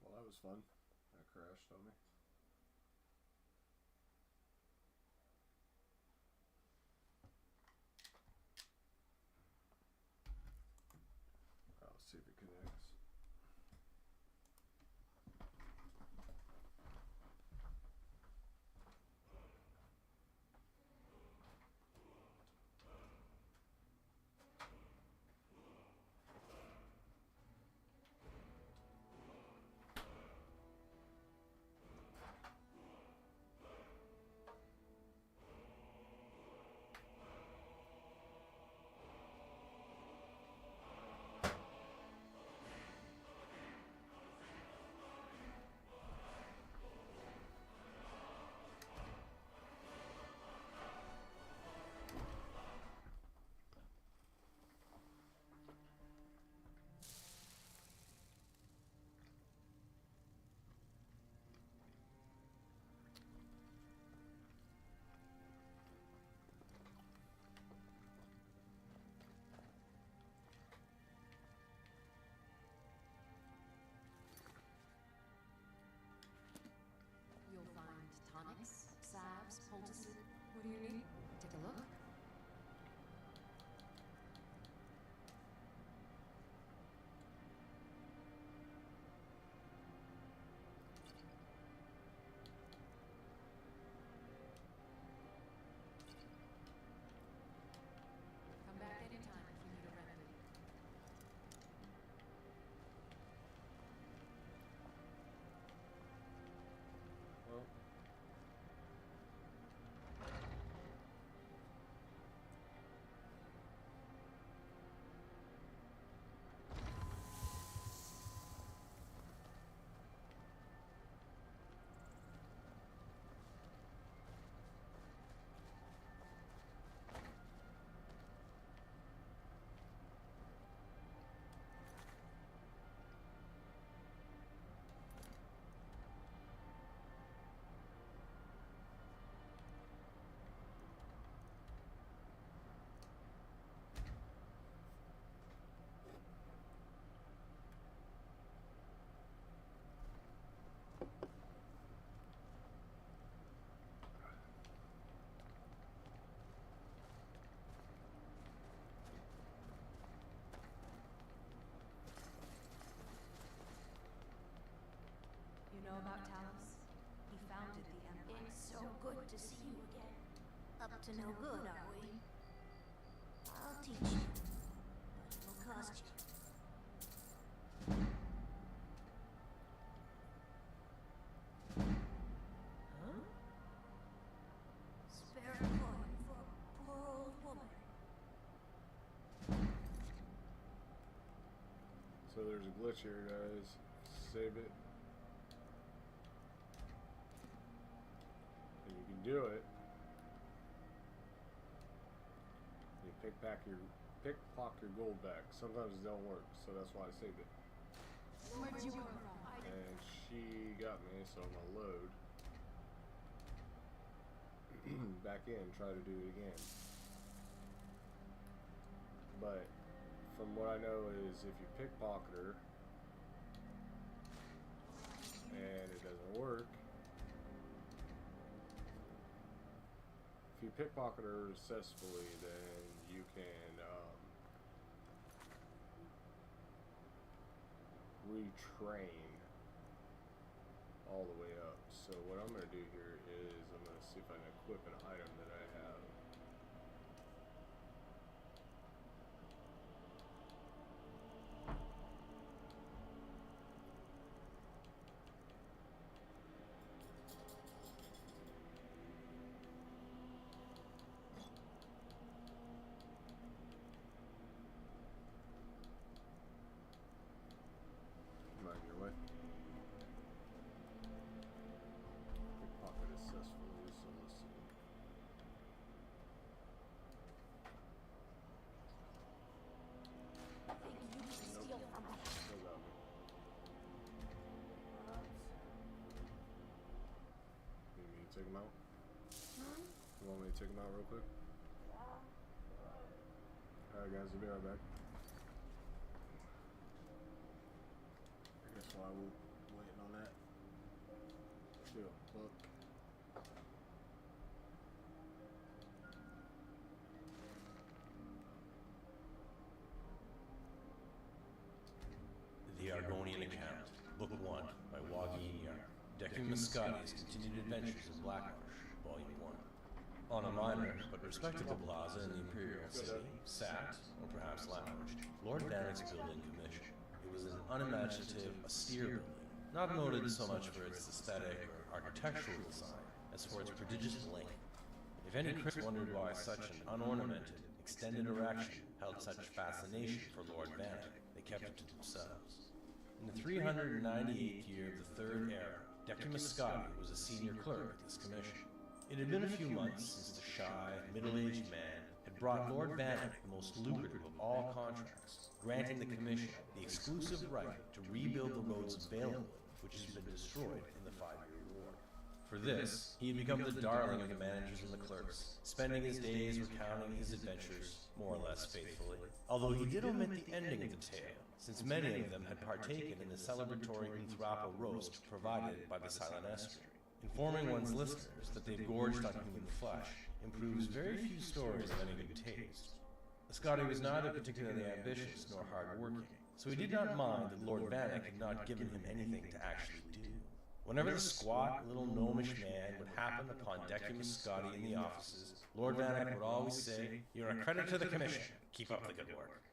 [SPEAKER 1] Well, that was fun. That crashed on me. I'll see if it connects.
[SPEAKER 8] You'll find tonics, salves, poultices. What do you need? Take a look. Come back anytime if you need a remedy.
[SPEAKER 1] Well,
[SPEAKER 8] Up to no good, are we? I'll teach you, but it will cost you. Huh? Spare a coin for a poor old woman.
[SPEAKER 1] So there's a glitch here, guys. Save it. And you can do it. You pickpocket your gold back. Sometimes it don't work, so that's why I saved it.
[SPEAKER 4] Where'd you come from?
[SPEAKER 1] And she got me, so I'm gonna load. Back in, try to do it again. But from what I know is if you pickpocket her and it doesn't work, if you pickpocket her successfully, then you can retrain all the way up. So what I'm going to do here is I'm going to see if I can equip an item that I have. Mind your way. Pickpocket successfully, so let's see.
[SPEAKER 8] Think you can steal from me?
[SPEAKER 1] Still got me. You need me to take him out? You want me to take him out real quick? Alright guys, we'll be right back. I guess while we're waiting on that, still book.
[SPEAKER 9] The Argonian Account, Book 1, by Wagi Inyar. Declan Muscati's Continued Adventures in Blackmarsh, Volume 1. On a minor but respectable plaza in the Imperial City, sat, or perhaps lounged, Lord Vanek's building commission. It was an unimaginative, austere building, not noted so much for its aesthetic or architectural design as for its prodigious length. If any critic wondered why such an unornamented, extended erection held such fascination for Lord Vanek, they kept it to themselves. In the 398th year of the Third Era, Declan Muscati was a senior clerk at this commission. It had been a few months since the shy, middle-aged man had brought Lord Vanek the most lucrative of all contracts, granting the commission the exclusive right to rebuild the roads of Valenwood, which had been destroyed in the 5-year war. For this, he had become the darling of the managers and the clerks, spending his days recounting his adventures, more or less faithfully, although he did omit the ending of the tale, since many of them had partaken in the celebratory Unthrappa roast provided by the Silent Estuary. Informing one's listeners that they've gorged on human flesh improves very few stories of any good taste. Muscati was neither particularly ambitious nor hard-working, so he did not mind that Lord Vanek had not given him anything to actually do. Whenever the squat, little gnomish man would happen upon Declan Muscati in the offices, Lord Vanek would always say, "You're a credit to the commission. Keep up the good work."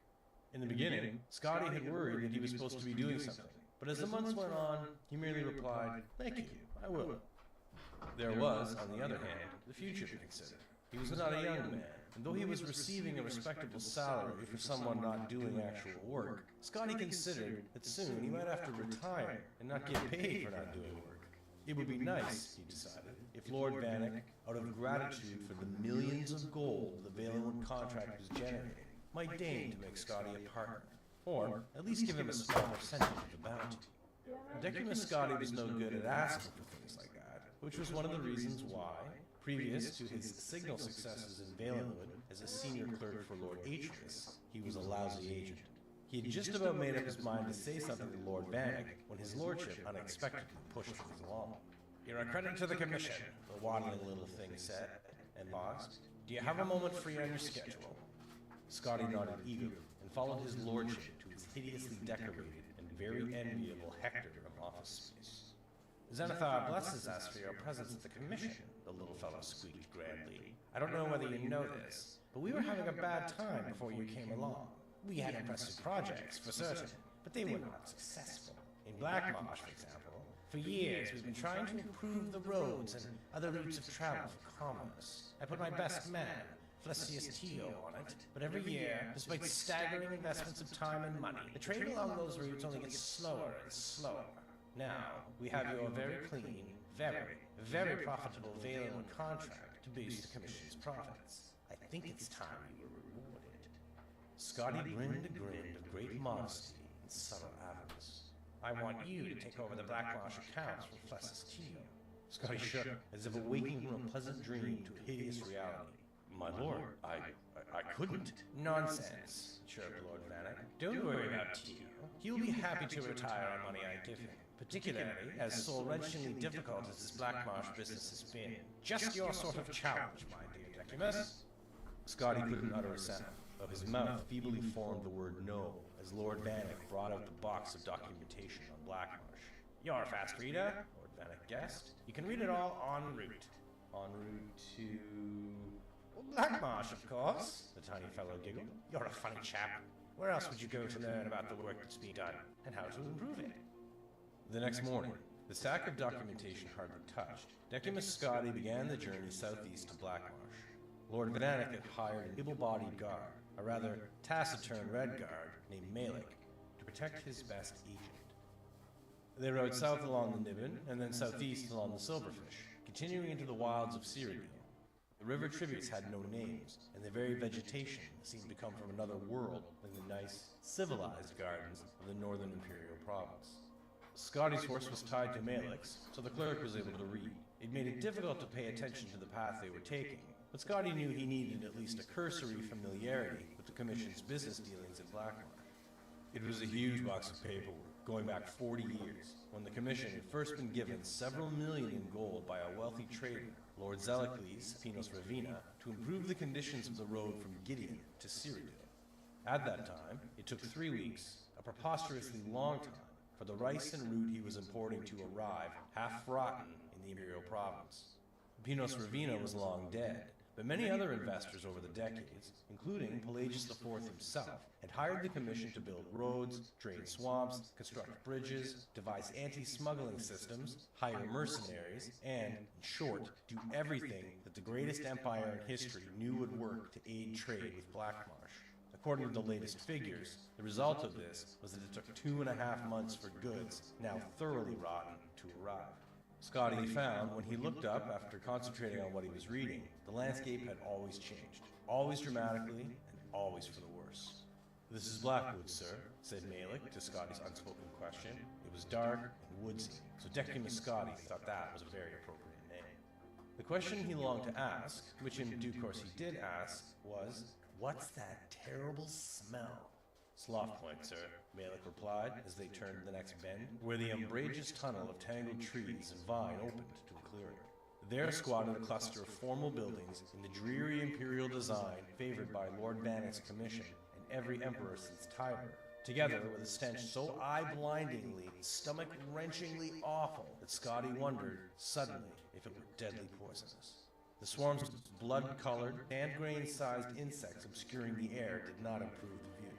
[SPEAKER 9] In the beginning, Scotty had worried that he was supposed to be doing something, but as the months went on, he merely replied, "Thank you, I will." There was, on the other hand, the future to consider. He was not a young man, and though he was receiving a respectable salary for someone not doing actual work, Scotty considered that soon he might have to retire and not get paid for not doing work. It would be nice, he decided, if Lord Vanek, out of gratitude for the millions of gold the Valenwood contract was generating, might deign to make Scotty a partner, or at least give him a small percentage of the bounty. Declan Muscati was no good at asking for things like that, which was one of the reasons why, previous to his signal successes in Valenwood as a senior clerk for Lord Atreus, he was a lousy agent. He had just about made up his mind to say something to Lord Vanek when his lordship unexpectedly pushed things along. "You're a credit to the commission," the waddling little thing said, and paused. "Do you have a moment free on your schedule?" Scotty nodded eagerly and followed his lordship to his hideously decorated and very enviable hectare of office space. "Xanathar blesses us for your presence at the commission," the little fellow squeaked grandly.
[SPEAKER 11] I don't know whether you know this, but we were having a bad time before you came along. We had impressive projects, for certain, but they were not successful. In Black Marsh, for example, for years we've been trying to improve the roads and other routes of travel for commerce. I put my best man, Flesius Tio, on it, but every year, despite staggering investments of time and money, the trade along those routes only gets slower and slower. Now, we have your very clean, very profitable Valen contract to boost the Commission's profits. I think it's time you were rewarded. Scotty grinned a grin of great modesty and subtle avarice. I want you to take over the Black Marsh accounts from Flesius Tio. Scotty shook, as if awaking from a pleasant dream to a hideous reality.
[SPEAKER 9] My lord, I couldn't.
[SPEAKER 11] Nonsense, chirped Lord Vanek. Don't worry about Tio. He'll be happy to retire on money I give him, particularly as soul-wrenchingly difficult as this Black Marsh business has been. Just your sort of challenge, my dear Decimus.
[SPEAKER 1] Scotty couldn't utter a sound, though his mouth feebly formed the word no as Lord Vanek brought out the box of documentation on Black Marsh.
[SPEAKER 11] You're a fast reader, Lord Vanek guessed. You can read it all en route.
[SPEAKER 1] En route to...
[SPEAKER 11] Black Marsh, of course, the tiny fellow giggled. You're a funny chap. Where else would you go to learn about the work that's being done, and how to improve it?
[SPEAKER 1] The next morning, the stack of documentation hardly touched, Decimus Scotty began the journey southeast to Black Marsh. Lord Vanek had hired an able-bodied guard, a rather taciturn red guard named Malik, to protect his best agent. They rode south along the Niven, and then southeast along the Silverfish, continuing into the wilds of Cyrodiil. The river tributes had no names, and the very vegetation seemed to come from another world than the nice, civilized gardens of the northern imperial province. Scotty's horse was tied to Malik's, so the cleric was able to read. It made it difficult to pay attention to the path they were taking, but Scotty knew he needed at least a cursory familiarity with the Commission's business dealings in Black Marsh. It was a huge box of paperwork, going back 40 years, when the Commission had first been given several million in gold by a wealthy trader, Lord Zellicles Pinos Ravina, to improve the conditions of the road from Gideon to Cyrodiil. At that time, it took 3 weeks, a preposterously long time, for the rice and root he was importing to arrive, half-rotten, in the Imperial Province. Pinos Ravina was long dead, but many other investors over the decades, including Pelagius IV himself, had hired the Commission to build roads, drain swamps, construct bridges, devise anti-smuggling systems, hire mercenaries, and, in short, do everything that the greatest empire in history knew would work to aid trade with Black Marsh. According to the latest figures, the result of this was that it took 2.5 months for goods, now thoroughly rotten, to arrive. Scotty found, when he looked up after concentrating on what he was reading, the landscape had always changed, always dramatically, and always for the worse. "This is Blackwood, sir," said Malik to Scotty's unspoken question. It was dark and woodsy, so Decimus Scotty thought that was a very appropriate name. The question he longed to ask, which in due course he did ask, was, "What's that terrible smell?" "Sloth Point, sir," Malik replied as they turned the next bend, where the umbrageous tunnel of tangled trees and vine opened to a clearing. There squatted a cluster of formal buildings in the dreary imperial design favored by Lord Vanek's commission and every emperor since Tiber, together with a stench so eye-blindingly, stomach-wrenchingly awful that Scotty wondered, suddenly, if it were deadly poisonous. The swarms of blood-colored, sand-grain-sized insects obscuring the air did not improve the view.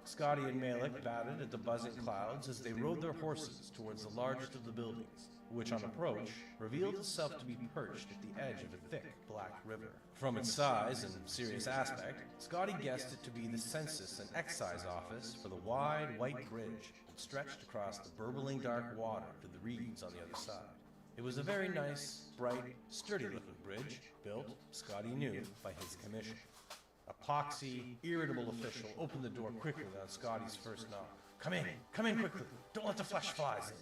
[SPEAKER 1] Scotty and Malik batted at the buzzing clouds as they rode their horses towards the largest of the buildings, which on approach revealed itself to be perched at the edge of a thick, black river. From its size and serious aspect, Scotty guessed it to be the Census and Excise office for the wide, white bridge that stretched across the burbling dark water to the reeds on the other side. It was a very nice, bright, sturdy-looking bridge, built, Scotty knew, by his commission. A poxy, irritable official opened the door quickly on Scotty's first knock. Come in quickly. Don't let the flesh flies in."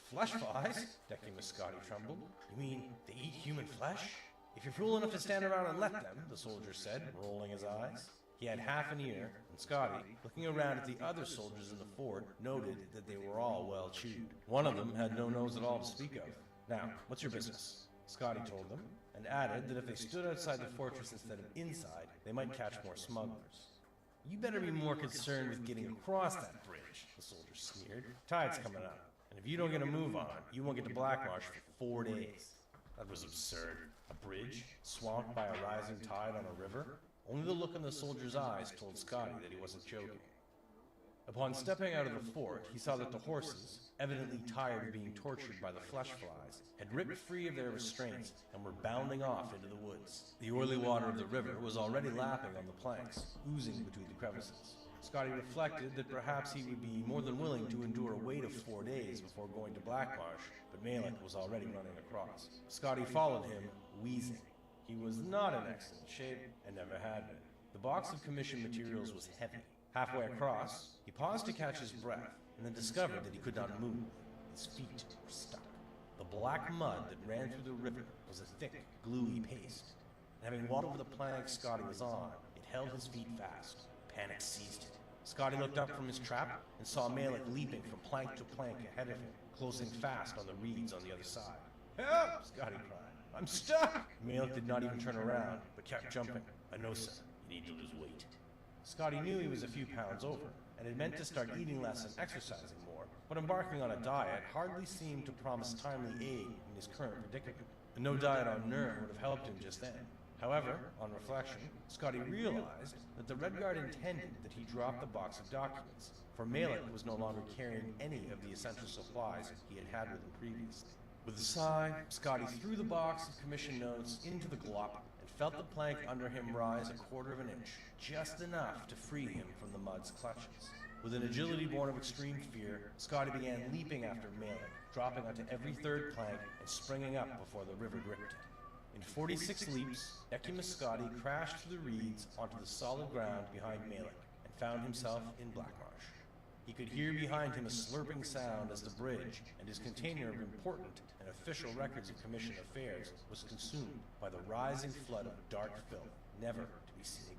[SPEAKER 1] "Flesh flies?" Decimus Scotty trembled. "You mean they eat human flesh?" "If you're fool enough to stand around and let them," the soldier said, rolling his eyes. He had half an ear, and Scotty, looking around at the other soldiers in the fort, noted that they were all well chewed. One of them had no nose at all to speak of. "Now, what's your business?" Scotty told them, and added that if they stood outside the fortress instead of inside, they might catch more smugglers. "You better be more concerned with getting across that bridge," the soldier sneered. "Tide's coming up, and if you don't get a move on, you won't get to Black Marsh for 4 days." That was absurd. A bridge?
[SPEAKER 11] swamped by a rising tide on a river? Only the look in the soldier's eyes told Scotty that he wasn't joking. Upon stepping out of the fort, he saw that the horses, evidently tired of being tortured by the flesh flies, had ripped free of their restraints and were bounding off into the woods. The oily water of the river was already lapping on the planks, oozing between the crevices. Scotty reflected that perhaps he would be more than willing to endure a wait of 4 days before going to Blackmarsh, but Malik was already running across. Scotty followed him, wheezing. He was not in excellent shape, and never had been. The box of commission materials was heavy. Halfway across, he paused to catch his breath, and then discovered that he could not move. His feet were stuck. The black mud that ran through the river was a thick, gluey paste, and having walked over the plank Scotty was on, it held his feet fast. Panic seized him. Scotty looked up from his trap and saw Malik leaping from plank to plank ahead of him, closing fast on the reeds on the other side. "Help!" Scotty cried. "I'm stuck!" Malik did not even turn around, but kept jumping. "I know, sir. You need to lose weight." Scotty knew he was a few pounds over, and had meant to start eating less and exercising more, but embarking on a diet hardly seemed to promise timely aid in his current predicament. And no diet on Nirn would have helped him just then. However, on reflection, Scotty realized that the Red Guard intended that he drop the box of documents, for Malik was no longer carrying any of the essential supplies he had had with him previously. With a sigh, Scotty threw the box of commission notes into the glop and felt the plank under him rise a quarter of an inch, just enough to free him from the mud's clutches. With an agility born of extreme fear, Scotty began leaping after Malik, dropping onto every third plank and springing up before the river gripped him. In 46 leaps, Ekimus Scotty crashed through the reeds onto the solid ground behind Malik and found himself in Blackmarsh. He could hear behind him a slurping sound as the bridge and his container of important and official records of commission affairs was consumed by the rising flood of dark filth, never to be seen again.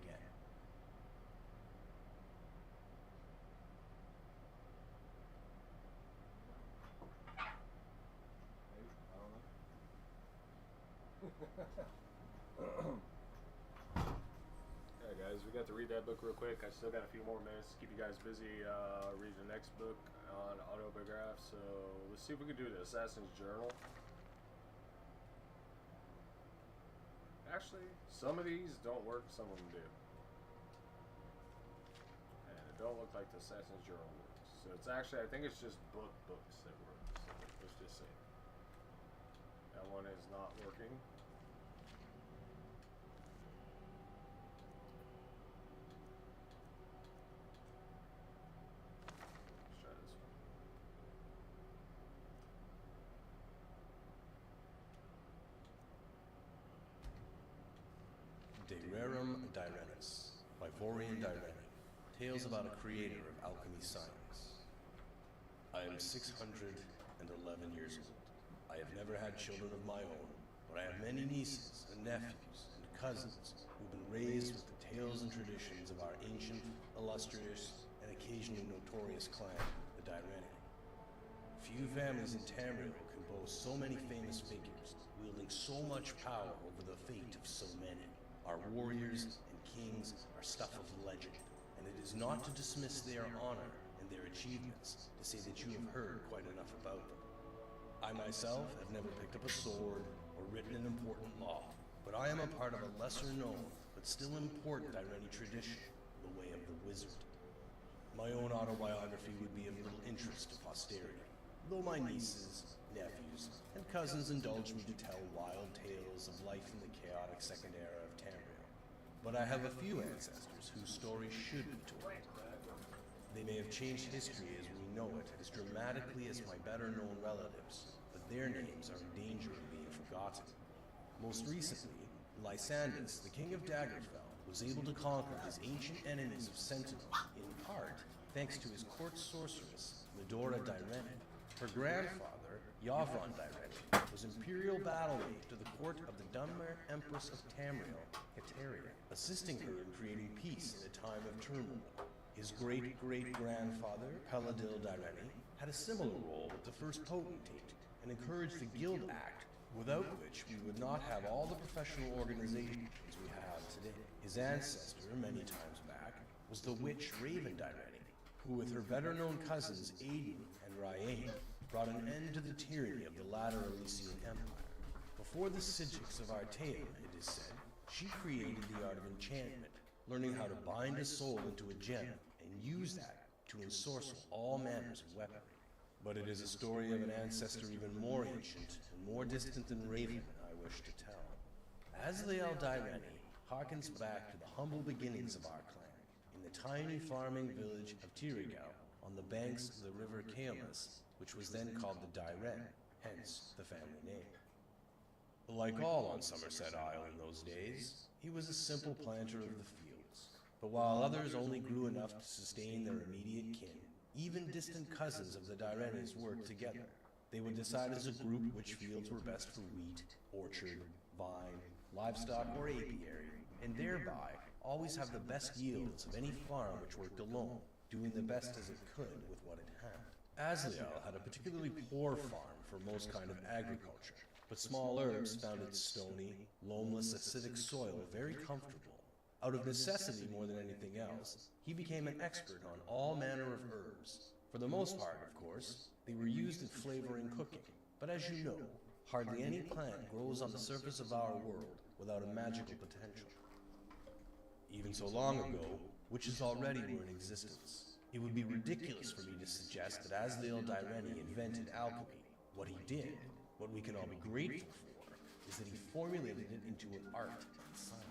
[SPEAKER 1] Alright guys, we got to read that book real quick. I still got a few more minutes to keep you guys busy reading the next book on autobiograph. So let's see if we can do the Assassin's Journal. Actually, some of these don't work, some of them do. And it don't look like the Assassin's Journal works. So it's actually, I think it's just books that work. So let's just say that one is not working.
[SPEAKER 12] De Rerum Direnis, by Vorian Direni, tales about a creator of alchemy science. I am 611 years old. I have never had children of my own, but I have many nieces and nephews and cousins who've been raised with the tales and traditions of our ancient, illustrious, and occasionally notorious clan, the Direni. Few families in Tamriel can boast so many famous figures, wielding so much power over the fate of so many. Our warriors and kings are stuff of legend, and it is not to dismiss their honor and their achievements to say that you have heard quite enough about them. I myself have never picked up a sword or written an important law, but I am a part of a lesser known but still important Direni tradition, the way of the wizard. My own autobiography would be of little interest to posterity, though my nieces, nephews, and cousins indulge me to tell wild tales of life in the chaotic second era of Tamriel. But I have a few ancestors whose stories should be told. They may have changed history as we know it as dramatically as my better-known relatives, but their names are in danger of being forgotten. Most recently, Lysandus, the king of Daggerfell, was able to conquer his ancient enemies of Sentinel, in part thanks to his court sorceress, Medora Direni. Her grandfather, Yavron Direni, was imperial battle-mate to the court of the Dunmer Empress of Tamriel, Kateria, assisting her in creating peace in a time of turmoil. His great-great-grandfather, Paladil Direni, had a similar role with the first potentate and encouraged the Guild Act, without which we would not have all the professional organizations we have today. His ancestor, many times back, was the witch Raven Direni, who with her better-known cousins Aiden and Ryain brought an end to the tyranny of the latter Elysian Empire. For the subjects of our tale, it is said, she created the art of enchantment, learning how to bind a soul into a gem and use that to ensorcel all manners of weaponry. But it is a story of an ancestor even more ancient and more distant than Raven I wish to tell. Asliel Dyreni harkens back to the humble beginnings of our clan in the tiny farming village of Tirigau on the banks of the river Kaomas, which was then called the Dyren, hence the family name. Like all on Somerset Isle in those days, he was a simple planter of the fields. But while others only grew enough to sustain their immediate kin, even distant cousins of the Dyrenis worked together. They would decide as a group which fields were best for wheat, orchard, vine, livestock, or apiary, and thereby always have the best yields of any farm which worked alone, doing the best as it could with what it had. Asliel had a particularly poor farm for most kind of agriculture, but small herbs found its stony, loamless, acidic soil very comfortable. Out of necessity more than anything else, he became an expert on all manner of herbs. For the most part, of course, they were used in flavoring cooking, but as you know, hardly any plant grows on the surface of our world without a magical potential. Even so long ago, witches already were in existence. It would be ridiculous for me to suggest that Asliel Dyreni invented alchemy. What he did, what we can all be grateful for, is that he formulated it into an art and science.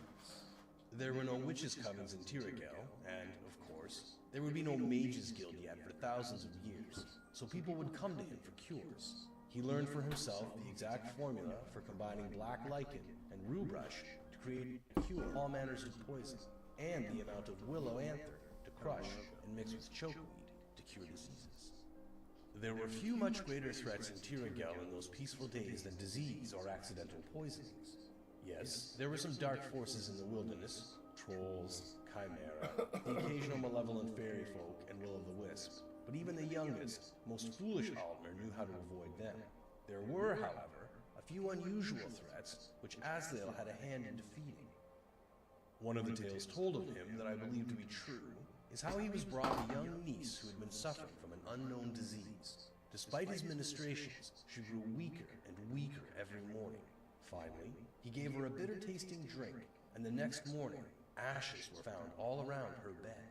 [SPEAKER 12] There were no witches' covens in Tirigel, and, of course, there would be no mages' guild yet for thousands of years, so people would come to him for cures. He learned for himself the exact formula for combining black lichen and rue brush to create a cure all manners of poison, and the amount of willow anther to crush and mix with chokeweed to cure diseases. There were few much greater threats in Tirigel in those peaceful days than disease or accidental poisonings. Yes, there were some dark forces in the wilderness, trolls, chimera, the occasional malevolent fairy folk, and will-o'-the-wisp, but even the youngest, most foolish Altmer knew how to avoid them. There were, however, a few unusual threats which Asliel had a hand in defeating. One of the tales told of him that I believe to be true is how he was brought a young niece who had been suffering from an unknown disease. Despite his ministrations, she grew weaker and weaker every morning. Finally, he gave her a bitter-tasting drink, and the next morning, ashes were found all around her bed.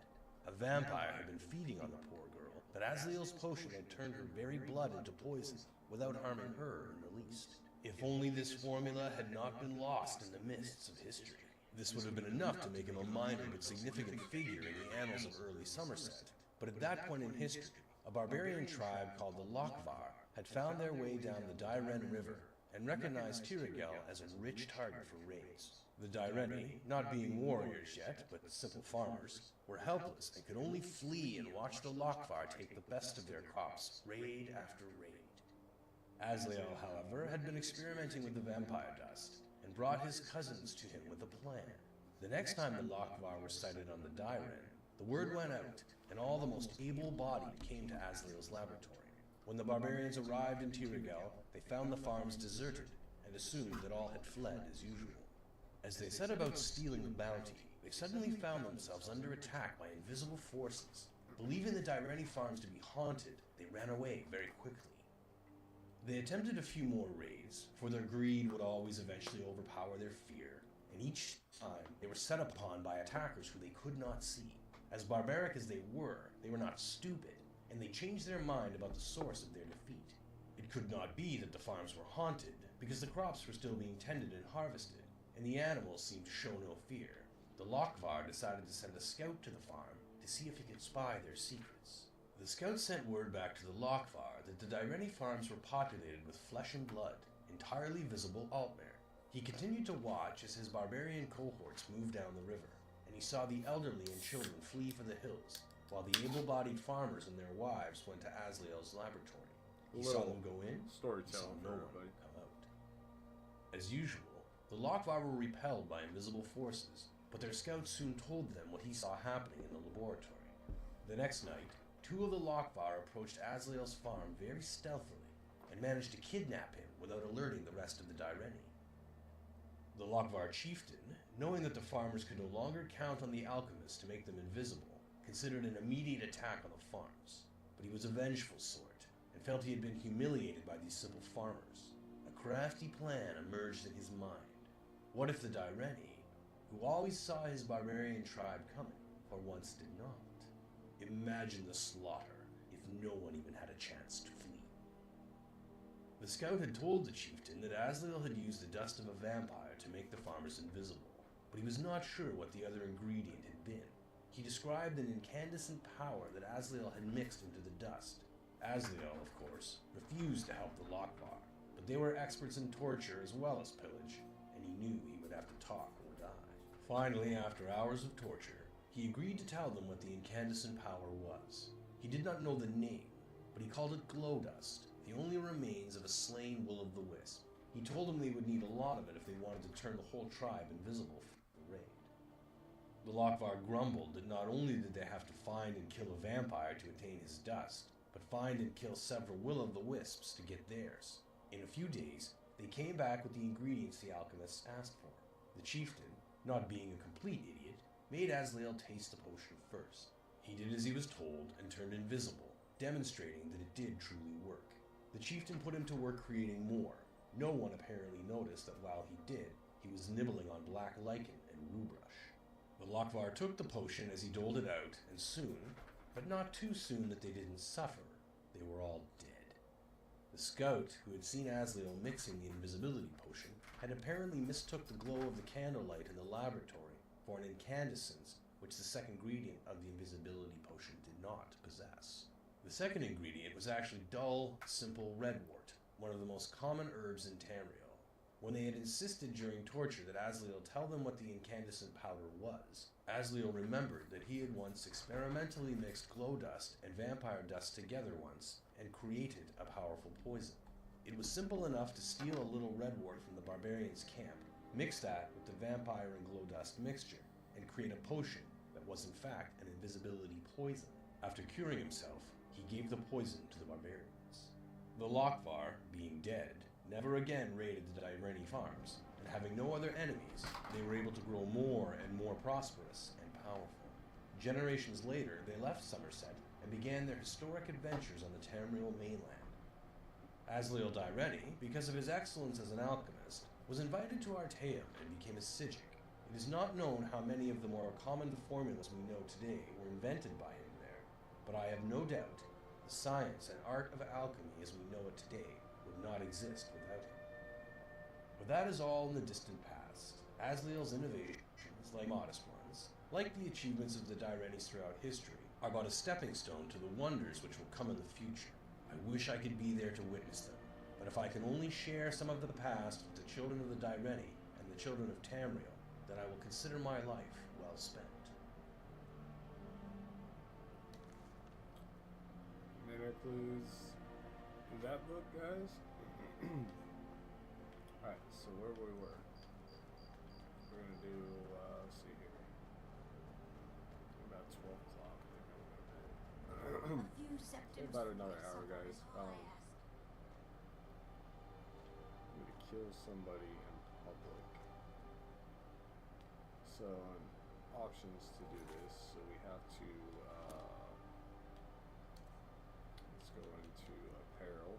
[SPEAKER 12] A vampire had been feeding on the poor girl, but Asliel's potion had turned her very blood into poison, without harming her in the least. If only this formula had not been lost in the mists of history. This would have been enough to make him a minor but significant figure in the annals of early Somerset. But at that point in history, a barbarian tribe called the Lochvar had found their way down the Dyren River and recognized Tirigel as a rich target for raids. The Dyreni, not being warriors yet, but simple farmers, were helpless and could only flee and watch the Lochvar take the best of their crops, raid after raid. Asliel, however, had been experimenting with the vampire dust, and brought his cousins to him with a plan. The next time the Lochvar were sighted on the Dyren, the word went out, and all the most able-bodied came to Asliel's laboratory. When the barbarians arrived in Tirigel, they found the farms deserted, and assumed that all had fled as usual. As they set about stealing the bounty, they suddenly found themselves under attack by invisible forces. Believing the Dyreni farms to be haunted, they ran away very quickly. They attempted a few more raids, for their greed would always eventually overpower their fear, and each time they were set upon by attackers who they could not see. As barbaric as they were not stupid, and they changed their mind about the source of their defeat. It could not be that the farms were haunted, because the crops were still being tended and harvested, and the animals seemed to show no fear. The Lochvar decided to send a scout to the farm to see if he could spy their secrets. The scout sent word back to the Lochvar that the Dyreni farms were populated with flesh and blood, entirely visible Altmer. He continued to watch as his barbarian cohorts moved down the river, and he saw the elderly and children flee for the hills, while the able-bodied farmers and their wives went to Asliel's laboratory. He saw them go in,
[SPEAKER 1] storytelling
[SPEAKER 12] no one come out. As usual, the Lochvar were repelled by invisible forces, but their scouts soon told them what he saw happening in the laboratory. The next night, 2 of the Lochvar approached Asliel's farm very stealthily, and managed to kidnap him without alerting the rest of the Dyreni. The Lochvar chieftain, knowing that the farmers could no longer count on the alchemists to make them invisible, considered an immediate attack on the farms, but he was a vengeful sort, and felt he had been humiliated by these simple farmers. A crafty plan emerged in his mind. What if the Dyreni, who always saw his barbarian tribe coming, for once did not? Imagine the slaughter if no one even had a chance to flee. The scout had told the chieftain that Asliel had used the dust of a vampire to make the farmers invisible, but he was not sure what the other ingredient had been. He described an incandescent power that Asliel had mixed into the dust. Asliel, of course, refused to help the Lockvar, but they were experts in torture as well as pillage, and he knew he would have to talk or die. Finally, after hours of torture, he agreed to tell them what the incandescent power was. He did not know the name, but he called it glow dust, the only remains of a slain will-o'-the-wisp. He told them they would need a lot of it if they wanted to turn the whole tribe invisible for the raid. The Lockvar grumbled that not only did they have to find and kill a vampire to attain his dust, but find and kill several will-o'-the-wisps to get theirs. In a few days, they came back with the ingredients the alchemists asked for. The chieftain, not being a complete idiot, made Asliel taste the potion first. He did as he was told and turned invisible, demonstrating that it did truly work. The chieftain put him to work creating more. No one apparently noticed that while he did, he was nibbling on black lichen and rubrush. The Lockvar took the potion as he doled it out, and soon, but not too soon that they didn't suffer, they were all dead. The scout, who had seen Asliel mixing the invisibility potion, had apparently mistook the glow of the candlelight in the laboratory for an incandescence, which the second ingredient of the invisibility potion did not possess. The second ingredient was actually dull, simple redwort, one of the most common herbs in Tamriel. When they had insisted during torture that Asliel tell them what the incandescent powder was, Asliel remembered that he had once experimentally mixed glow dust and vampire dust together once and created a powerful poison. It was simple enough to steal a little redwort from the barbarians' camp, mix that with the vampire and glow dust mixture, and create a potion that was in fact an invisibility poison. After curing himself, he gave the poison to the barbarians. The Lockvar, being dead, never again raided the Dyreni farms, and having no other enemies, they were able to grow more and more prosperous and powerful. Generations later, they left Somerset and began their historic adventures on the Tamriel mainland. Asliel Dyreni, because of his excellence as an alchemist, was invited to Artaeum and became a Psijic. It is not known how many of the more common formulas we know today were invented by him there, but I have no doubt the science and art of alchemy as we know it today would not exist without him. But that is all in the distant past. Asliel's innovations, like modest ones, like the achievements of the Dyrenis throughout history, are but a stepping stone to the wonders which will come in the future. I wish I could be there to witness them, but if I can only share some of the past with the children of the Dyreni and the children of Tamriel, then I will consider my life well spent.
[SPEAKER 1] And that includes that book, guys. Alright, so where we were. We're gonna do, let's see here. About 12 o'clock. About another hour, guys. I'm gonna kill somebody in public. So, options to do this. So we have to, let's go into apparel.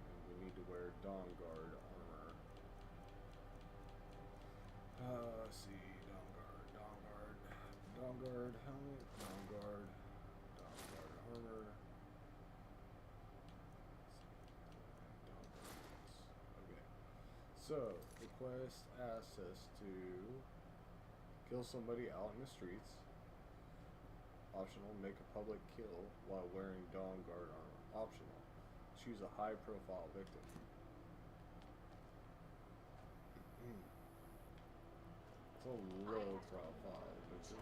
[SPEAKER 1] And we need to wear Dawn Guard armor. Let's see, Dawn Guard helmet, Dawn Guard armor. Okay. So, request access to kill somebody out in the streets. Optional, make a public kill while wearing Dawn Guard armor. Optional, choose a high profile victim. It's a low profile victim. So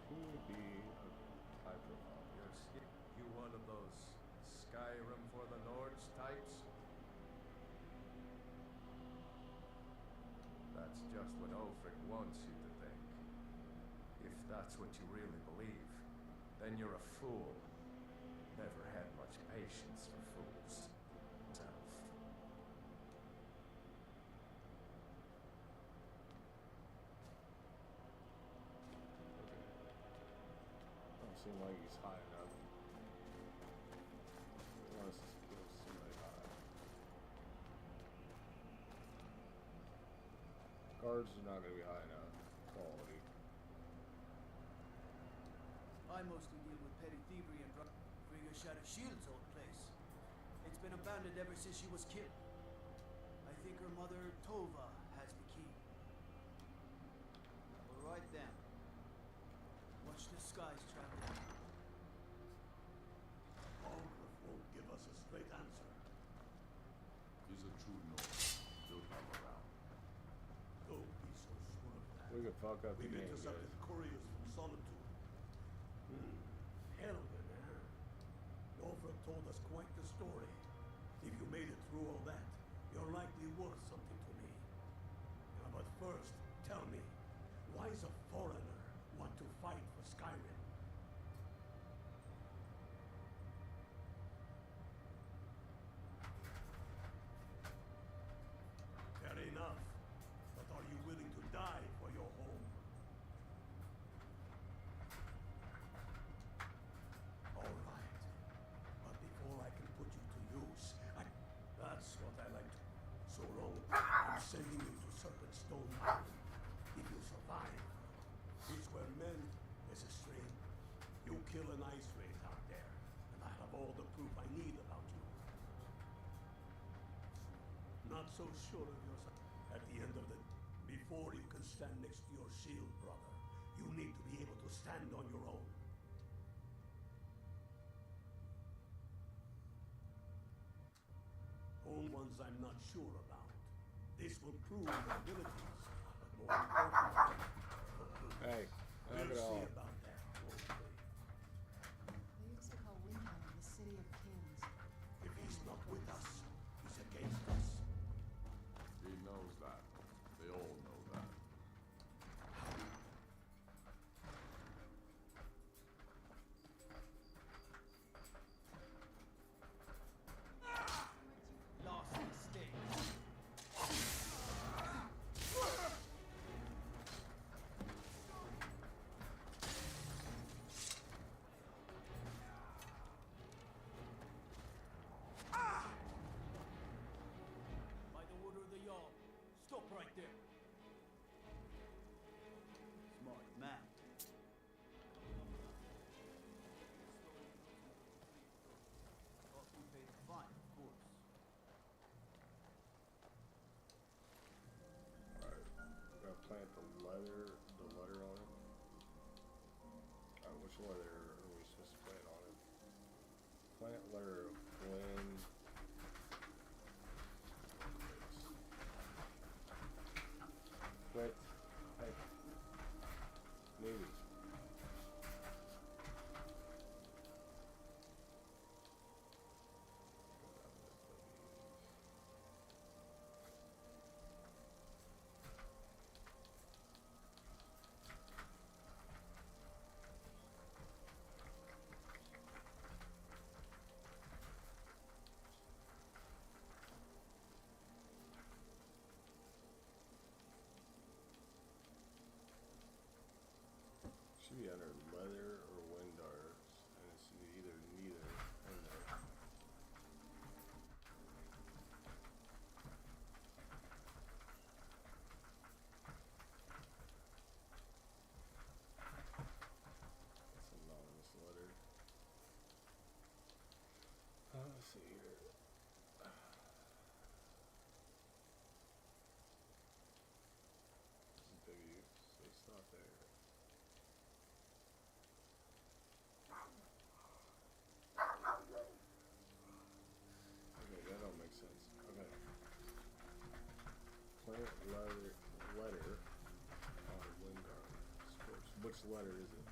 [SPEAKER 1] who would be a high profile victim?
[SPEAKER 13] You one of those Skyrim for the Lords types? That's just what Ulfric wants you to think. If that's what you really believe, then you're a fool. Never had much patience for fools. Self.
[SPEAKER 1] Oh, seem like he's high enough. Unless there's somebody high. Guards are not going to be high enough quality.
[SPEAKER 14] I mostly deal with petty thievery and drug. Frigga Shatter Shield's old place. It's been abandoned ever since she was killed. I think her mother, Tova, has the key. All right then. Watch the skies, traveler.
[SPEAKER 5] Algrove won't give us a straight answer.
[SPEAKER 9] He's a true Nord. He'll come around.
[SPEAKER 5] Don't be so sure of that.
[SPEAKER 1] We could fuck up the
[SPEAKER 5] We've
[SPEAKER 1] game,
[SPEAKER 5] intercepted
[SPEAKER 1] guys.
[SPEAKER 5] couriers from Solitude. Helgen, eh? Nofra told us quite the story. If you made it through all that, you're likely worth something to me. But first, tell me, why does a foreigner want to fight for Skyrim? Fair enough. But are you willing to die for your home? All right. But before I can put you to use, that's what I like to... So long, I'm sending you to Serpentstone Mountain. If you survive, it's where men is a stream. You kill an ice wraith out there, and I have all the proof I need about you. Not so sure of yourself. At the end of the... Before you can stand next to your shield, brother, you need to be able to stand on your own. Only ones I'm not sure about. This will prove your abilities, but more importantly...
[SPEAKER 1] Hey, knock
[SPEAKER 5] we'll
[SPEAKER 1] it
[SPEAKER 5] see
[SPEAKER 1] off.
[SPEAKER 5] about that, won't we?
[SPEAKER 4] They used to call Windhelm the City of Kings.
[SPEAKER 5] If he's not with us, he's against us.
[SPEAKER 9] He knows that. They all know that.
[SPEAKER 14] Lost mistake. By the order of the Jarl, stop right there. Smart man. Thought you paid the fine, of course.
[SPEAKER 1] Alright, we're gonna plant the letter on it. Alright, which letter are we supposed to plant on it? Plant letter of wind. Quit. Hey. Maybe. Should be under leather or wind darts, and it's either neither in there. That's anonymous letter. Let's see here. This is W, so stop there. Okay, that don't make sense. Okay. Plant letter on Wingard. Which letter is it?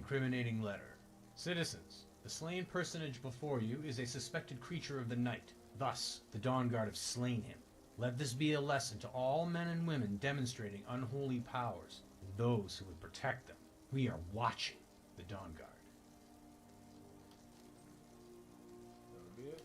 [SPEAKER 15] incriminating letter. Citizens, the slain personage before you is a suspected creature of the night. Thus, the Dawn Guard have slain him. Let this be a lesson to all men and women demonstrating unholy powers, and those who would protect them. We are watching the Dawn Guard.
[SPEAKER 1] That'll be it.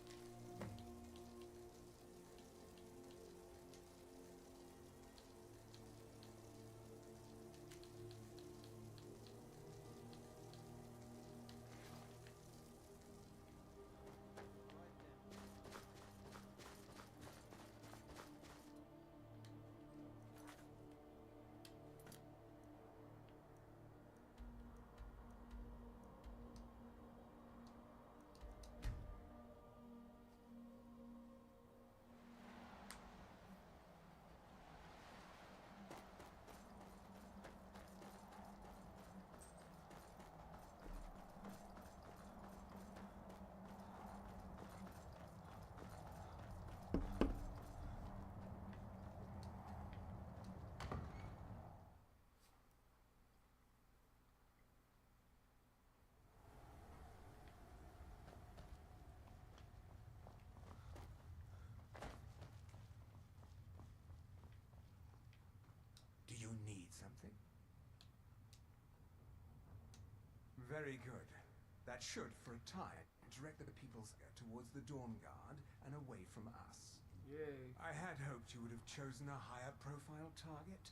[SPEAKER 5] Do you need something? Very good. That should, for a time, direct the people's air towards the Dawn Guard and away from us.
[SPEAKER 1] Yay.
[SPEAKER 5] I had hoped you would have chosen a higher profile target,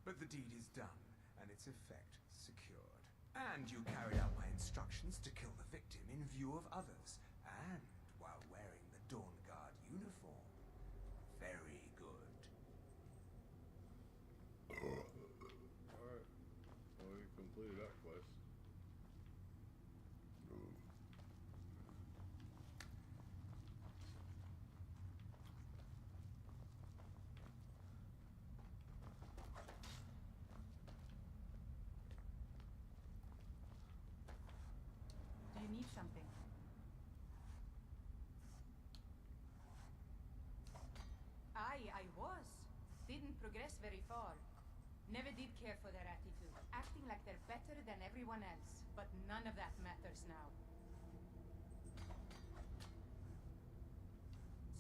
[SPEAKER 5] but the deed is done and its effect secured. And you carried out my instructions to kill the victim in view of others, and while wearing the Dawn Guard uniform. Very good.
[SPEAKER 1] Alright. Well, we completed that quest.
[SPEAKER 10] Do you need something? I was. Didn't progress very far. Never did care for their attitude. Acting like they're better than everyone else. But none of that matters now.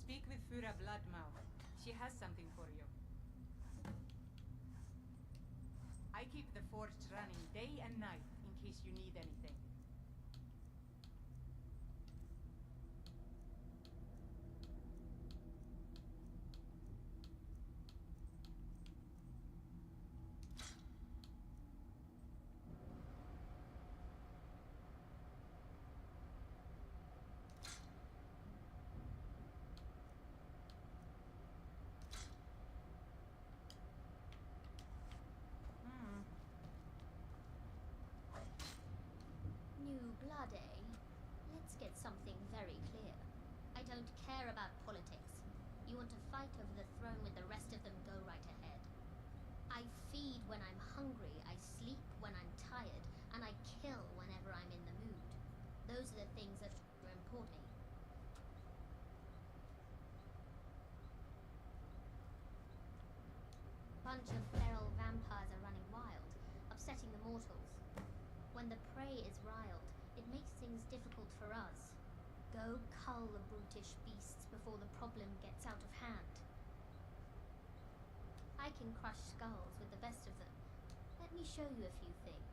[SPEAKER 10] Speak with Fura Bloodmouth. She has something for you. I keep the forge running day and night in case you need anything.
[SPEAKER 16] New blood, eh? Let's get something very clear. I don't care about politics. You want to fight over the throne with the rest of them, go right ahead. I feed when I'm hungry, I sleep when I'm tired, and I kill whenever I'm in the mood. Those are the things that import me. Bunch of feral vampires are running wild, upsetting the mortals. When the prey is riled, it makes things difficult for us. Go cull the brutish beasts before the problem gets out of hand. I can crush skulls with the best of them. Let me show you a few things.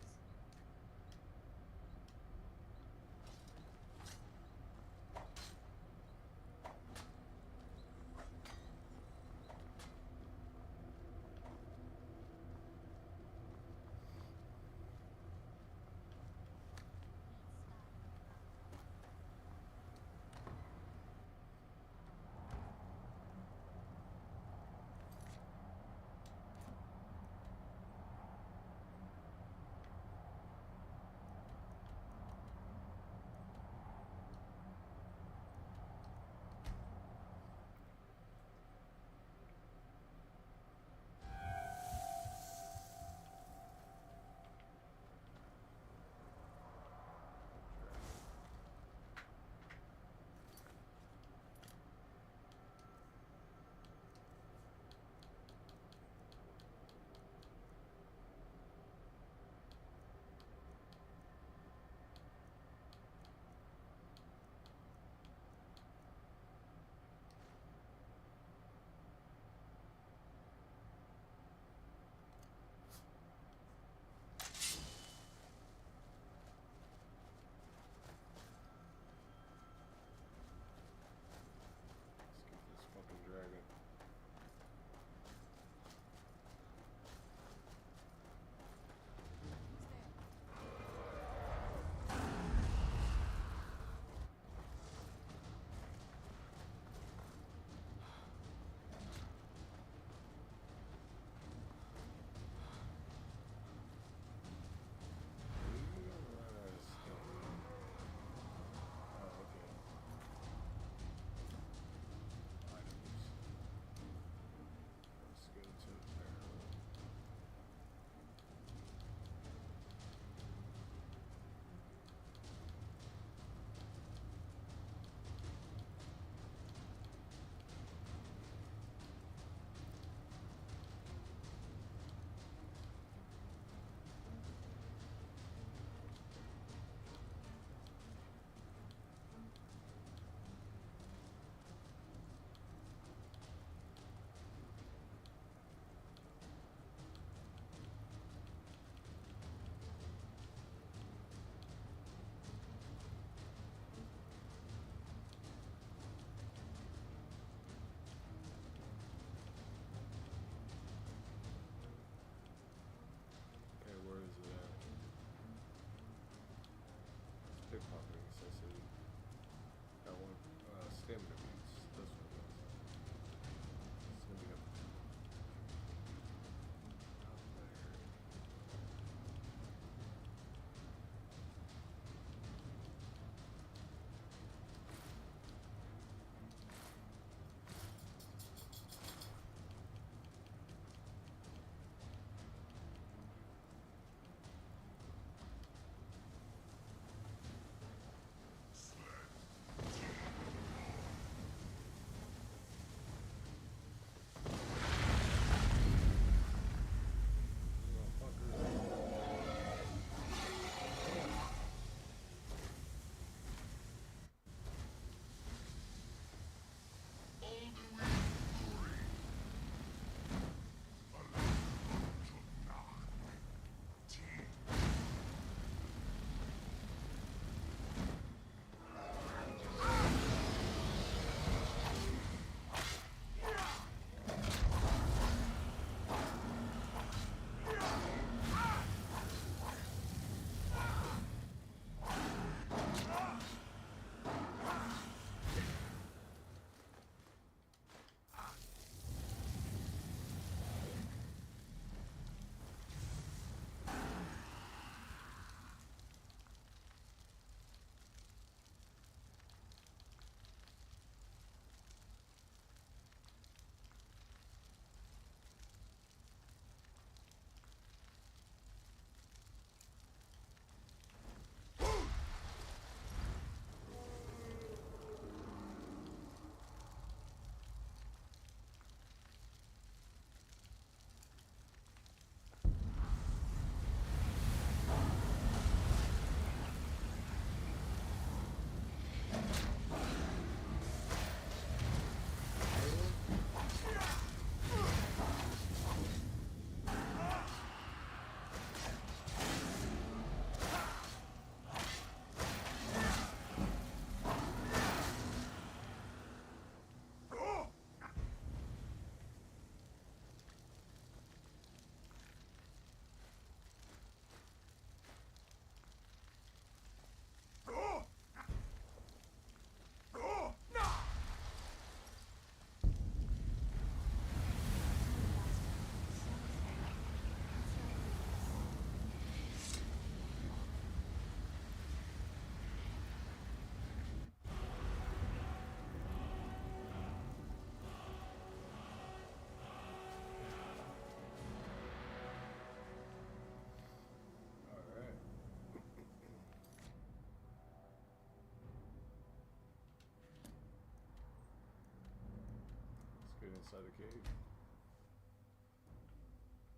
[SPEAKER 1] inside the cave.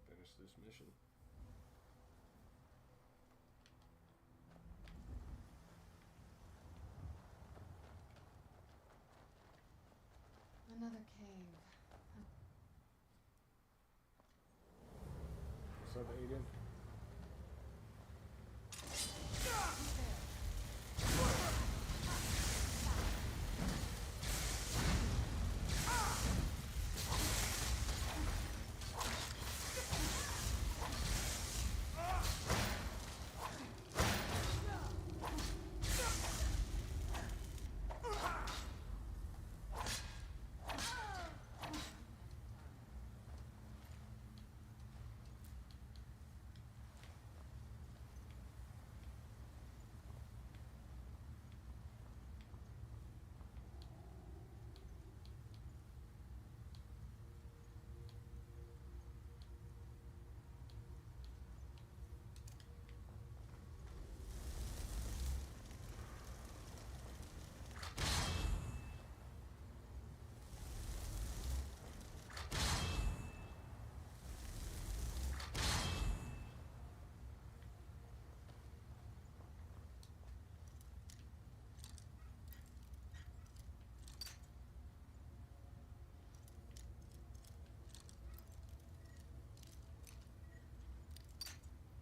[SPEAKER 1] Finish this mission.
[SPEAKER 4] Another cave.
[SPEAKER 1] What's up, Aiden?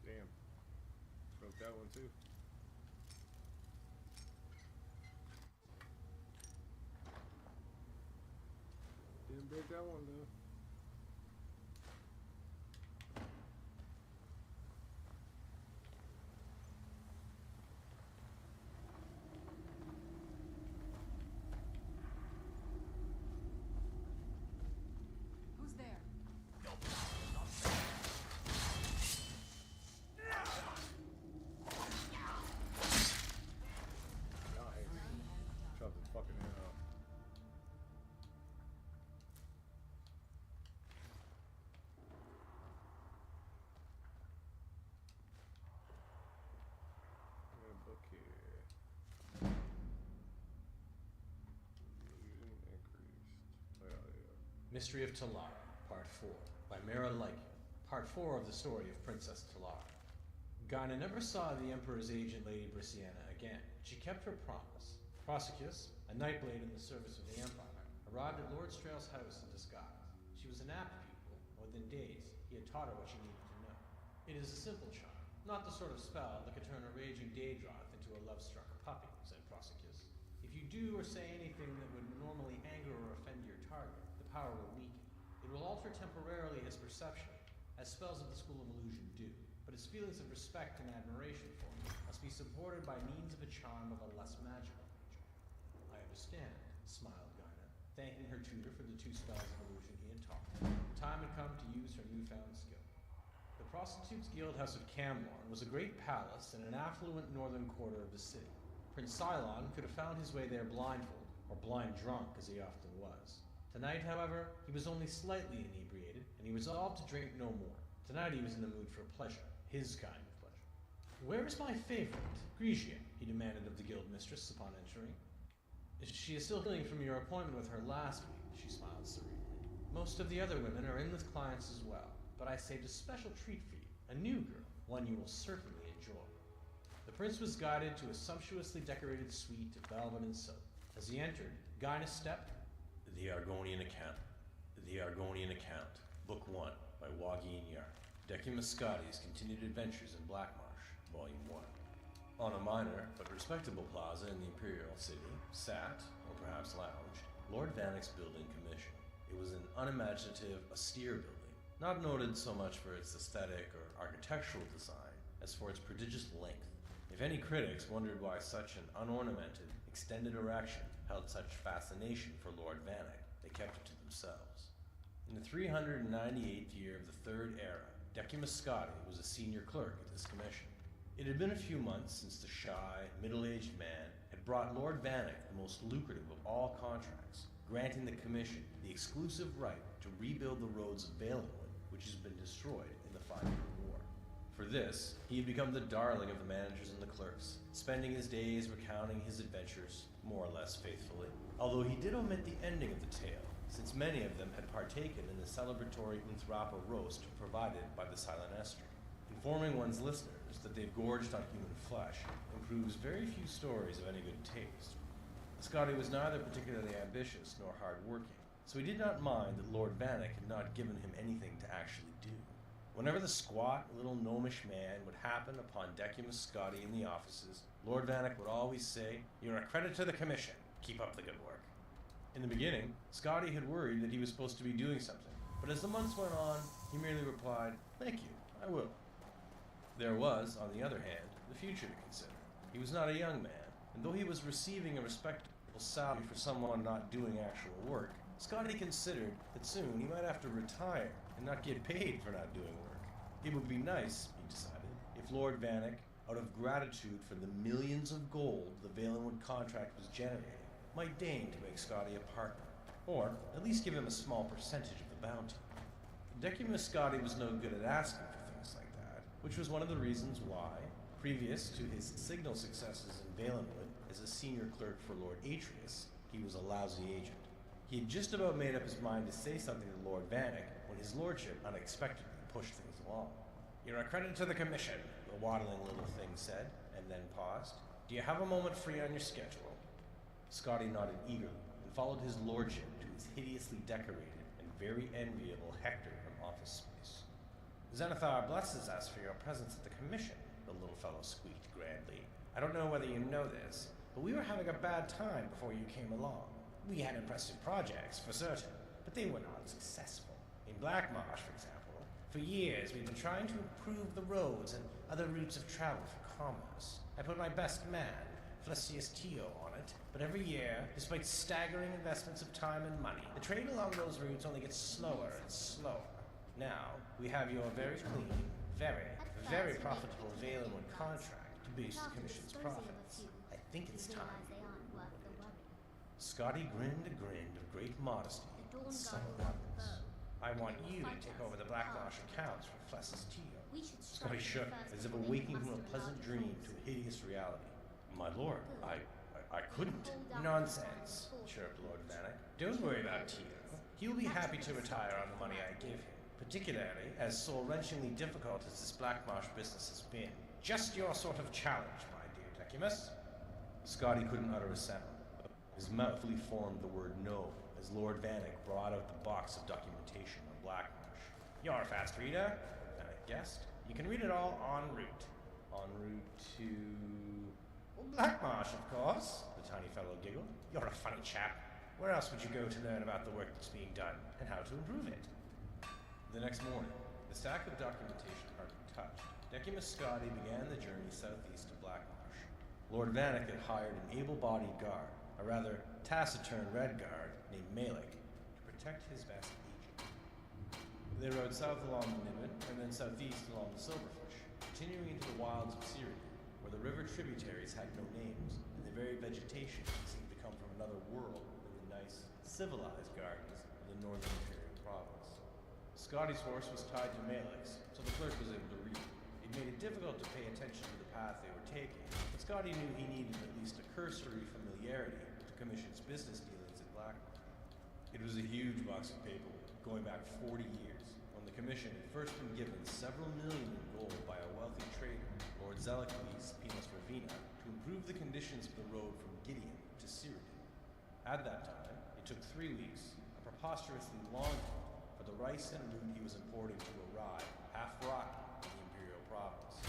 [SPEAKER 1] Damn. Broke that one too. Didn't break that one though.
[SPEAKER 4] Who's there?
[SPEAKER 1] Nice. Chop his fucking head off. Got a book here. Illusion increased. Oh, yeah.
[SPEAKER 15] Mystery of Talar, Part 4, by Mara Lycan. Part 4 of the story of Princess Talar. Gaina never saw the Emperor's agent, Lady Brisciana, again. She kept her promise. Prosicus, a nightblade in the service of the Empire, arrived at Lord Strail's house in disguise. She was an apt pupil, and within days, he had taught her what she needed to know. It is a simple charm, not the sort of spell that could turn a raging Daedroth into a love-struck puppy, said Prosicus. If you do or say anything that would normally anger or offend your target, the power will weaken. It will alter temporarily his perception, as spells of the School of Illusion do, but his feelings of respect and admiration for me must be supported by means of a charm of a less magical nature. I understand, smiled Gaina, thanking her tutor for the 2 spells of illusion he had taught her. Time had come to use her newfound skill. The Prostitutes' Guild House of Camlorn was a great palace in an affluent northern quarter of the city. Prince Cylon could have found his way there blindfold, or blind drunk as he often was. Tonight, however, he was only slightly inebriated, and he resolved to drink no more. Tonight he was in the mood for pleasure, his kind of pleasure. Where is my favorite, Grigia? He demanded of the guild mistress upon entering. She is still healing from your appointment with her last week, she smiled serenely. Most of the other women are in with clients as well, but I saved a special treat for you, a new girl, one you will certainly enjoy. The prince was guided to a sumptuously decorated suite of velvet and silk. As he entered, Gaina stepped.
[SPEAKER 12] The Argonian Account. The Argonian Account. Book 1 by Wagi Yar. Decimus Scotti's Continued Adventures in Blackmarsh, Volume 1. On a minor but respectable plaza in the Imperial City sat, or perhaps lounged, Lord Vannick's building commission. It was an unimaginative, austere building, not noted so much for its aesthetic or architectural design as for its prodigious length. If any critics wondered why such an unornamented, extended erection held such fascination for Lord Vannick, they kept it to themselves. In the 398th year of the Third Era, Decimus Scotti was a senior clerk at this commission. It had been a few months since the shy, middle-aged man had brought Lord Vannick the most lucrative of all contracts, granting the commission the exclusive right to rebuild the roads of Valenwood, which has been destroyed in the 5-Year War. For this, he had become the darling of the managers and the clerks, spending his days recounting his adventures, more or less faithfully, although he did omit the ending of the tale, since many of them had partaken in the celebratory Unthrapa roast provided by the Silent Esther. Informing one's listeners that they've gorged on human flesh improves very few stories of any good taste. Scotty was neither particularly ambitious nor hard-working, so he did not mind that Lord Vanek had not given him anything to actually do. Whenever the squat, little gnomish man would happen upon Decimus Scotty in the offices, Lord Vanek would always say, "You're a credit to the Commission. Keep up the good work." In the beginning, Scotty had worried that he was supposed to be doing something, but as the months went on, he merely replied, "Thank you, I will." There was, on the other hand, the future to consider. He was not a young man, and though he was receiving a respectable salary for someone not doing actual work, Scotty considered that soon he might have to retire and not get paid for not doing work. It would be nice, he decided, if Lord Vanek, out of gratitude for the millions of gold the Valenwood contract was generating, might deign to make Scotty a partner, or at least give him a small percentage of the bounty. Decimus Scotty was no good at asking for things like that, which was one of the reasons why, previous to his signal successes in Valenwood as a senior clerk for Lord Atreus, he was a lousy agent. He had just about made up his mind to say something to Lord Vanek when his lordship unexpectedly pushed things along. "You're a credit to the Commission," the waddling little thing said, and then paused. "Do you have a moment free on your schedule?" Scotty nodded eagerly and followed his lordship to his hideously decorated and very enviable hectare of office space. "Xanathar blesses us for your presence at the Commission," the little fellow squeaked grandly. "I don't know whether you know this, but we were having a bad time before you came along. We had impressive projects, for certain, but they were not successful. In Blackmarsh, for example, for years we've been trying to improve the roads and other routes of travel for commerce. I put my best man, Flesius Tio, on it, but every year, despite staggering investments of time and money, the trade along those routes only gets slower and slower. Now, we have your very clean, very profitable Valenwood contract to boost the Commission's profits. I think it's time." Scotty grinned a grin of great modesty and subtle arrogance. "I want you to take over the Blackmarsh accounts for Flessus Tio." Scotty shook, as if awaking from a pleasant dream to a hideous reality. "My lord, I couldn't." "Nonsense," chirped Lord Vanek. "Don't worry about Tio. He'll be happy to retire on the money I give him, particularly as soul-wrenchingly difficult as this Blackmarsh business has been. Just your sort of challenge, my dear Decimus." Scotty couldn't utter a sound. His mouth fully formed the word no as Lord Vanek brought out the box of documentation on Blackmarsh. "You're a fast reader," Vanek guessed. "You can read it all en route." "En route to... Blackmarsh, of course," the tiny fellow giggled. "You're a funny chap. Where else would you go to learn about the work that's being done, and how to improve it?" The next morning, the stack of documentation hardly touched, Decimus Scotty began the journey southeast to Blackmarsh. Lord Vanek had hired an able-bodied guard, a rather taciturn red guard named Malik, to protect his vast agent. They rode south along the Niven, and then southeast along the Silverfish, continuing into the wilds of Syria, where the river tributaries had no names, and the very vegetation seemed to come from another world than the nice, civilized gardens of the northern imperial province. Scotty's horse was tied to Malik's, so the clerk was able to read. It made it difficult to pay attention to the path they were taking, but Scotty knew he needed at least a cursory familiarity with the Commission's business dealings at Blackmarsh. It was a huge box of paperwork, going back 40 years, when the Commission had first been given several million in gold by a wealthy trader, Lord Zellicles Pinus Ravina, to improve the conditions of the road from Gideon to Cyrodiil. At that time, it took 3 weeks, a preposterously long time, for the rice and root he was importing to arrive, half rotten, in the imperial province.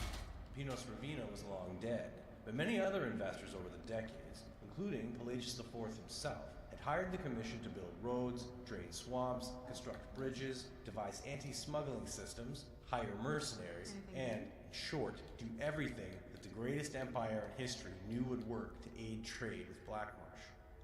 [SPEAKER 12] Pinus Ravina was long dead, but many other investors over the decades, including Pelagius IV himself, had hired the Commission to build roads, drain swamps, construct bridges, devise anti-smuggling systems, hire mercenaries, and, in short, do everything that the greatest empire in history knew would work to aid trade with Blackmarsh.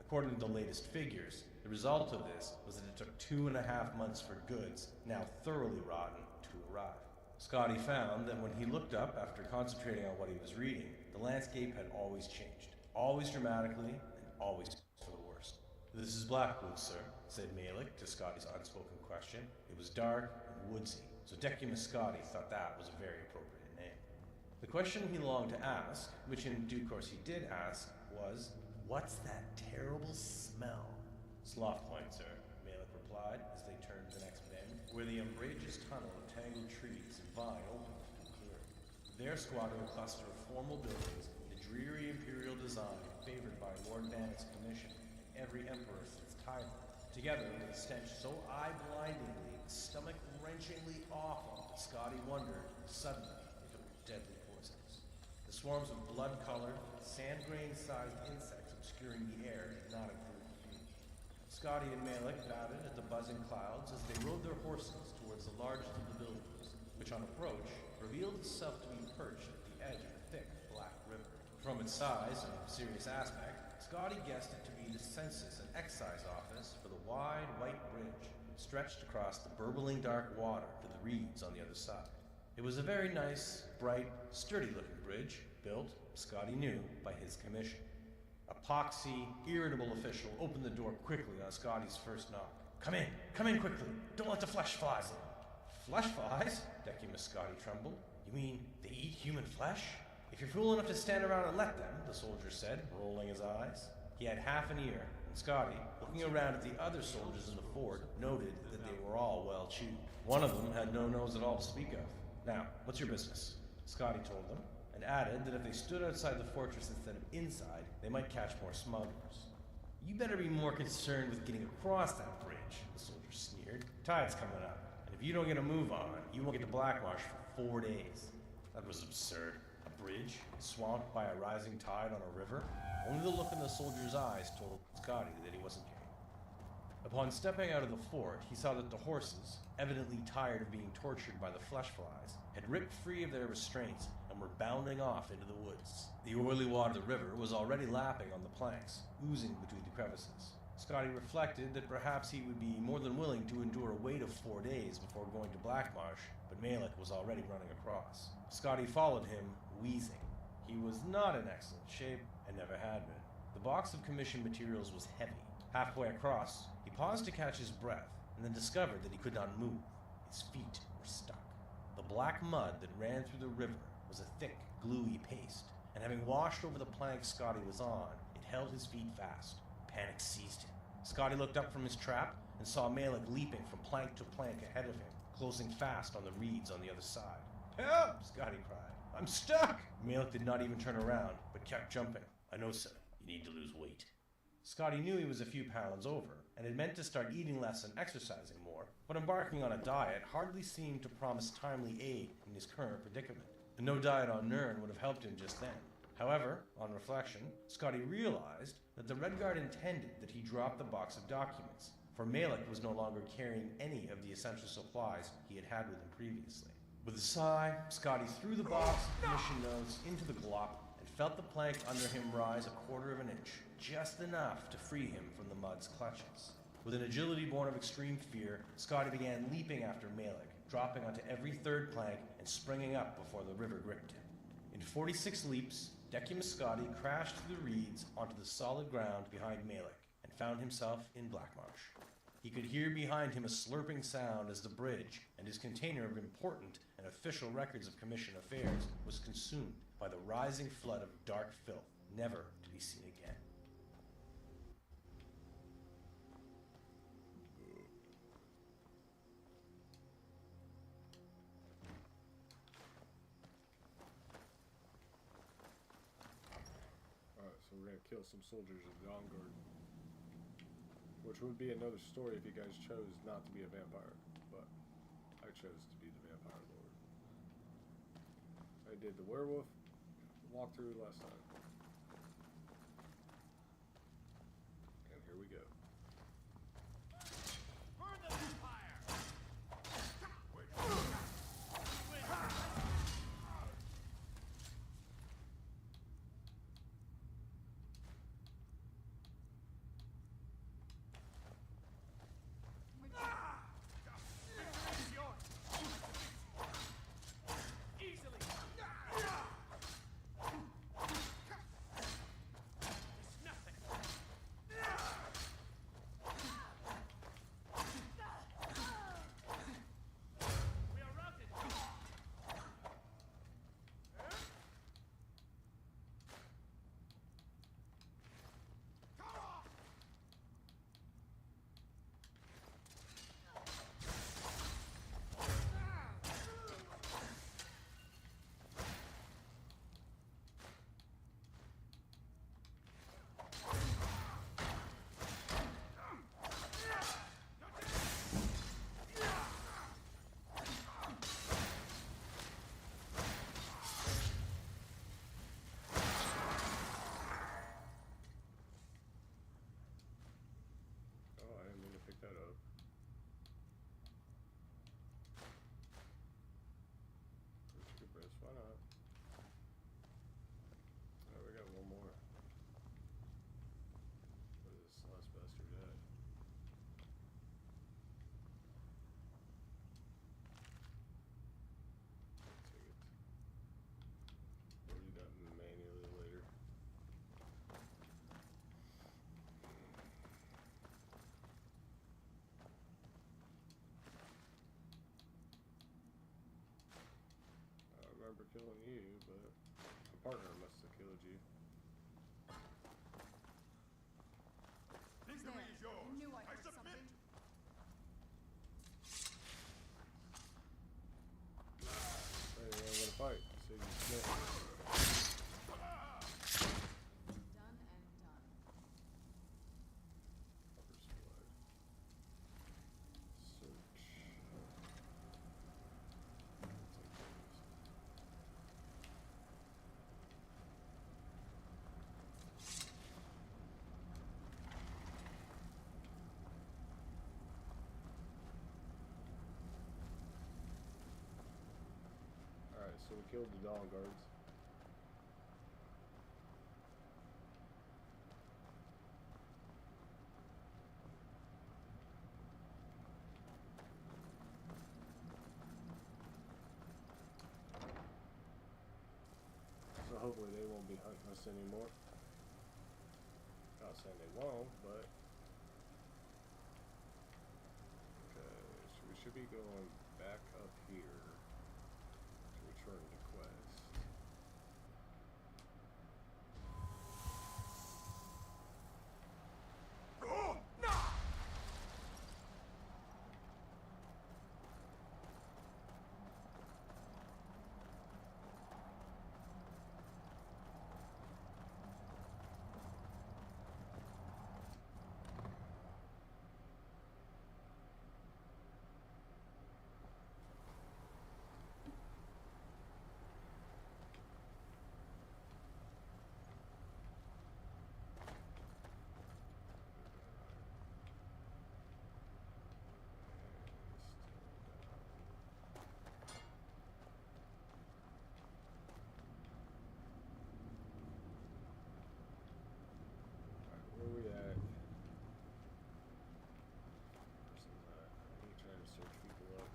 [SPEAKER 12] According to the latest figures, the result of this was that it took 2.5 months for goods, now thoroughly rotten, to arrive. Scotty found that when he looked up after concentrating on what he was reading, the landscape had always changed, always dramatically, and always for the worst. "This is Blackwood, sir," said Malik to Scotty's unspoken question. It was dark and woodsy, so Decimus Scotty thought that was a very appropriate The question he longed to ask, which in due course he did ask, was, "What's that terrible smell?" "Sloth point, sir," Malik replied as they turned the next bend, where the umbrageous tunnel of tangled trees and vine opened to a clearing. There squatted a cluster of formal buildings, the dreary imperial design favored by Lord Bannock's commission and every emperor since Tyler, together with a stench so eye-blindingly, stomach-wrenchingly awful that Scotty wondered, suddenly, if it were deadly poisonous. The swarms of blood-colored, sand-grain-sized insects obscuring the air did not improve the view. Scotty and Malik batted at the buzzing clouds as they rode their horses towards the largest of the buildings, which on approach revealed itself to be perched at the edge of a thick black river. From its size and serious aspect, Scotty guessed it to be the census and excise office for the wide white bridge stretched across the burbling dark water to the reeds on the other side. It was a very nice, bright, sturdy-looking bridge, built, Scotty knew, by his commission. A poxy, irritable official opened the door quickly on Scotty's first knock. Come in quickly. Don't let the flesh flies in." "Flesh flies?" Decimus Scotty trembled. "You mean they eat human flesh?" "If you're fool enough to stand around and let them," the soldier said, rolling his eyes. He had half an ear, and Scotty, looking around at the other soldiers in the fort, noted that they were all well chewed. One of them had no nose at all to speak of. "Now, what's your business?" Scotty told them, and added that if they stood outside the fortress instead of inside, they might catch more smugglers. "You better be more concerned with getting across that bridge," the soldier sneered. "Tide's coming up, and if you don't get a move on, you won't get to Blackmarsh for 4 days." That was absurd. A bridge, swamped by a rising tide on a river? Only the look in the soldier's eyes told Scotty that he wasn't kidding. Upon stepping out of the fort, he saw that the horses, evidently tired of being tortured by the flesh flies, had ripped free of their restraints and were bounding off into the woods. The oily water of the river was already lapping on the planks, oozing between the crevices. Scotty reflected that perhaps he would be more than willing to endure a wait of 4 days before going to Blackmarsh, but Malik was already running across. Scotty followed him, wheezing. He was not in excellent shape, and never had been. The box of commission materials was heavy. Halfway across, he paused to catch his breath, and then discovered that he could not move. His feet were stuck. The black mud that ran through the river was a thick, gluey paste, and having washed over the plank Scotty was on, it held his feet fast. Panic seized him. Scotty looked up from his trap and saw Malik leaping from plank to plank ahead of him, closing fast on the reeds on the other side. "Help!" Scotty cried. "I'm stuck!" Malik did not even turn around, but kept jumping. "I know, sir. You need to lose weight." Scotty knew he was a few pounds over, and had meant to start eating less and exercising more, but embarking on a diet hardly seemed to promise timely aid in his current predicament. And no diet on Nirn would have helped him just then. However, on reflection, Scotty realized that the Red Guard intended that he drop the box of documents, for Malik was no longer carrying any of the essential supplies he had had with him previously. With a sigh, Scotty threw the box of commission notes into the glop and felt the plank under him rise a quarter of an inch, just enough to free him from the mud's clutches. With an agility born of extreme fear, Scotty began leaping after Malik, dropping onto every third plank and springing up before the river gripped him. In 46 leaps, Decimus Scotty crashed through the reeds onto the solid ground behind Malik and found himself in Blackmarsh. He could hear behind him a slurping sound as the bridge and his container of important and official records of commission affairs was consumed by the rising flood of dark filth, never to be seen again.
[SPEAKER 1] Alright, so we're gonna kill some soldiers of Dawn Guard. Which would be another story if you guys chose not to be a vampire, but I chose to be the vampire lord. I did the werewolf walkthrough last time. And here we go.
[SPEAKER 5] Burn the fire! Easily!
[SPEAKER 1] killing you, but my partner must have killed you.
[SPEAKER 4] Who's there? I knew I heard something.
[SPEAKER 1] Hey, you ain't gonna fight. So you snitch.
[SPEAKER 4] Done and done.
[SPEAKER 1] First blood. Search. Alright, so we killed the Dawn Guards. So hopefully they won't be hunting us anymore. Not saying they won't, but okay, so we should be going back up here to return the quest. Where we at? Person's at. I need to try to search people up.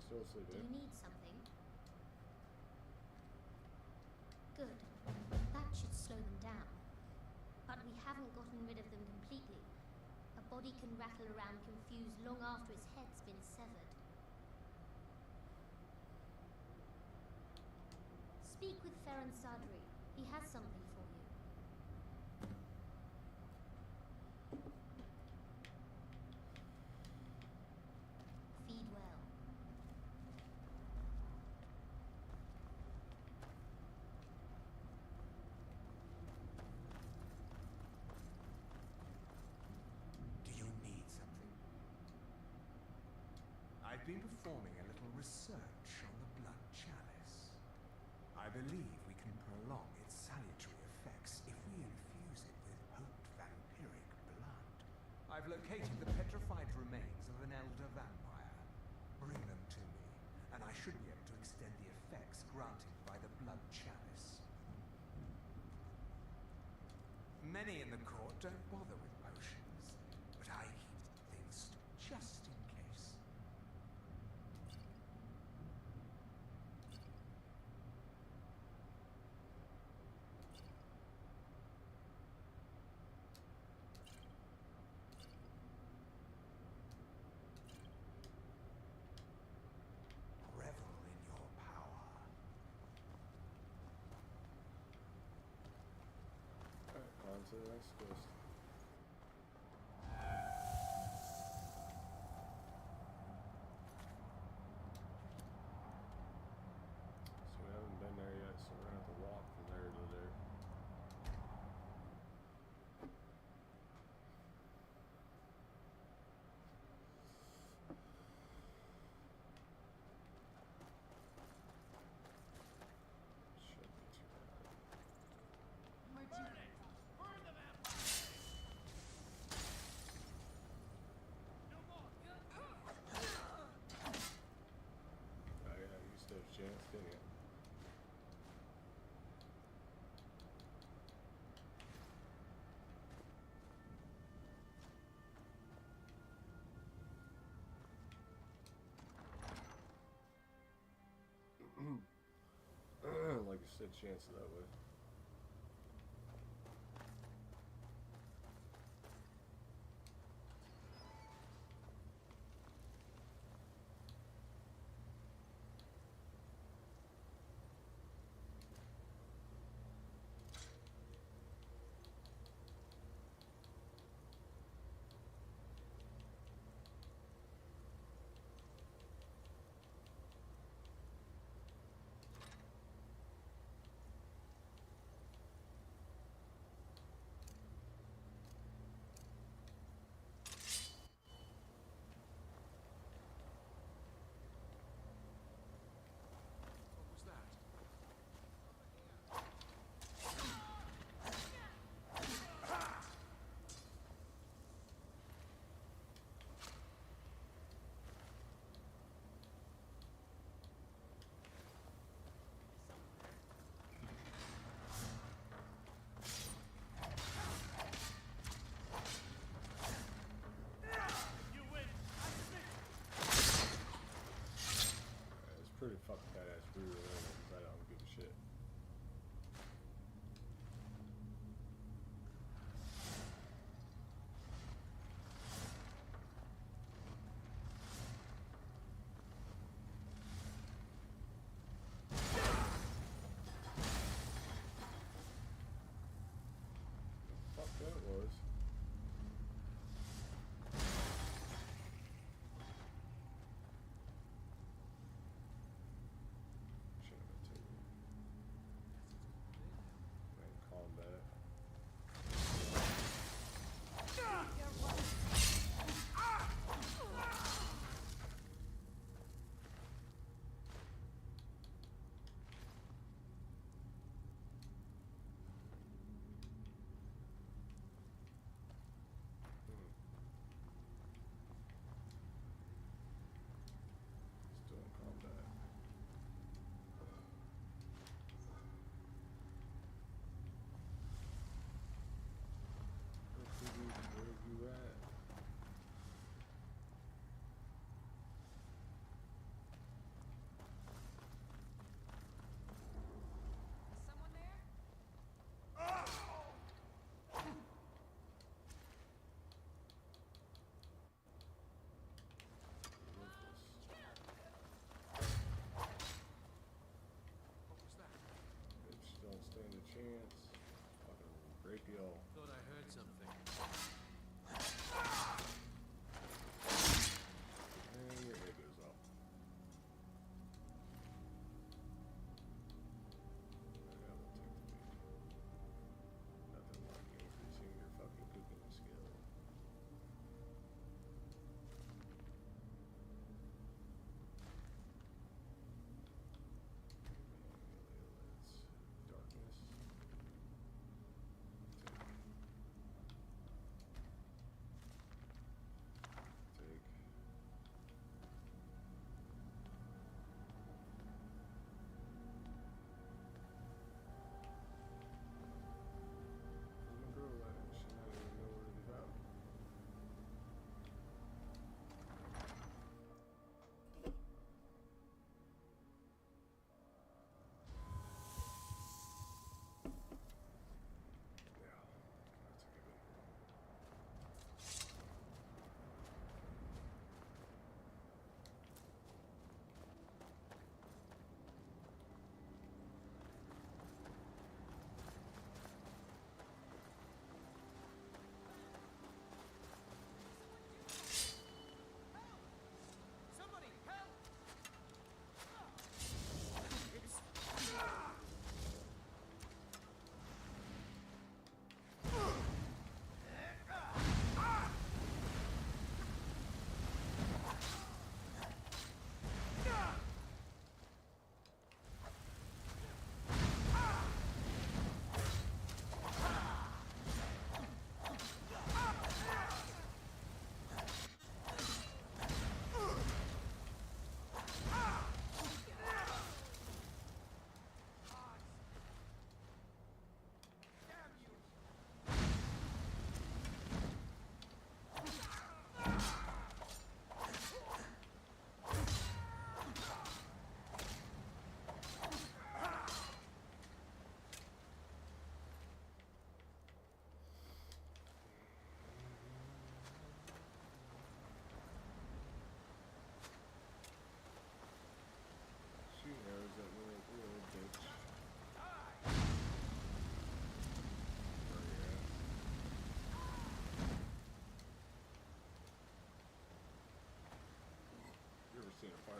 [SPEAKER 1] Still
[SPEAKER 16] Do
[SPEAKER 1] sleeping.
[SPEAKER 16] you need something? Good. That should slow them down. But we haven't gotten rid of them completely. A body can rattle around confused long after its head's been severed. Speak with Ferran Sadri. He has something for you. Feed well.
[SPEAKER 7] Do you need something? I've been performing a little research on the blood chalice. I believe we can prolong its salutary effects if we infuse it with potent vampiric blood. I've located the petrified remains of an elder vampire. Bring them to me, and I should be able to extend the effects granted by the blood chalice. Many in the court don't bother with potions, but I keep things just in case. Revel in your power.
[SPEAKER 1] Alright, on to the next quest. So we haven't been there yet, so we're gonna have to walk from there to there. Should be too bad.
[SPEAKER 4] Where'd you come from?
[SPEAKER 5] Burn the vampire!
[SPEAKER 1] good chance of that way.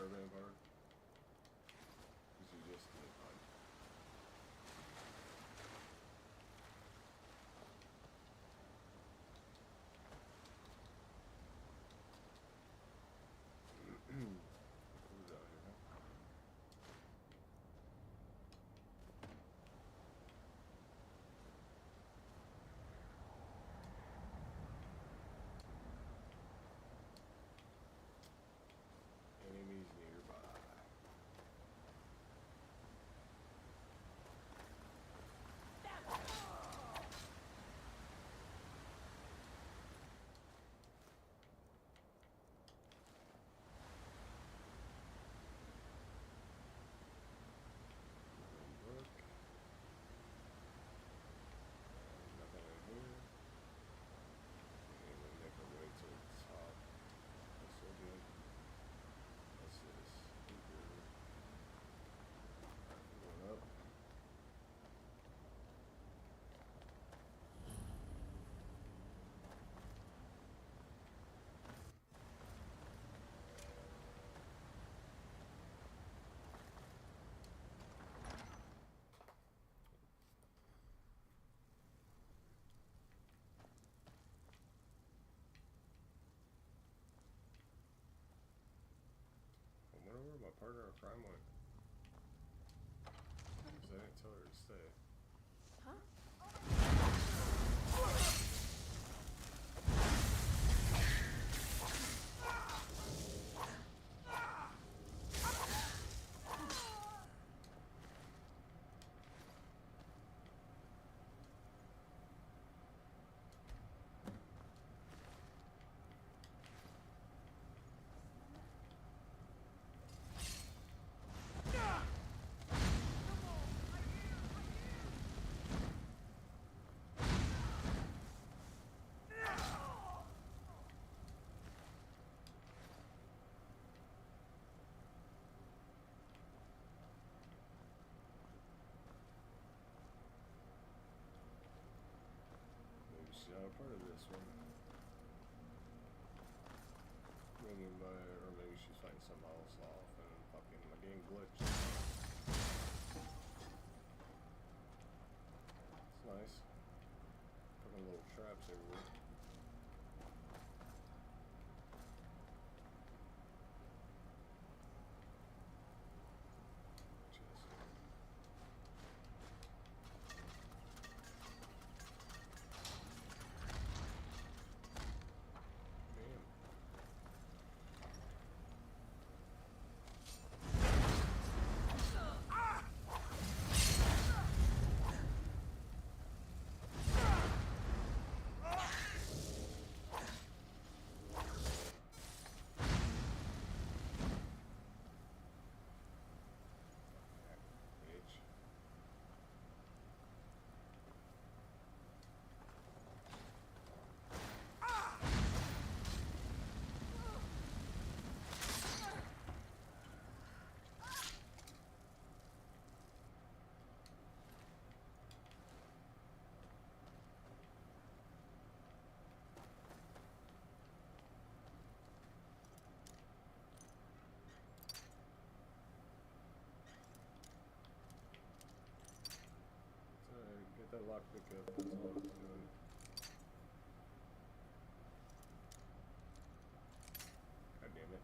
[SPEAKER 1] Fire vampire. This is just the fun. Who's out here, huh? Enemies nearby. Look. Nothing in here. And we make our way to the top. That's so good. What's this? Going up. I wonder where my partner in crime went. 'Cause I didn't tell her to stay. Maybe she's not a part of this one. Ringing by, or maybe she's fighting something else off and fucking my game glitched. It's nice. Fucking little traps everywhere. Chest. Damn. Bitch. Get that lockpick up, that's all I was doing. God damn it.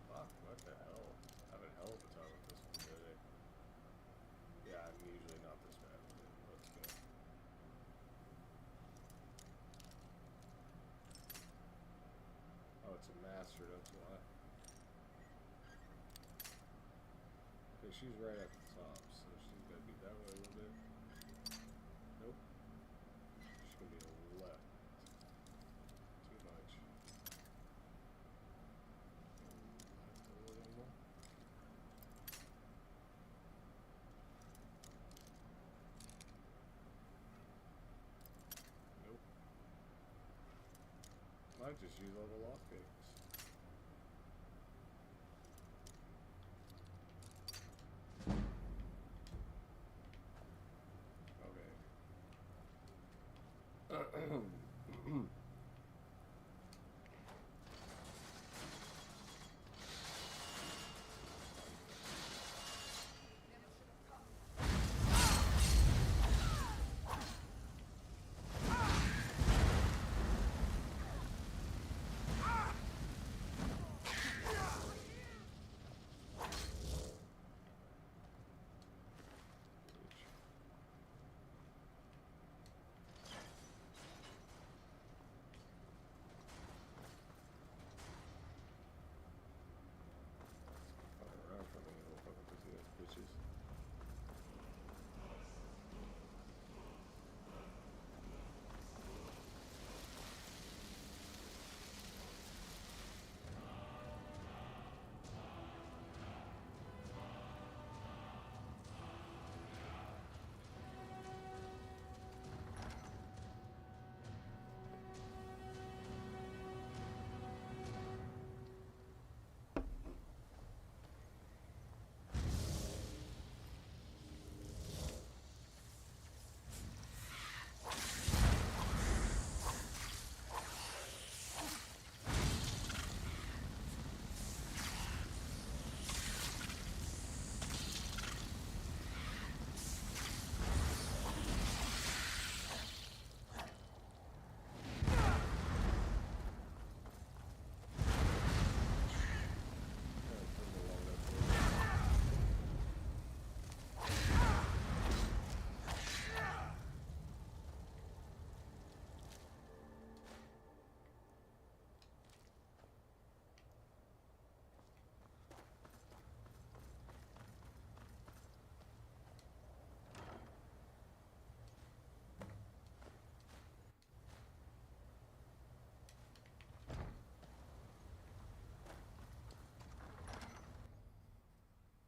[SPEAKER 1] Fuck, what the hell? Having hell of a time with this one today. Yeah, I'm usually not this bad with it. Let's go. Oh, it's a master, that's why. Okay, she's right at the top, so she's gotta be that way a little bit. Nope. She's gonna be to the left. Too much. Left a little more. Nope. I just use all the lockpicks. Okay.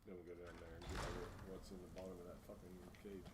[SPEAKER 1] Then we go down there and get what's in the bottom of that fucking cage.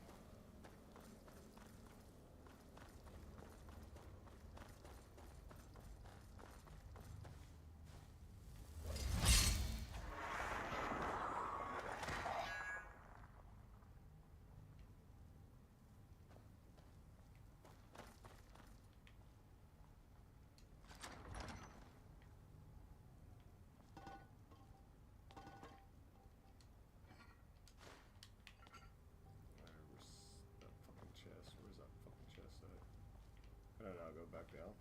[SPEAKER 1] And I'll go back down.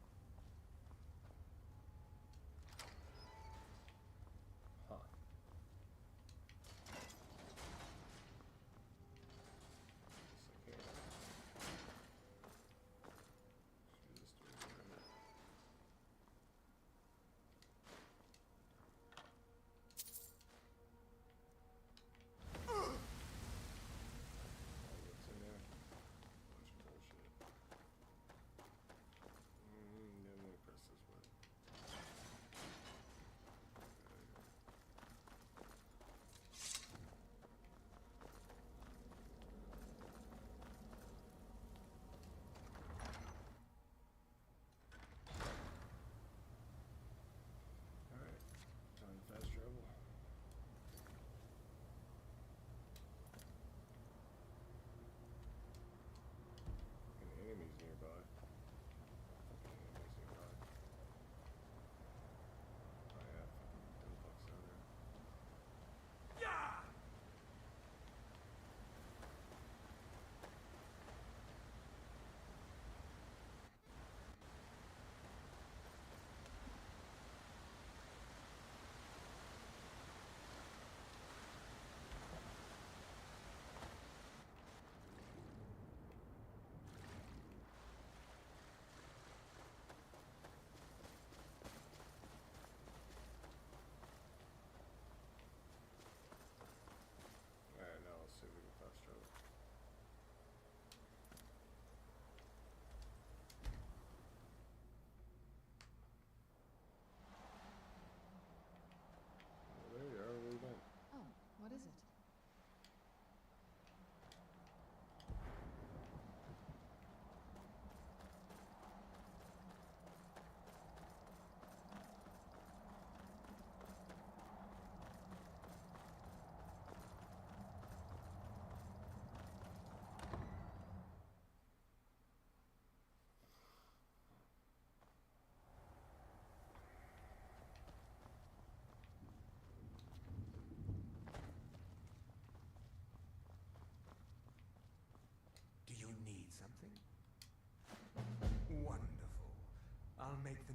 [SPEAKER 1] Huh. What's in there? Bunch of bullshit.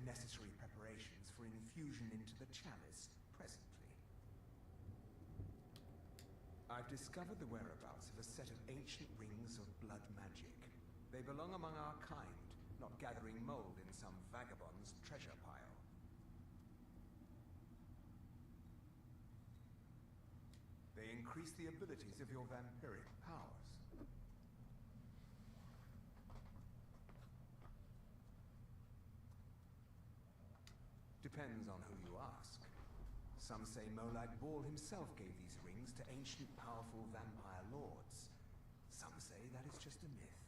[SPEAKER 17] necessary preparations for infusion into the chalice presently. I've discovered the whereabouts of a set of ancient rings of blood magic. They belong among our kind, not gathering mold in some vagabond's treasure pile. They increase the abilities of your vampiric powers. Depends on who you ask. Some say Molag Bal himself gave these rings to ancient powerful vampire lords. Some say that is just a myth.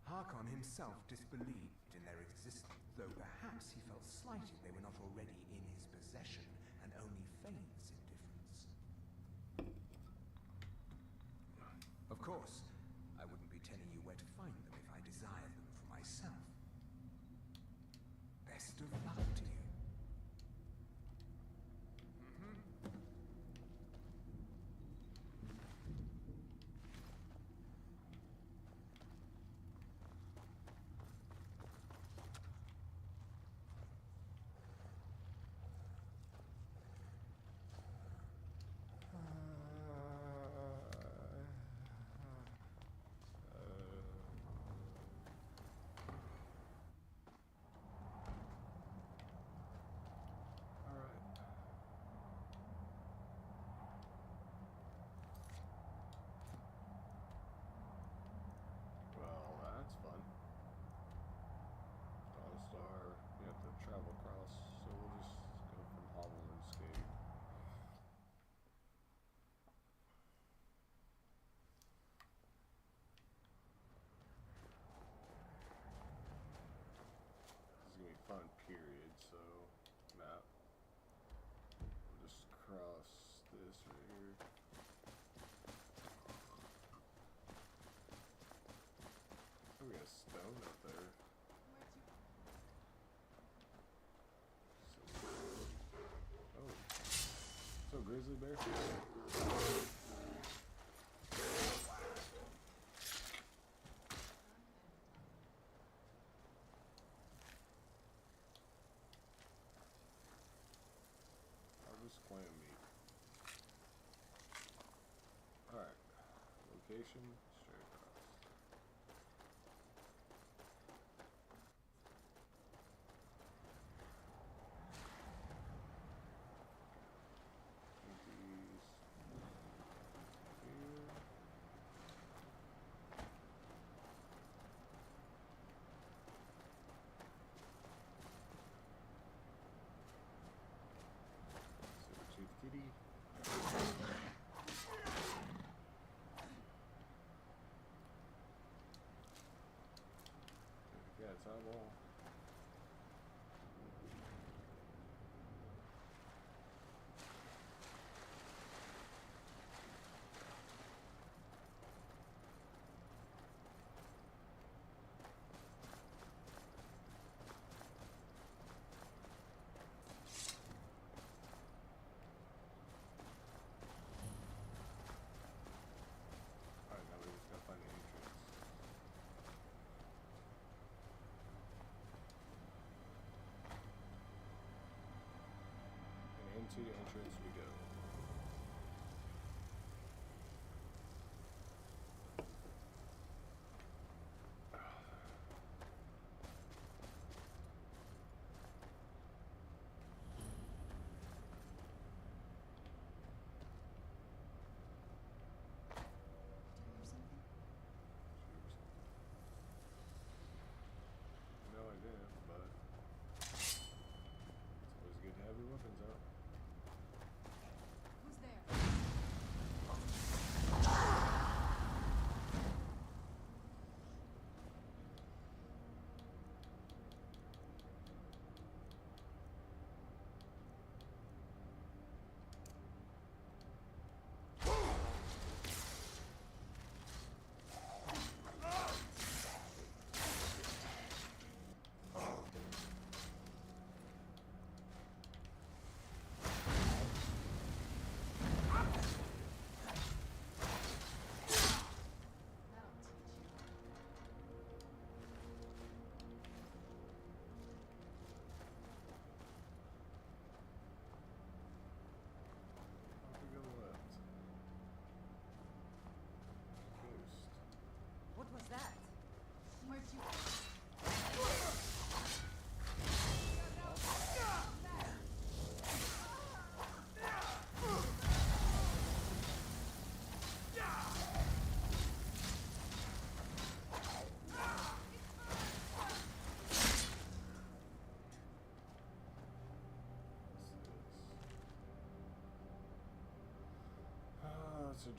[SPEAKER 17] Harkon himself disbelieved in their existence, though perhaps he felt slighted they were not already in his possession and only feigns indifference. Of course, I wouldn't be telling you where to find them if I desired them for myself. Best of luck to you.
[SPEAKER 1] Travel across, so we'll just go from Hovel and Skate. This is gonna be fun, period. So, map. We'll just cross this right here. Oh, we got a stone up there. So grizzly bear? Harvest clam meat. Alright. Location, straight across. Kitty. Yeah, it's eyeball. Into the entrance we go. No idea, but it's always good to have your weapons out.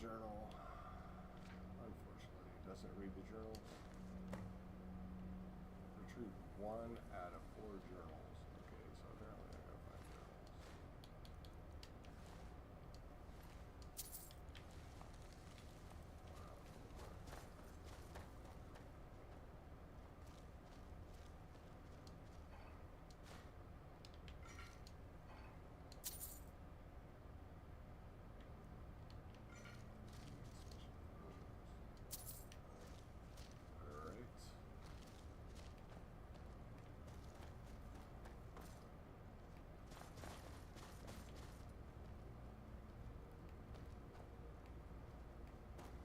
[SPEAKER 1] journal. Unfortunately, it doesn't read the journals. Retrieve 1 out of 4 journals. Okay, so apparently I gotta find journals. Alright.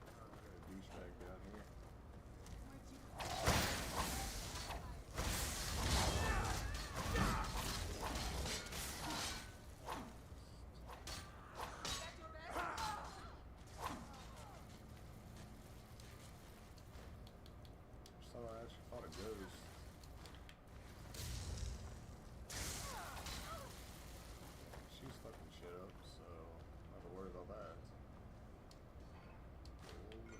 [SPEAKER 1] I got a douchebag down here. So I actually fought a ghost. She's fucking shit up, so not to worry about that. Gold.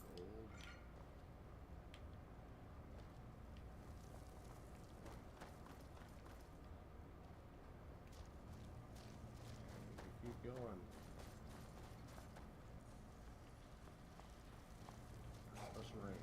[SPEAKER 1] Gold. And we keep going. Special rings.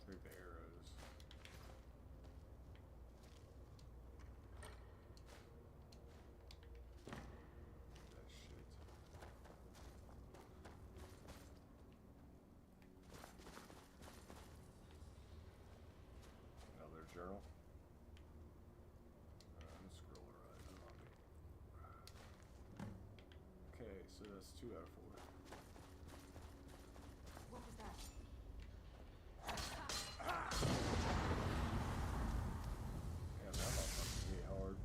[SPEAKER 1] Take the arrows. That shit. Another journal. Scroller eyes on me. Okay, so that's 2 out of 4.
[SPEAKER 10] What was that?
[SPEAKER 1] Damn, that motherfucker's hit hard.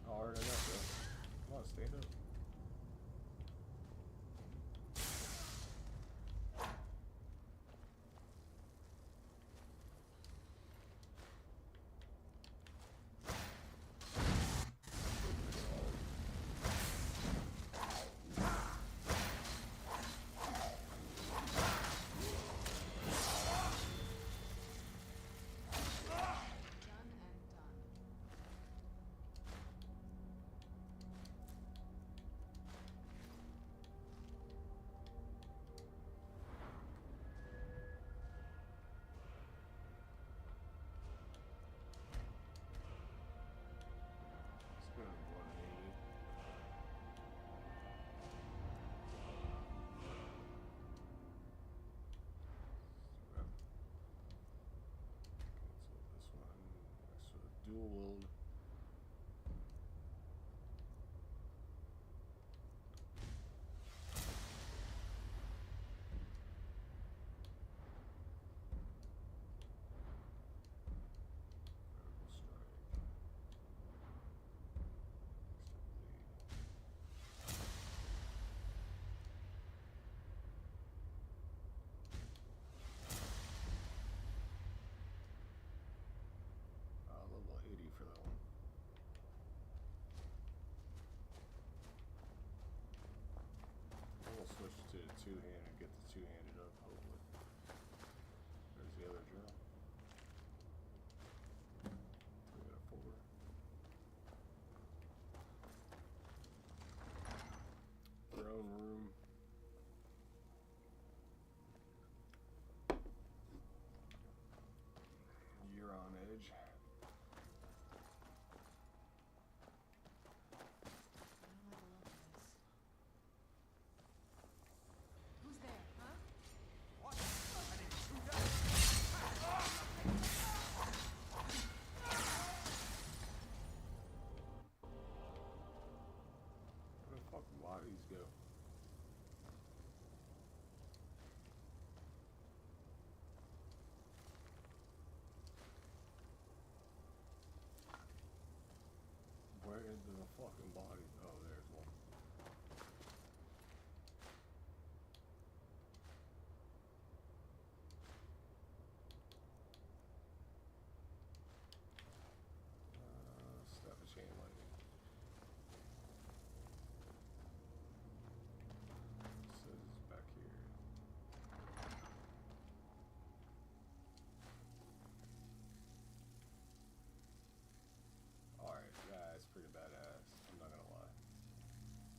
[SPEAKER 1] Hard enough, though. Come on, stand up. fucking body? Oh, there's one. Staff of chain lightning. So this is back here. Alright, yeah, it's pretty badass. I'm not gonna lie.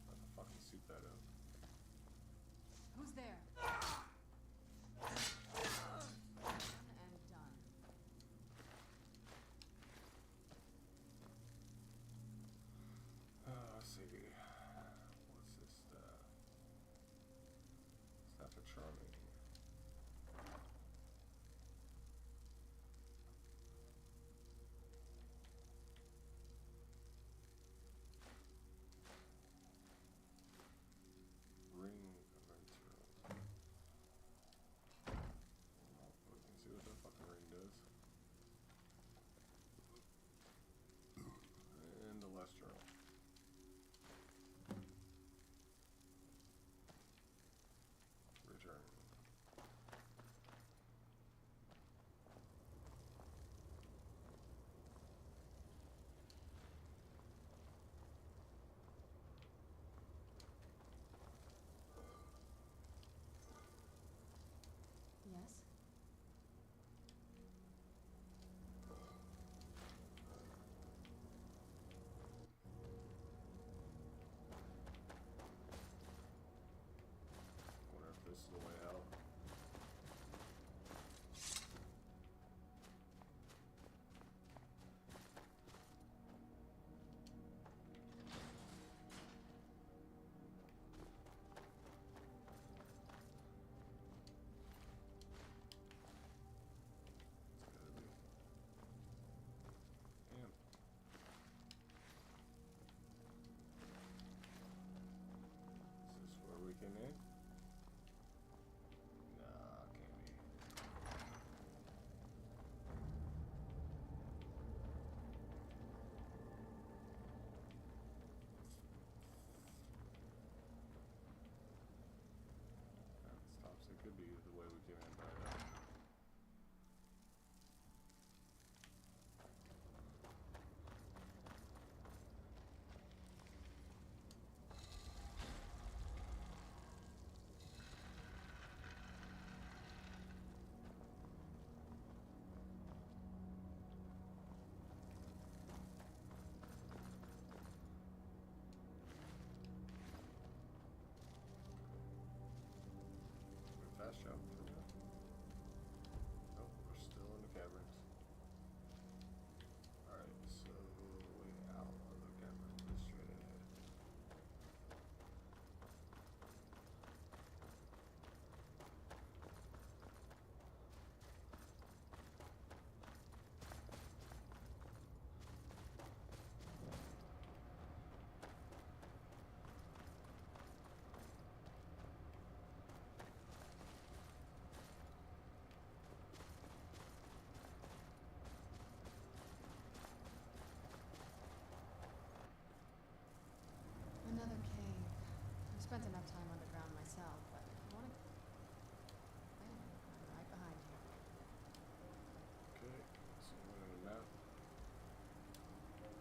[SPEAKER 1] I'm gonna fucking suit that up.
[SPEAKER 4] Who's there? Done and done.
[SPEAKER 1] Let's see. What's this stuff? Staff of charming. Ring of Ventura. We can see what that fucking ring does. And the last journal. Return.
[SPEAKER 4] Yes?
[SPEAKER 1] Wonder if this is the way out. It's gotta be. Damn. Is this where we can in? Nah, can't be. That stops. It could be the way we came in by that. Fast jump for that? Nope, we're still in the caverns. Alright, so way out of the caverns, straight ahead.
[SPEAKER 4] Another cave. I've spent enough time underground myself, but if you want to... Hey, I'm right behind you.
[SPEAKER 1] Okay, so we're on the map.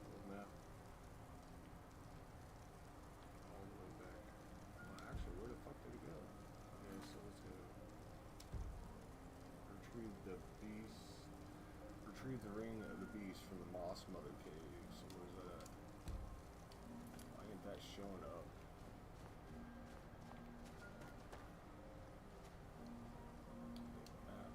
[SPEAKER 1] Old map. All the way back. Well, actually, where the fuck did it go? Okay, so let's go. Retrieve the beast. Retrieve the ring of the beast from the Moss Mother Cave. So where's that at? Why ain't that showing up? Map.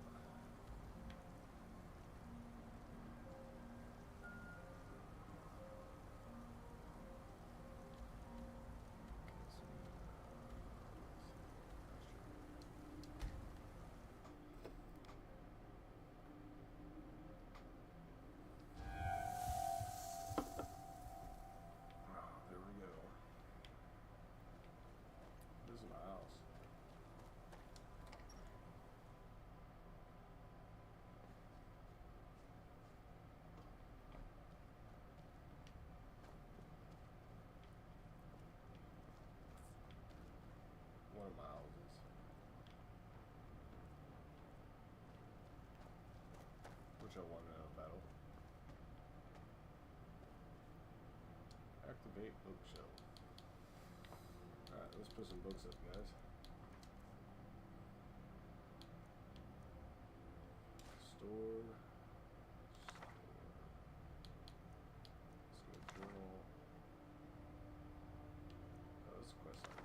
[SPEAKER 1] Activate bookshelf. Alright, let's put some books up, guys. Store. Let's go journal. Oh, that's a quest item.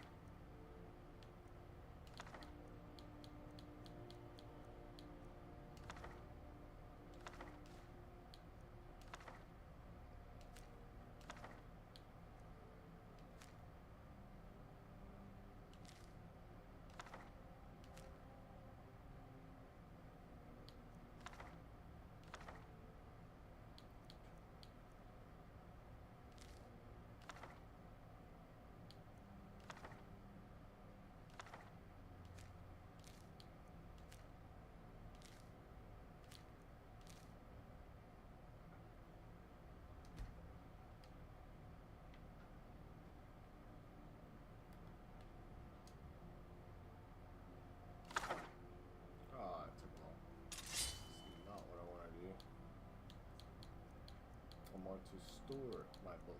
[SPEAKER 1] To store my books.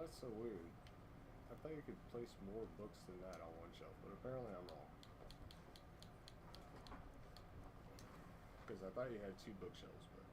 [SPEAKER 1] That's so weird. I thought you could place more books than that on one shelf, but apparently I'm wrong. Because I thought you had 2 bookshelves, but...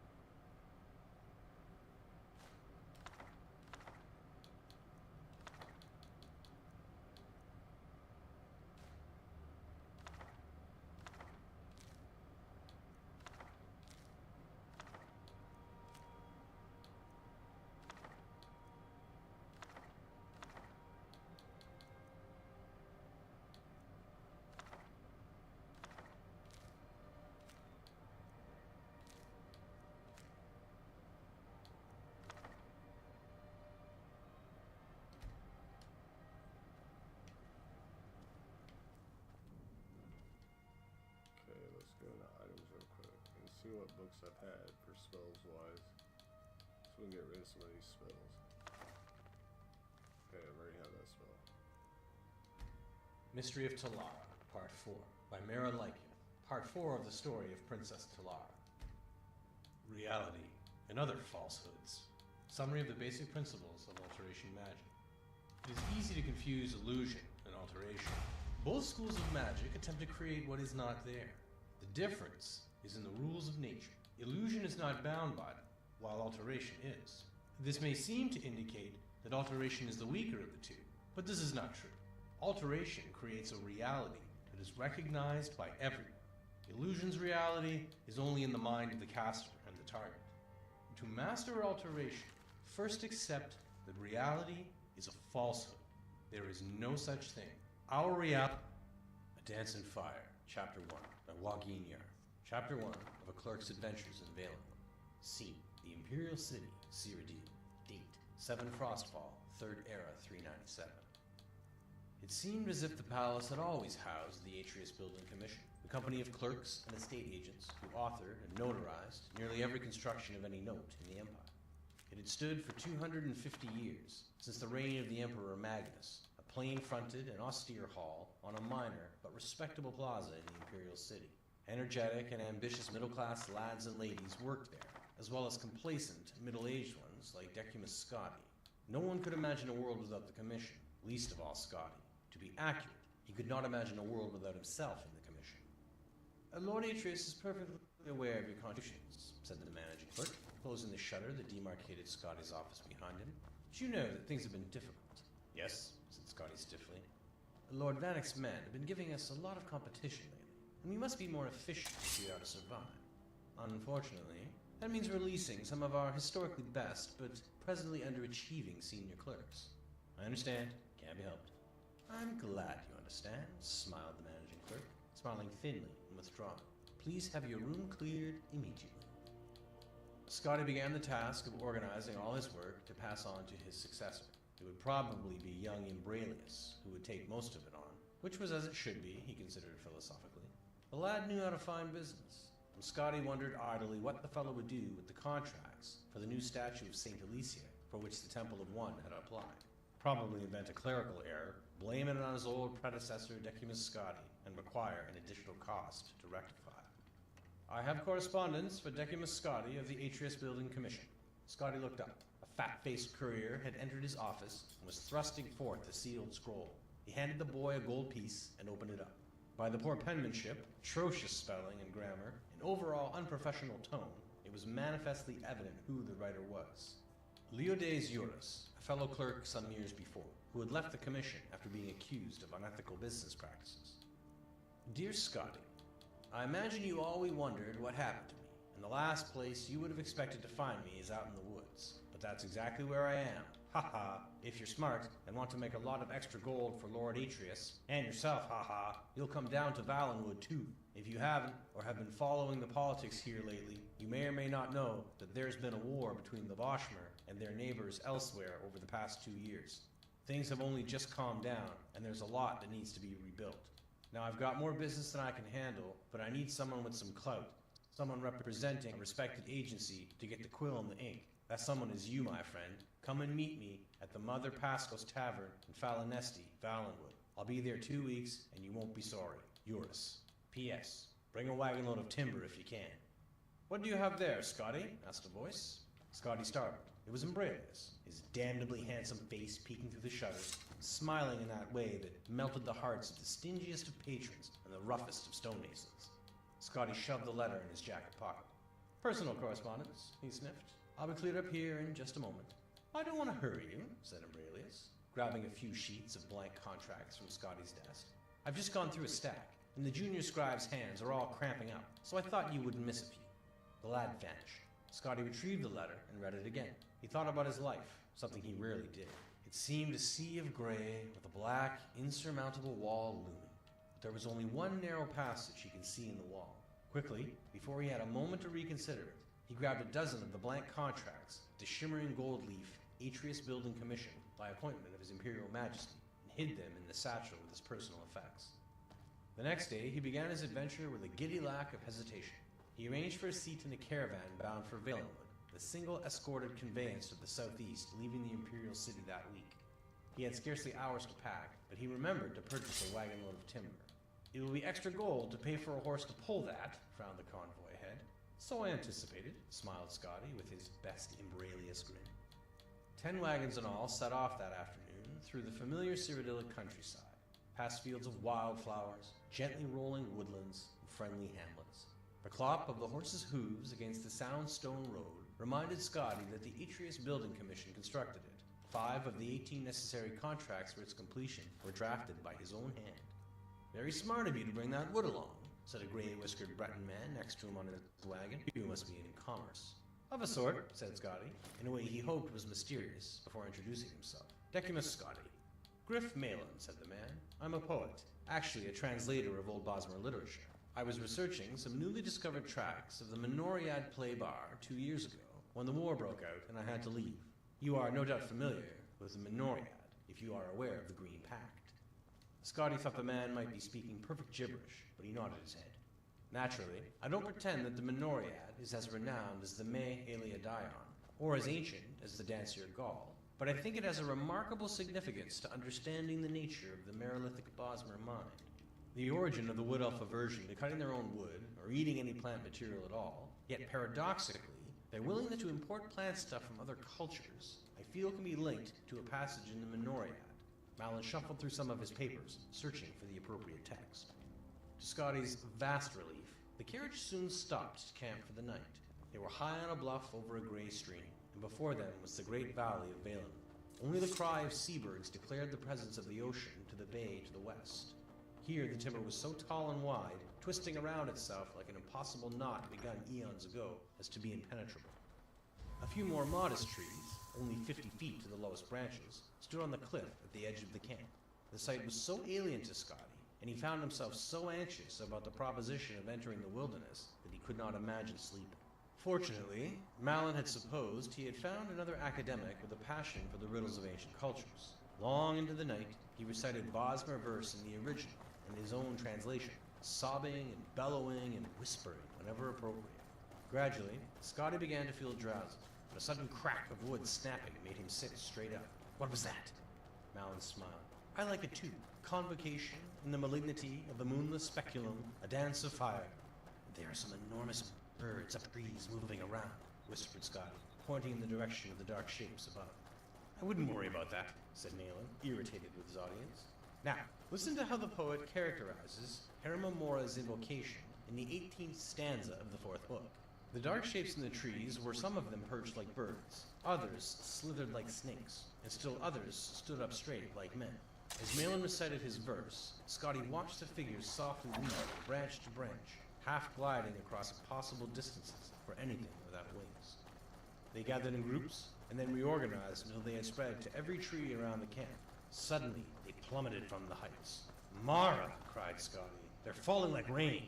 [SPEAKER 1] Go into items real quick and see what books I've had for spells wise, so we can get rid of some of these spells. Okay, I already have that spell.
[SPEAKER 11] Mystery of Talara, Part 4, by Mara Lycan. Part 4 of the story of Princess Talara. Reality and other falsehoods. Summary of the basic principles of alteration magic. It is easy to confuse illusion and alteration. Both schools of magic attempt to create what is not there. The difference is in the rules of nature. Illusion is not bound by them, while alteration is. This may seem to indicate that alteration is the weaker of the two, but this is not true. Alteration creates a reality that is recognized by everyone. Illusion's reality is only in the mind of the caster and the target. To master alteration, first accept that reality is a falsehood. There is no such thing. Our reality... A Dance in Fire, Chapter 1, by Joaquin Yar. Chapter 1 of A Clerk's Adventures in Valenwood. Scene: the Imperial City, Cyrodiil. Date: 7 Frostfall, 3rd Era 397. It seemed as if the palace had always housed the Atreus Building Commission, a company of clerks and estate agents who authored and notarized nearly every construction of any note in the Empire. It had stood for 250 years, since the reign of the Emperor Magnus, a plain-fronted and austere hall on a minor but respectable plaza in the Imperial City. Energetic and ambitious middle-class lads and ladies worked there, as well as complacent, middle-aged ones like Decimus Scotti. No one could imagine a world without the Commission, least of all Scotti. To be accurate, he could not imagine a world without himself in the Commission. Lord Atreus is perfectly aware of your contributions, said the managing clerk, closing the shutter that demarcated Scotty's office behind him. But you know that things have been difficult. Yes, said Scotty stiffly. Lord Vannick's men have been giving us a lot of competition lately, and we must be more efficient if we are to survive. Unfortunately, that means releasing some of our historically best, but presently underachieving senior clerks. I understand. Can't be helped. I'm glad you understand, smiled the managing clerk, smiling thinly and withdrawing.
[SPEAKER 12] Please have your room cleared immediately. Scotty began the task of organizing all his work to pass on to his successor. It would probably be young Imbralius who would take most of it on, which was as it should be, he considered philosophically. The lad knew how to find business, and Scotty wondered idly what the fellow would do with the contracts for the new statue of St. Alicia, for which the Temple of One had applied. Probably invent a clerical error, blame it on his old predecessor Decimus Scotty, and require an additional cost to rectify. I have correspondence for Decimus Scotty of the Atreus Building Commission. Scotty looked up. A fat-faced courier had entered his office and was thrusting forth a sealed scroll. He handed the boy a gold piece and opened it up. By the poor penmanship, atrocious spelling and grammar, and overall unprofessional tone, it was manifestly evident who the writer was. Leodes Eurus, a fellow clerk some years before, who had left the commission after being accused of unethical business practices. Dear Scotty, I imagine you always wondered what happened to me, and the last place you would have expected to find me is out in the woods. But that's exactly where I am. Haha, if you're smart and want to make a lot of extra gold for Lord Atreus, and yourself, haha, you'll come down to Valenwood too. If you haven't, or have been following the politics here lately, you may or may not know that there's been a war between the Boschmer and their neighbors elsewhere over the past 2 years. Things have only just calmed down, and there's a lot that needs to be rebuilt. Now I've got more business than I can handle, but I need someone with some clout. Someone representing a respected agency to get the quill and the ink. That someone is you, my friend. Come and meet me at the Mother Pascos Tavern in Falinesti, Valenwood. I'll be there 2 weeks, and you won't be sorry. Eurus. P.S. Bring a wagon load of timber if you can. What do you have there, Scotty? Asked a voice. Scotty started. It was Imbralius, his damnably handsome face peeking through the shutters, smiling in that way that melted the hearts of the stingiest of patrons and the roughest of stonemasons. Scotty shoved the letter in his jacket pocket. Personal correspondence, he sniffed. I'll be cleared up here in just a moment. I don't want to hurry you, said Imbralius, grabbing a few sheets of blank contracts from Scotty's desk. I've just gone through a stack, and the junior scribe's hands are all cramping up, so I thought you wouldn't miss a few. The lad vanished. Scotty retrieved the letter and read it again. He thought about his life, something he rarely did. It seemed a sea of gray with a black, insurmountable wall looming. But there was only one narrow passage he could see in the wall. Quickly, before he had a moment to reconsider it, he grabbed a dozen of the blank contracts, the shimmering gold leaf Atreus Building Commission by appointment of His Imperial Majesty, and hid them in the satchel with his personal effects. The next day, he began his adventure with a giddy lack of hesitation. He arranged for a seat in a caravan bound for Valenwood, the single escorted conveyance to the southeast, leaving the Imperial City that week. He had scarcely hours to pack, but he remembered to purchase a wagon load of timber. It will be extra gold to pay for a horse to pull that, frowned the convoy head. So I anticipated, smiled Scotty with his best Imbralius grin. 10 wagons in all set off that afternoon through the familiar Cyrodiilic countryside, past fields of wildflowers, gently rolling woodlands, and friendly hamlets. The clop of the horses' hooves against the sound stone road reminded Scotty that the Atreus Building Commission constructed it. 5 of the 18 necessary contracts for its completion were drafted by his own hand. Very smart of you to bring that wood along, said a grey-whiskered Breton man next to him on his wagon. You must be in commerce. Of a sort, said Scotty, in a way he hoped was mysterious, before introducing himself. Decimus Scotty. Griff Malin, said the man. I'm a poet, actually a translator of Old Bosmer literature. I was researching some newly discovered tracks of the Menoriad play bar 2 years ago, when the war broke out and I had to leave. You are no doubt familiar with the Menoriad, if you are aware of the Green Pact. Scotty thought the man might be speaking perfect gibberish, but he nodded his head. Naturally, I don't pretend that the Menoriad is as renowned as the Me Eliadion, or as ancient as the Dancier Gaul, but I think it has a remarkable significance to understanding the nature of the Merolithic Bosmer mind. The origin of the Wood Elf aversion to cutting their own wood, or eating any plant material at all, yet paradoxically, their willingness to import plant stuff from other cultures, I feel can be linked to a passage in the Menoriad. Malin shuffled through some of his papers, searching for the appropriate text. To Scotty's vast relief, the carriage soon stopped to camp for the night. They were high on a bluff over a gray stream, and before them was the great valley of Valen. Only the cry of seabirds declared the presence of the ocean to the bay to the west. Here the timber was so tall and wide, twisting around itself like an impossible knot begun eons ago, as to be impenetrable. A few more modest trees, only 50 feet to the lowest branches, stood on the cliff at the edge of the camp. The sight was so alien to Scotty,
[SPEAKER 11] and he found himself so anxious about the proposition of entering the wilderness that he could not imagine sleeping. Fortunately, Malin had supposed he had found another academic with a passion for the riddles of ancient cultures. Long into the night, he recited Bosmer verse in the original and his own translation, sobbing and bellowing and whispering whenever appropriate. Gradually, Scotty began to feel drowsy, but a sudden crack of wood snapping made him sit straight up. What was that? Malin smiled. I like it too. Convocation in the malignity of the moonless speculum, a dance of fire. There are some enormous birds up trees moving around, whispered Scotty, pointing in the direction of the dark shapes above. I wouldn't worry about that, said Malin, irritated with his audience. Now, listen to how the poet characterizes Herma Mora's invocation in the 18th stanza of the 4th book. The dark shapes in the trees were some of them perched like birds, others slithered like snakes, and still others stood up straight like men. As Malin recited his verse, Scotty watched the figures softly weave branch to branch, half gliding across impossible distances for anything without wings. They gathered in groups, and then reorganized until they had spread to every tree around the camp. Suddenly, they plummeted from the heights. Mara, cried Scotty. They're falling like rain.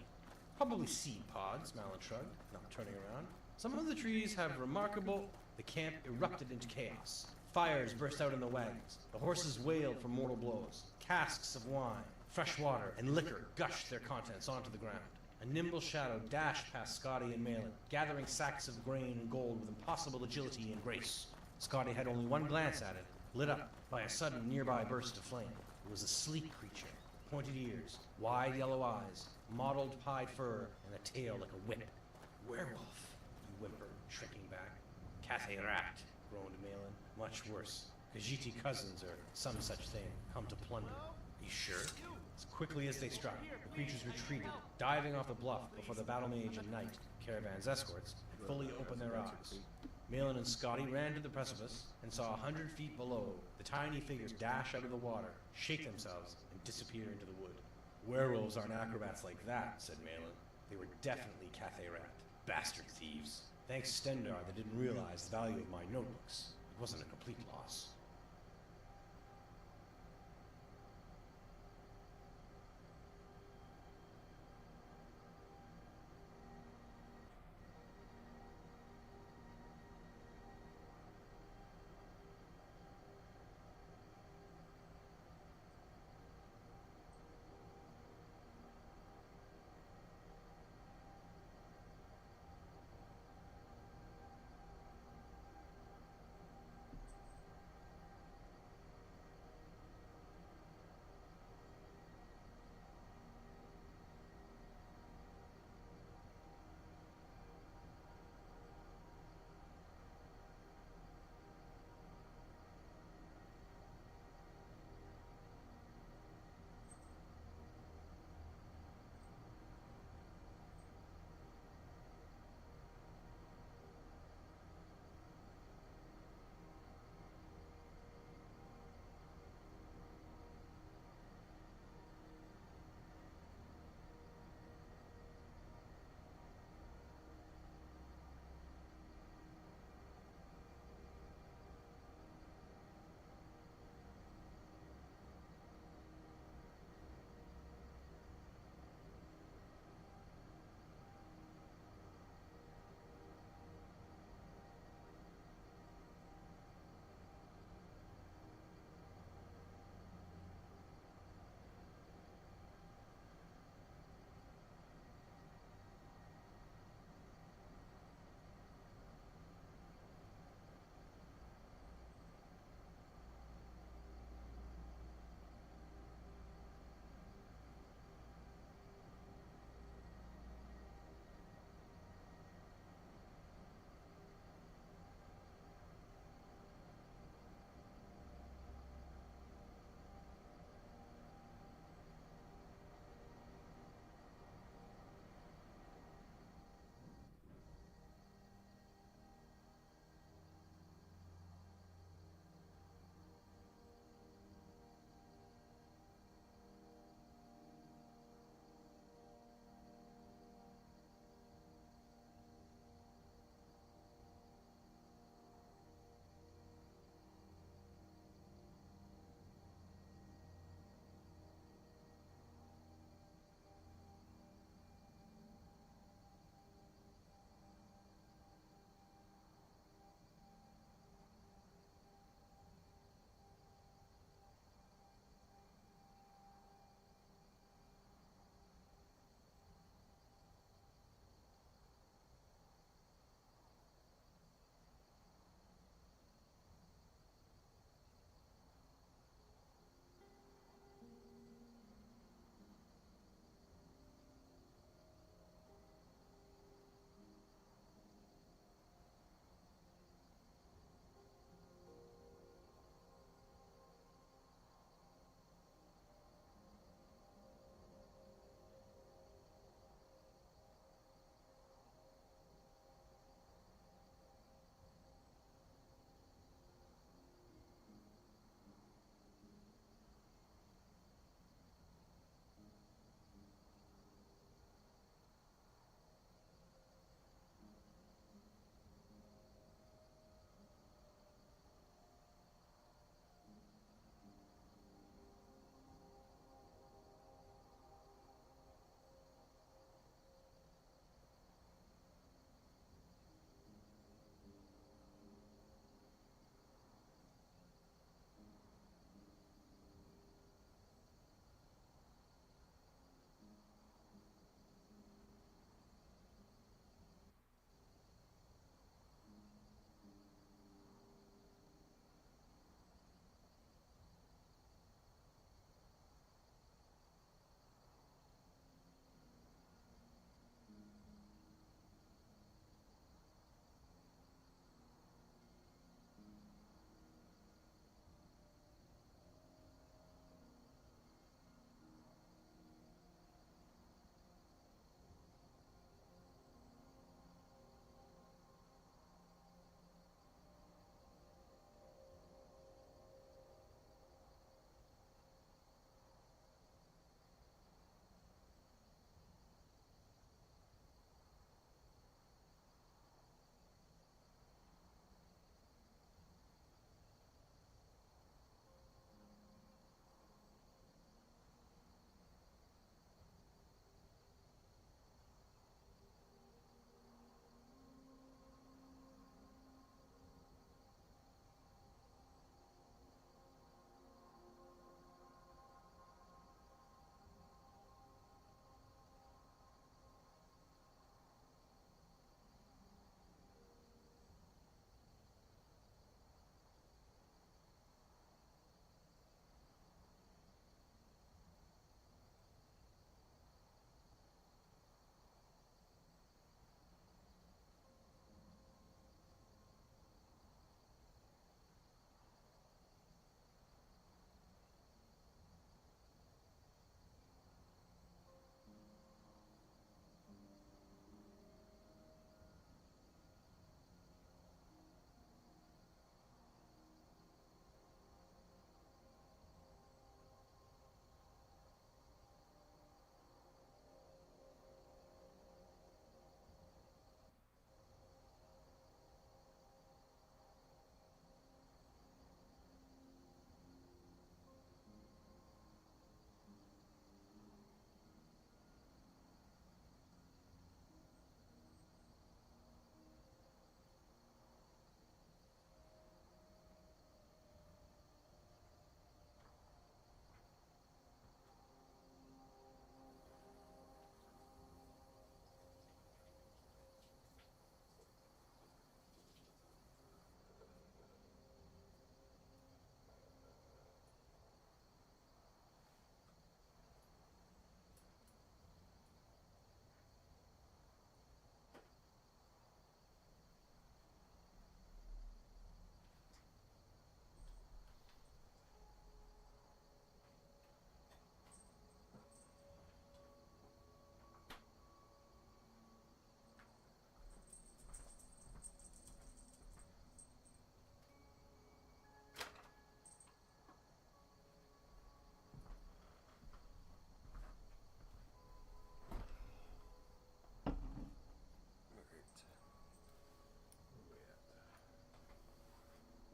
[SPEAKER 11] Probably seed pods, Malin shrugged, not turning around. Some of the trees have remarkable... The camp erupted into chaos. Fires burst out in the wagons. The horses wailed for mortal blows. Casks of wine, fresh water, and liquor gushed their contents onto the ground. A nimble shadow dashed past Scotty and Malin, gathering sacks of grain and gold with impossible agility and grace. Scotty had only one glance at it, lit up by a sudden nearby burst of flame. It was a sleek creature, pointed ears, wide yellow eyes, mottled pied fur, and a tail like a whip. Werewolf, he whimpered, shrinking back. Cathay rat, groaned Malin. Much worse. Khajiiti cousins or some such thing, come to plunder. Are you sure? As quickly as they struck, the creatures retreated, diving off the bluff before the battle mage and knight, Caravan's escorts, had fully opened their eyes. Malin and Scotty ran to the precipice and saw 100 feet below the tiny figures dash out of the water, shake themselves, and disappear into the wood. Werewolves aren't acrobats like that, said Malin. They were definitely Cathay rat. Bastard thieves. Thanks Stendar that didn't realize the value of my notebooks. It wasn't a complete loss.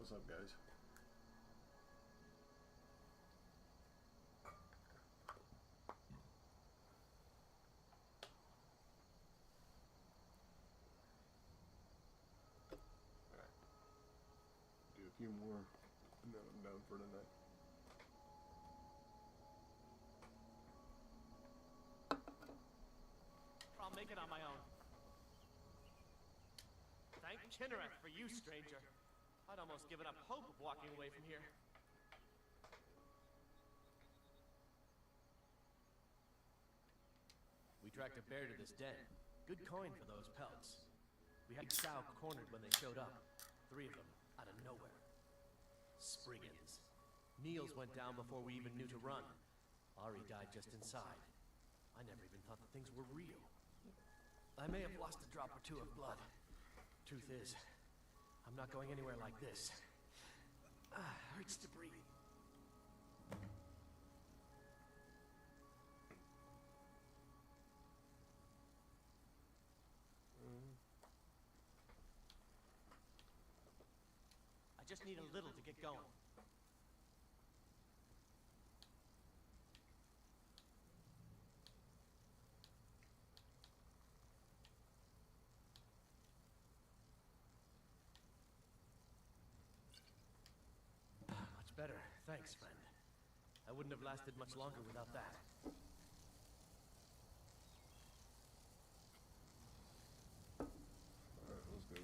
[SPEAKER 1] what's up, guys? Alright. Do a few more, and then I'm done for tonight.
[SPEAKER 18] I'll make it on my own. Thank Kinnereth for you, stranger. I'd almost given up hope of walking away from here. We tracked a bear to this den. Good coin for those pelts. We had Sow cornered when they showed up. 3 of them, out of nowhere. Spriggans. Niels went down before we even knew to run. Ari died just inside. I never even thought the things were real. I may have lost a drop or 2 of blood. Truth is, I'm not going anywhere like this. Hurts to breathe. I just need a little to get going. Much better. Thanks, friend. I wouldn't have lasted much longer without that.
[SPEAKER 1] Alright, let's go.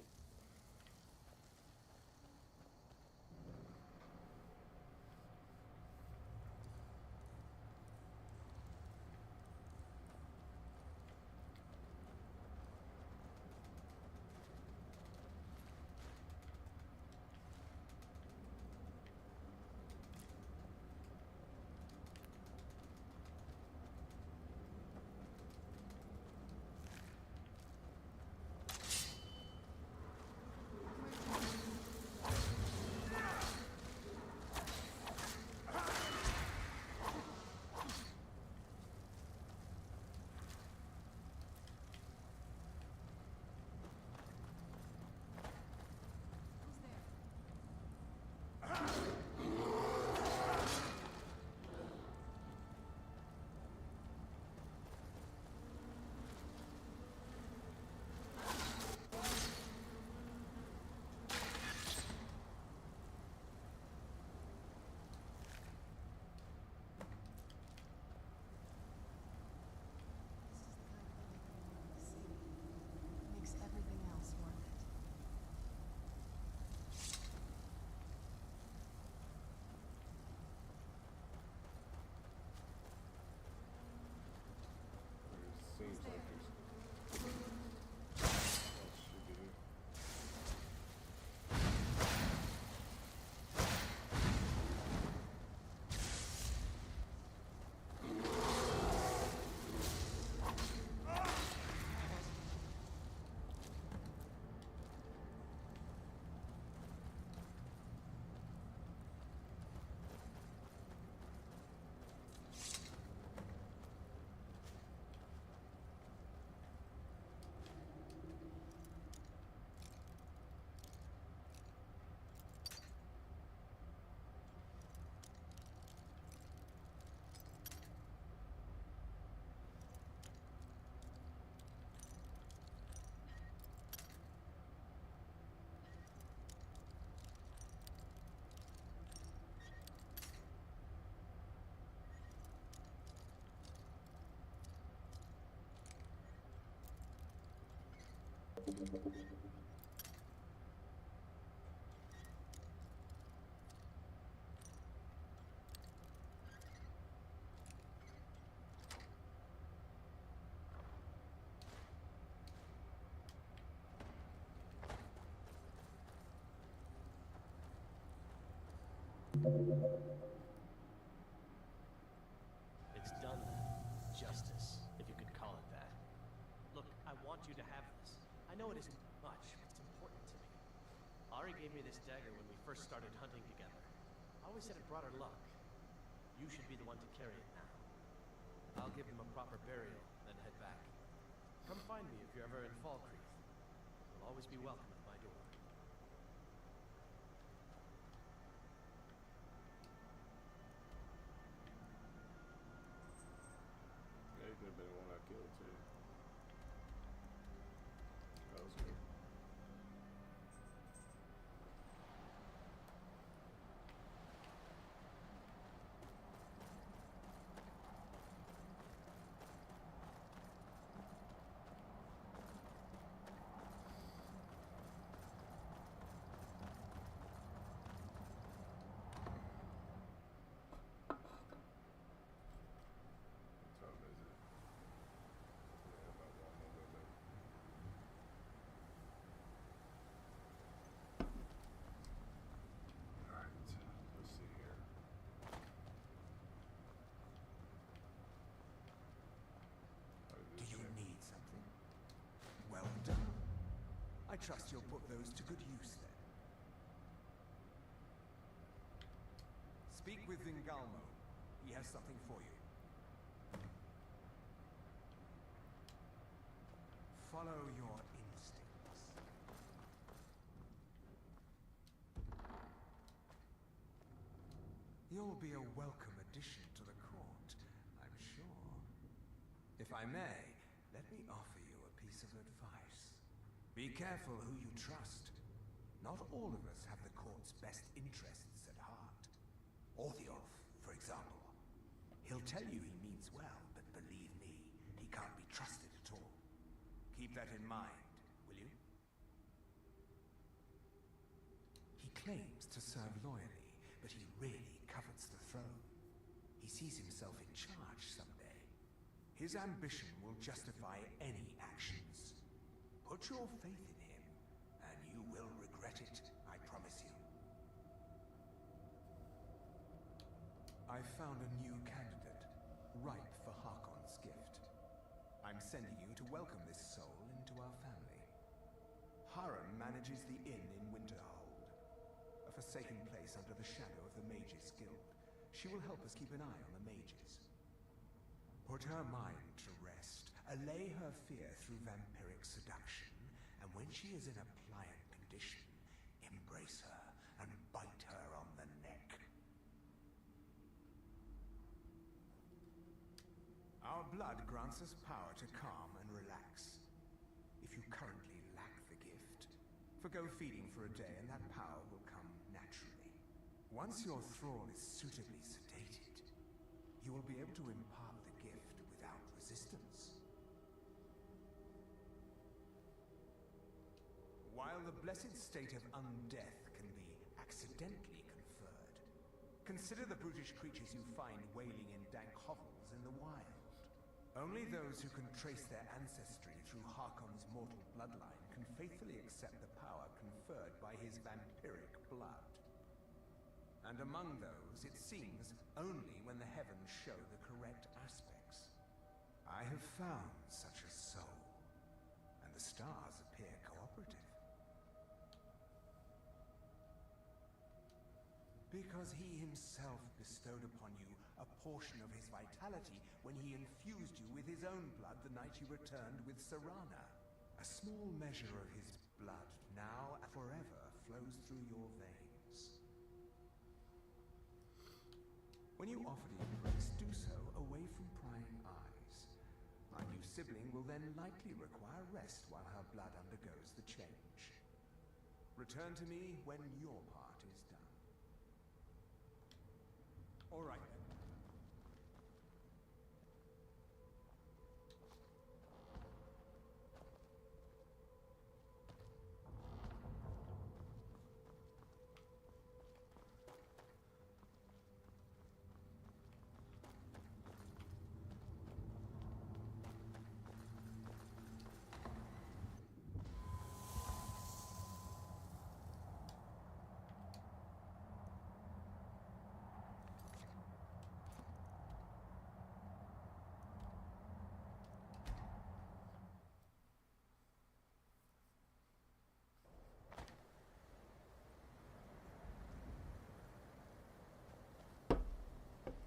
[SPEAKER 4] Makes everything else worth it.
[SPEAKER 1] It seems like there's else should be here.
[SPEAKER 18] It's done. Justice, if you could call it that. Look, I want you to have this. I know it isn't much, but it's important to me. Ari gave me this dagger when we first started hunting together. I always said it brought her luck. You should be the one to carry it now. I'll give him a proper burial, then head back. Come find me if you're ever in Fall Creek. You'll always be welcome at my door.
[SPEAKER 17] I trust you'll put those to good use then. Speak with Vingalmo. He has something for you. Follow your instincts. You'll be a welcome addition to the court, I'm sure. If I may, let me offer you a piece of advice. Be careful who you trust. Not all of us have the court's best interests at heart. Orthiov, for example. He'll tell you he means well, but believe me, he can't be trusted at all. Keep that in mind, will you? He claims to serve loyally, but he really covets the throne. He sees himself in charge someday. His ambition will justify any actions. Put your faith in him, and you will regret it, I promise you. I've found a new candidate, ripe for Harkon's gift. I'm sending you to welcome this soul into our family. Haran manages the inn in Winterhold, a forsaken place under the shadow of the Mages Guild. She will help us keep an eye on the mages. Put her mind to rest, allay her fear through vampiric seduction, and when she is in a pliant condition, embrace her and bite her on the neck. Our blood grants us power to calm and relax. If you currently lack the gift, forgo feeding for a day and that power will come naturally. Once your thrall is suitably sedated, you will be able to impart the gift without resistance. While the blessed state of undeath can be accidentally conferred, consider the brutish creatures you find wailing in dank hovels in the wild. Only those who can trace their ancestry through Harkon's mortal bloodline can faithfully accept the power conferred by his vampiric blood. And among those, it seems, only when the heavens show the correct aspects. I have found such a soul, and the stars appear cooperative. Because he himself bestowed upon you a portion of his vitality when he infused you with his own blood the night you returned with Serana. A small measure of his blood, now and forever, flows through your veins. When you offer the embrace, do so away from prying eyes. My new sibling will then likely require rest while her blood undergoes the change. Return to me when your part is done. All right then.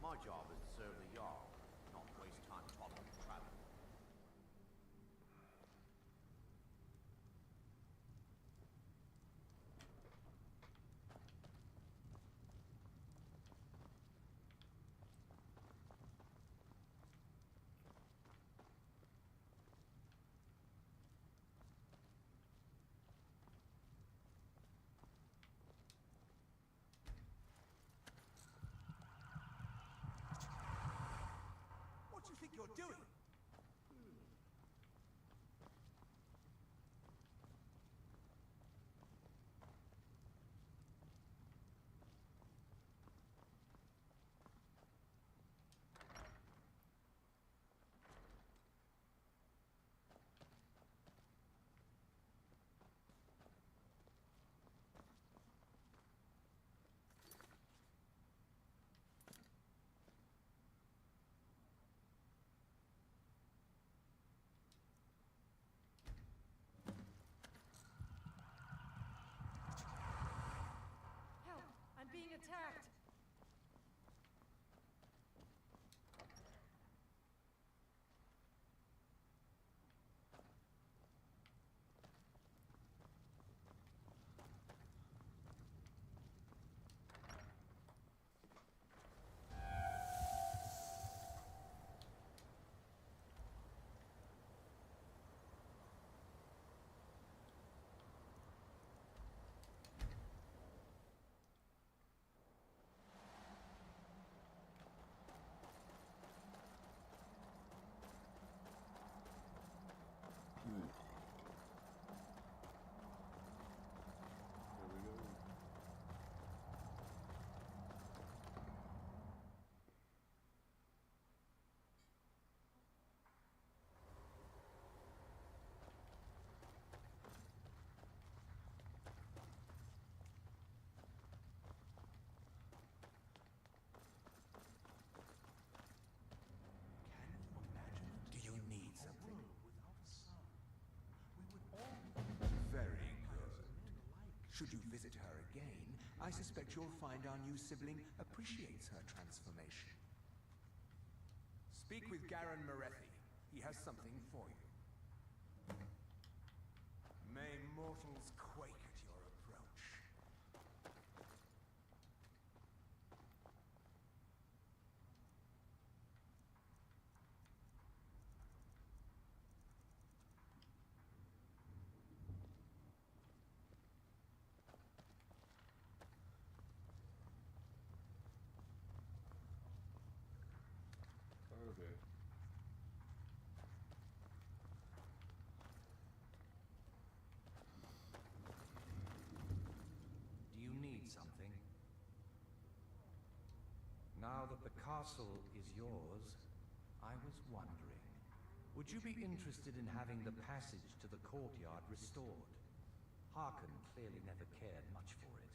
[SPEAKER 19] My job is to serve the Jarl, not waste time toddling and traveling.
[SPEAKER 5] What do you think you're doing?
[SPEAKER 17] Should you visit her again, I suspect you'll find our new sibling appreciates her transformation. Speak with Garen Morethi. He has something for you. May mortals quake at your approach.
[SPEAKER 1] Okay.
[SPEAKER 20] Do you need something? Now that the castle is yours, I was wondering, would you be interested in having the passage to the courtyard restored? Harkon clearly never cared much for it.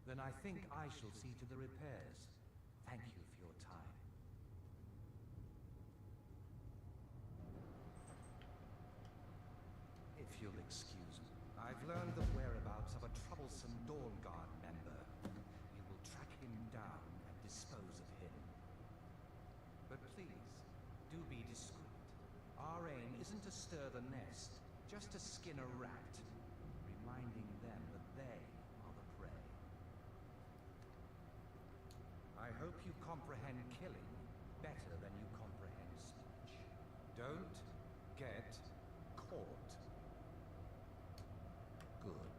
[SPEAKER 20] Then I think I shall see to the repairs. Thank you for your time. If you'll excuse me, I've learned the whereabouts of a troublesome Dawn Guard member. We will track him down and dispose of him. But please, do be discreet. Our aim isn't to stir the nest, just to skin a rat, reminding them that they are the prey. I hope you comprehend killing better than you comprehend speech. Don't get caught. Good.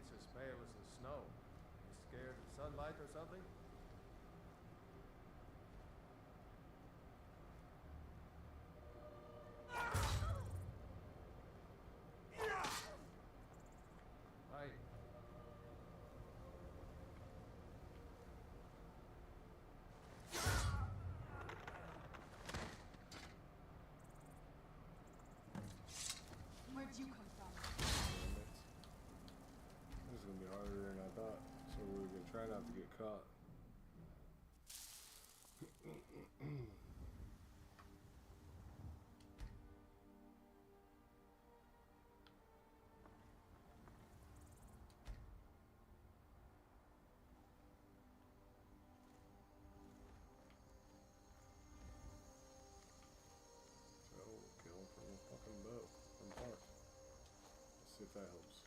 [SPEAKER 13] skin's as pale as the snow. You scared of sunlight or something? Hi.
[SPEAKER 4] Where'd you come from?
[SPEAKER 1] Damn it. This is gonna be harder than I thought. So we're gonna try not to get caught. So kill from a fucking bow from park. Let's see if that helps.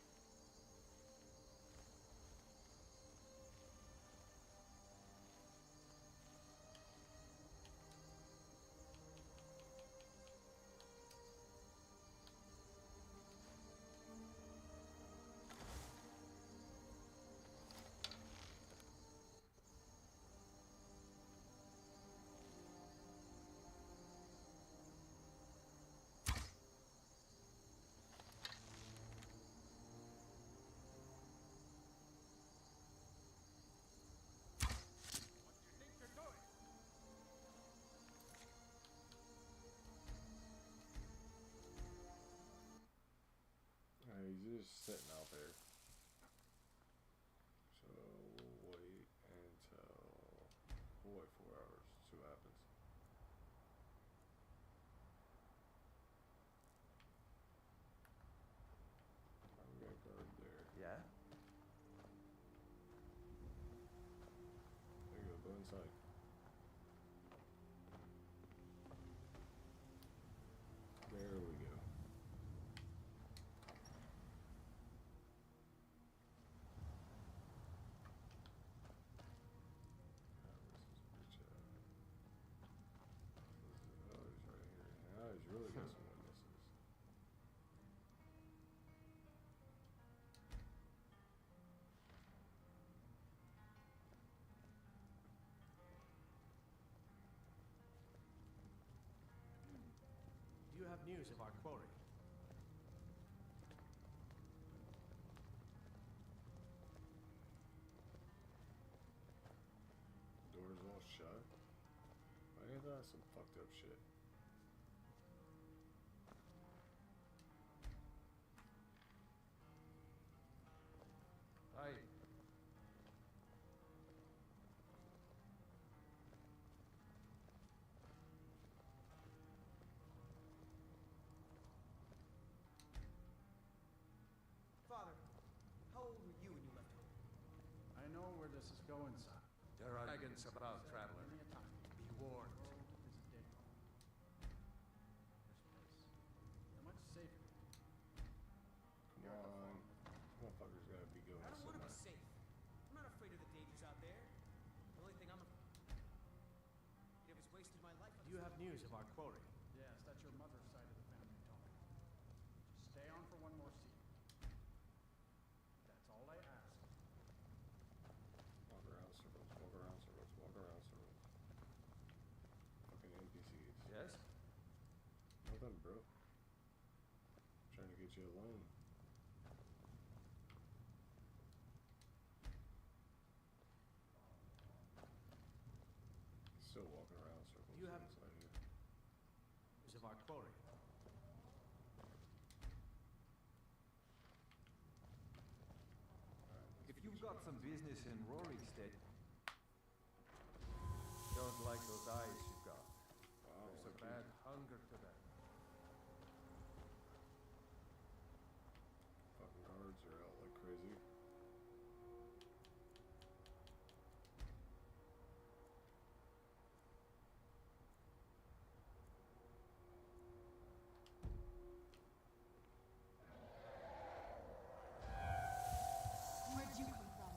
[SPEAKER 1] He's just sitting out there. So we'll wait until we'll wait 4 hours, see what happens. I'm gonna guard there.
[SPEAKER 13] Yeah?
[SPEAKER 1] There you go, go inside. There we go. He's really got some witnesses.
[SPEAKER 18] Do you have news of our quarry?
[SPEAKER 1] Doors all shut. I think that's some fucked up shit.
[SPEAKER 13] Hi.
[SPEAKER 14] Father, how old were you when you left home?
[SPEAKER 21] I know where this is going, son.
[SPEAKER 13] There are dragons about, traveler.
[SPEAKER 21] Give me a time.
[SPEAKER 13] Be warned.
[SPEAKER 21] Visit Dagon. This place. They're much safer.
[SPEAKER 1] Come on. Motherfucker's gotta be going
[SPEAKER 14] I don't want to be
[SPEAKER 1] somewhere.
[SPEAKER 14] safe. I'm not afraid of the dangers out there. The only thing I'm afraid of is wasting my life.
[SPEAKER 18] Do you have news of our quarry?
[SPEAKER 21] Yes, that's your mother's side of the family talking. Just stay on for one more scene. That's all I ask.
[SPEAKER 1] Walk around circles, walk around circles, walk around circles. Fucking NPCs.
[SPEAKER 13] Yes?
[SPEAKER 1] Nothing, bro. Trying to get you alone. Still walking around circles
[SPEAKER 18] You have-
[SPEAKER 1] inside here.
[SPEAKER 18] News of our quarry?
[SPEAKER 22] If you've got some business in Rorikstead,
[SPEAKER 13] Don't like those eyes you've got.
[SPEAKER 1] Wow,
[SPEAKER 13] There's a
[SPEAKER 1] okay.
[SPEAKER 13] bad hunger to them.
[SPEAKER 1] Fucking guards are out like crazy.
[SPEAKER 4] Where'd you come from?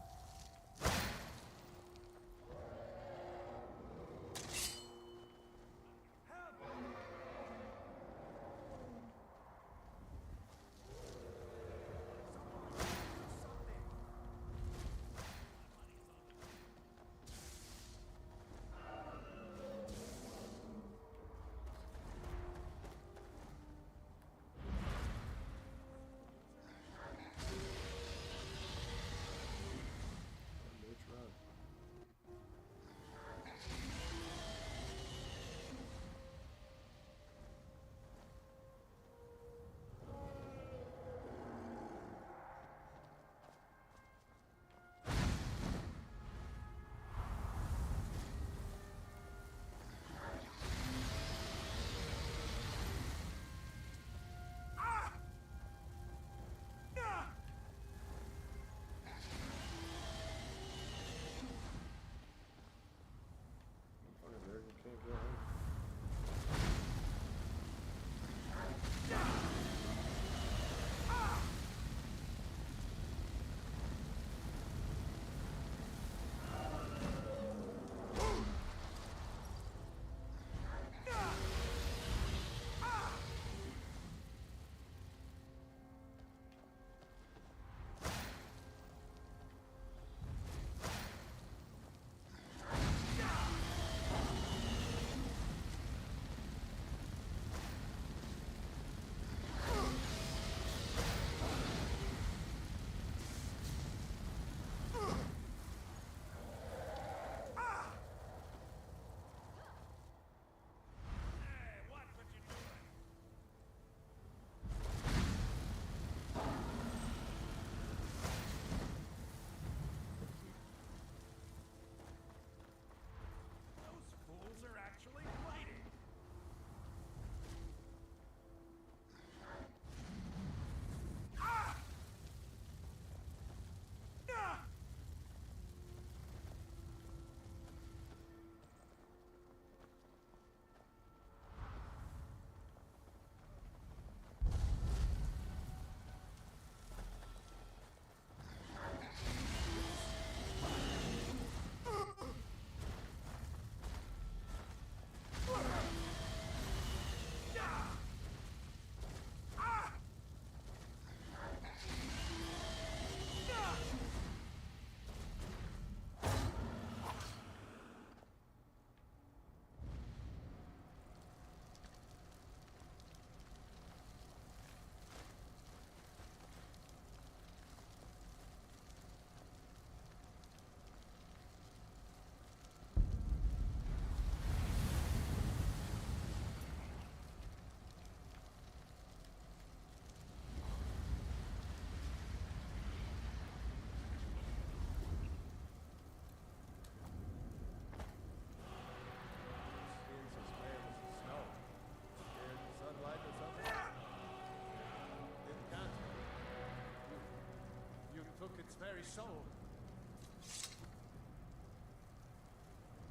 [SPEAKER 13] very soul. I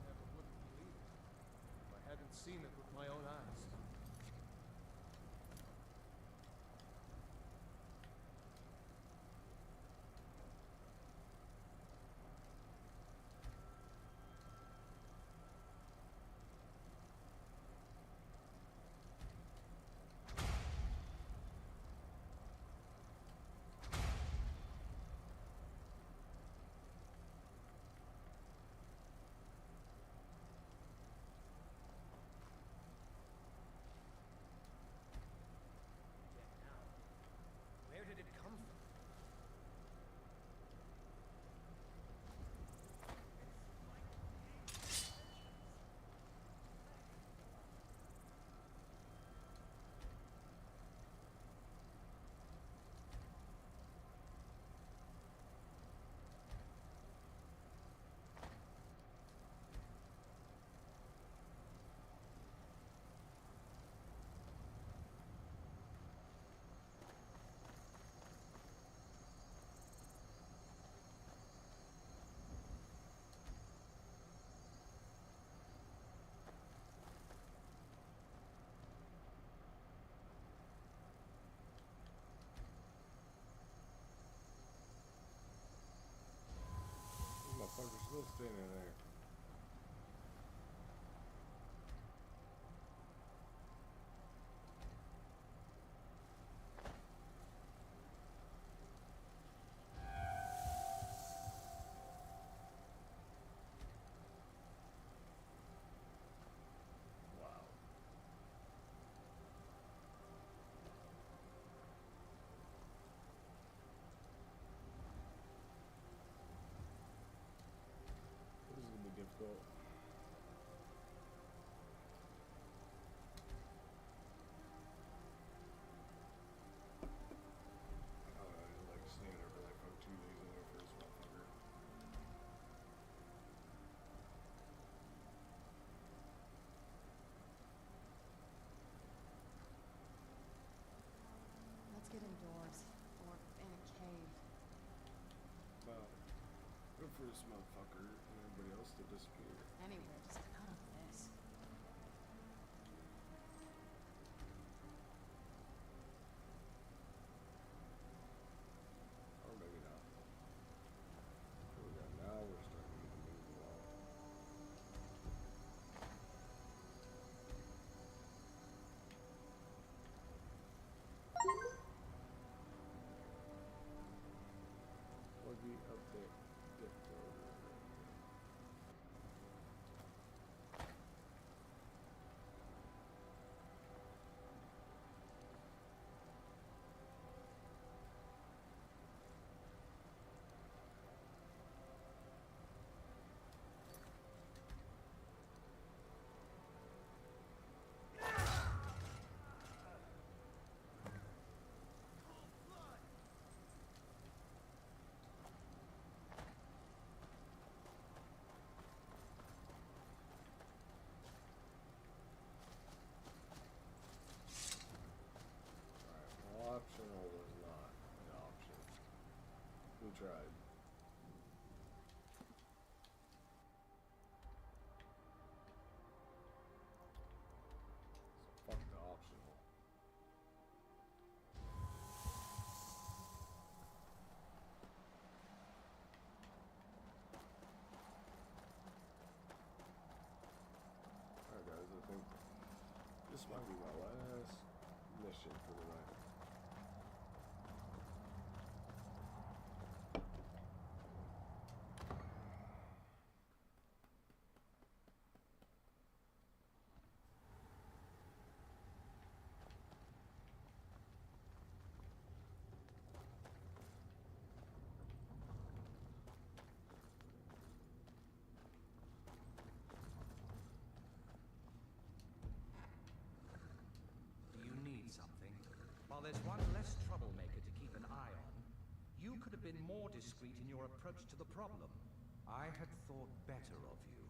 [SPEAKER 13] never would have believed it if I hadn't seen it with my own eyes.
[SPEAKER 18] Where did it come from?
[SPEAKER 1] This motherfucker's still standing there. Wow. This is gonna be difficult. I don't know, I just like standing there for like fucking 2 days in there for this motherfucker.
[SPEAKER 4] Let's get indoors. Or in a cave.
[SPEAKER 1] Well, good for this motherfucker and everybody else to disappear.
[SPEAKER 4] Anywhere, just none of this.
[SPEAKER 1] Or maybe not. Here we go. Now we're starting to move along. Pluggy update. Optional was not an option. We tried. So fuck the optional. Alright guys, I think this might be my last mission for the night.
[SPEAKER 20] Do you need something? While there's one less troublemaker to keep an eye on, you could have been more discreet in your approach to the problem. I had thought better of you.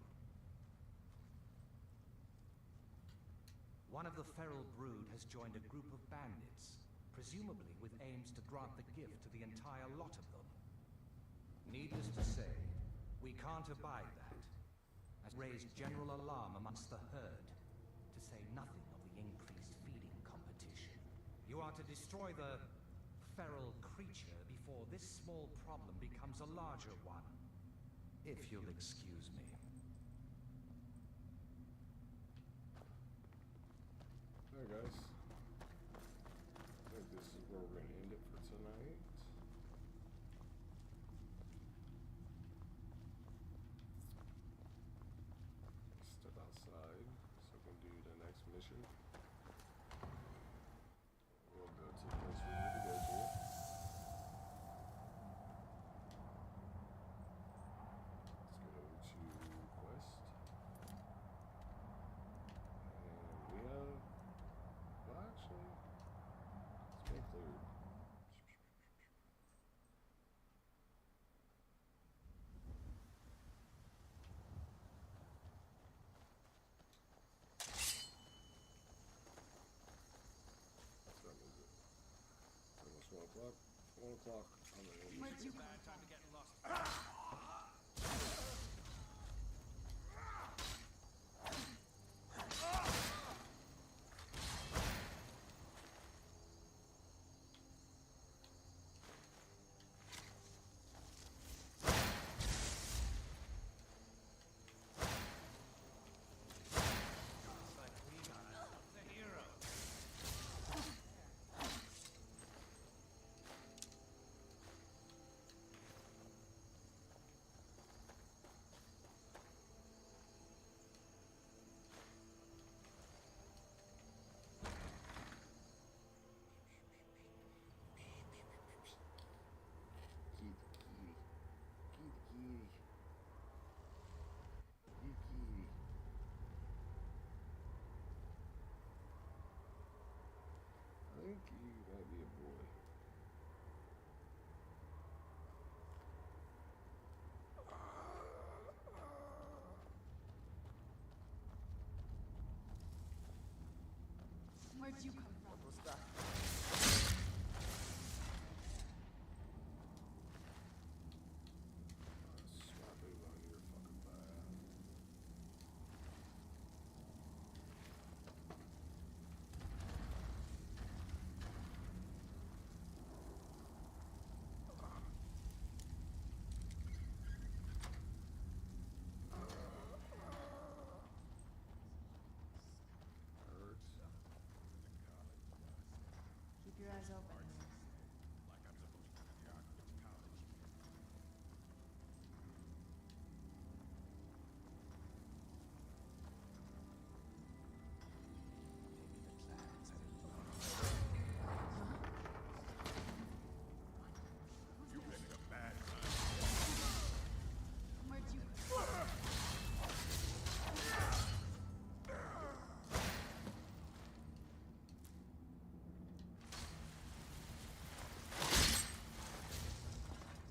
[SPEAKER 20] One of the feral brood has joined a group of bandits, presumably with aims to grant the gift to the entire lot of them. Needless to say, we can't abide that. Has raised general alarm amongst the herd, to say nothing of the increased feeding competition. You are to destroy the feral creature before this small problem becomes a larger one. If you'll excuse me.
[SPEAKER 1] Alright guys, I think this is where we're going to end it for tonight. Step outside so we can do the next mission. We'll go to the place we need to go to. Let's go to quest. And we have... Well, actually, it's been cleared. What time is it? It's almost 1 o'clock. 1 o'clock. I'm gonna end
[SPEAKER 10] Where'd
[SPEAKER 1] this
[SPEAKER 10] you
[SPEAKER 1] video.
[SPEAKER 10] come from?
[SPEAKER 18] Time to get lost. Looks like we got ourselves a hero.
[SPEAKER 1] Kitty, kitty. Kitty, kitty. Kitty, kitty. I think you might be a boy.
[SPEAKER 4] Where'd you come from?
[SPEAKER 18] What's that?
[SPEAKER 1] Slap it on your fucking back. Hurts.
[SPEAKER 4] Keep your eyes open.
[SPEAKER 13] You been in a bad
[SPEAKER 4] Where'd you come from?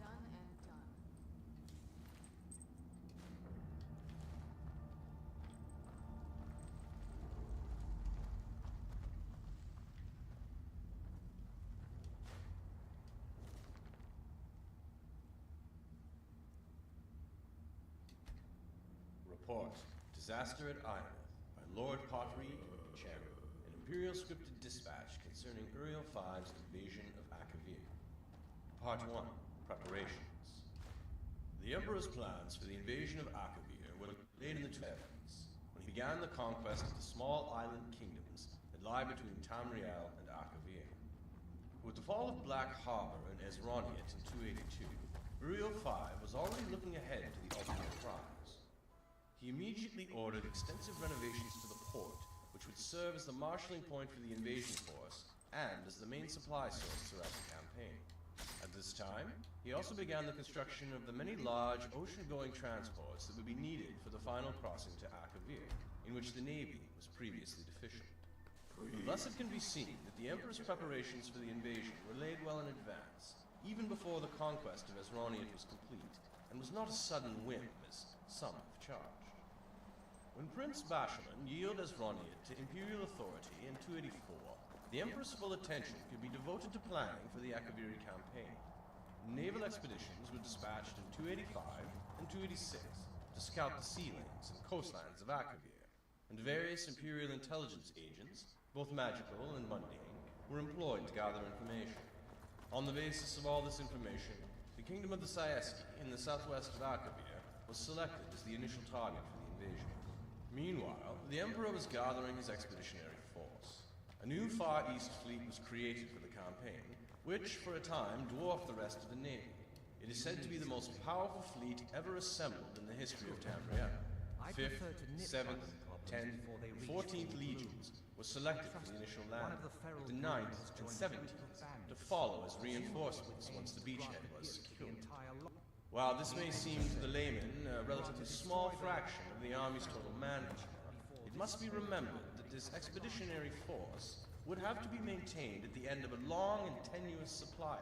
[SPEAKER 4] Done and done.
[SPEAKER 12] Report. Disaster at Ironeth by Lord Pottery, Chairman. An Imperial scripted dispatch concerning Uriel V's invasion of Akavir. Part 1. Preparations. The Emperor's plans for the invasion of Akavir were laid in the heavens when he began the conquest of the small island kingdoms that lie between Tamriel and Akavir. With the fall of Black Harbor and Ezroniet in 282, Uriel V was already looking ahead to the ultimate prize. He immediately ordered extensive renovations to the port, which would serve as the marshalling point for the invasion force and as the main supply source throughout the campaign. At this time, he also began the construction of the many large ocean-going transports that would be needed for the final crossing to Akavir, in which the Navy was previously deficient. Thus it can be seen that the Emperor's preparations for the invasion were laid well in advance, even before the conquest of Ezroniet was complete, and was not a sudden whim, as some have charged. When Prince Bashaman yielded Ezroniet to Imperial authority in 284, the Emperor's full attention could be devoted to planning for the Akaviri campaign. naval expeditions were dispatched in 285 and 286 to scout the sea lanes and coastlands of Akavir, and various Imperial intelligence agents, both magical and mundane, were employed to gather information. On the basis of all this information, the kingdom of the Sieski in the southwest of Akavir was selected as the initial target for the invasion. Meanwhile, the Emperor was gathering his expeditionary force. A new Far East fleet was created for the campaign, which, for a time, dwarfed the rest of the navy. It is said to be the most powerful fleet ever assembled in the history of Tamriel. 5th, 7th, 10th, and 14th legions were selected for the initial landing, with the 9th and 17th to follow as reinforcements once the beachhead was secured. While this may seem to the layman a relatively small fraction of the army's total manpower, it must be remembered that this expeditionary force would have to be maintained at the end of a long and tenuous supply.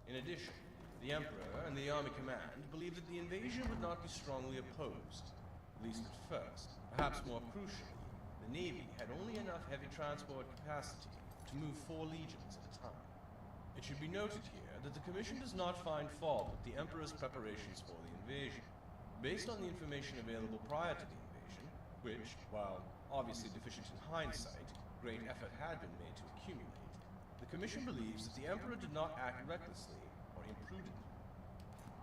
[SPEAKER 12] In addition, the Emperor and the army command believed that the invasion would not be strongly opposed, at least at first. Perhaps more crucially, the Navy had only enough heavy transport capacity to move 4 legions at a time. It should be noted here that the Commission does not find fault with the Emperor's preparations for the invasion. Based on the information available prior to the invasion, which, while obviously deficient in hindsight, great effort had been made to accumulate, the Commission believes that the Emperor did not act recklessly or imprudently.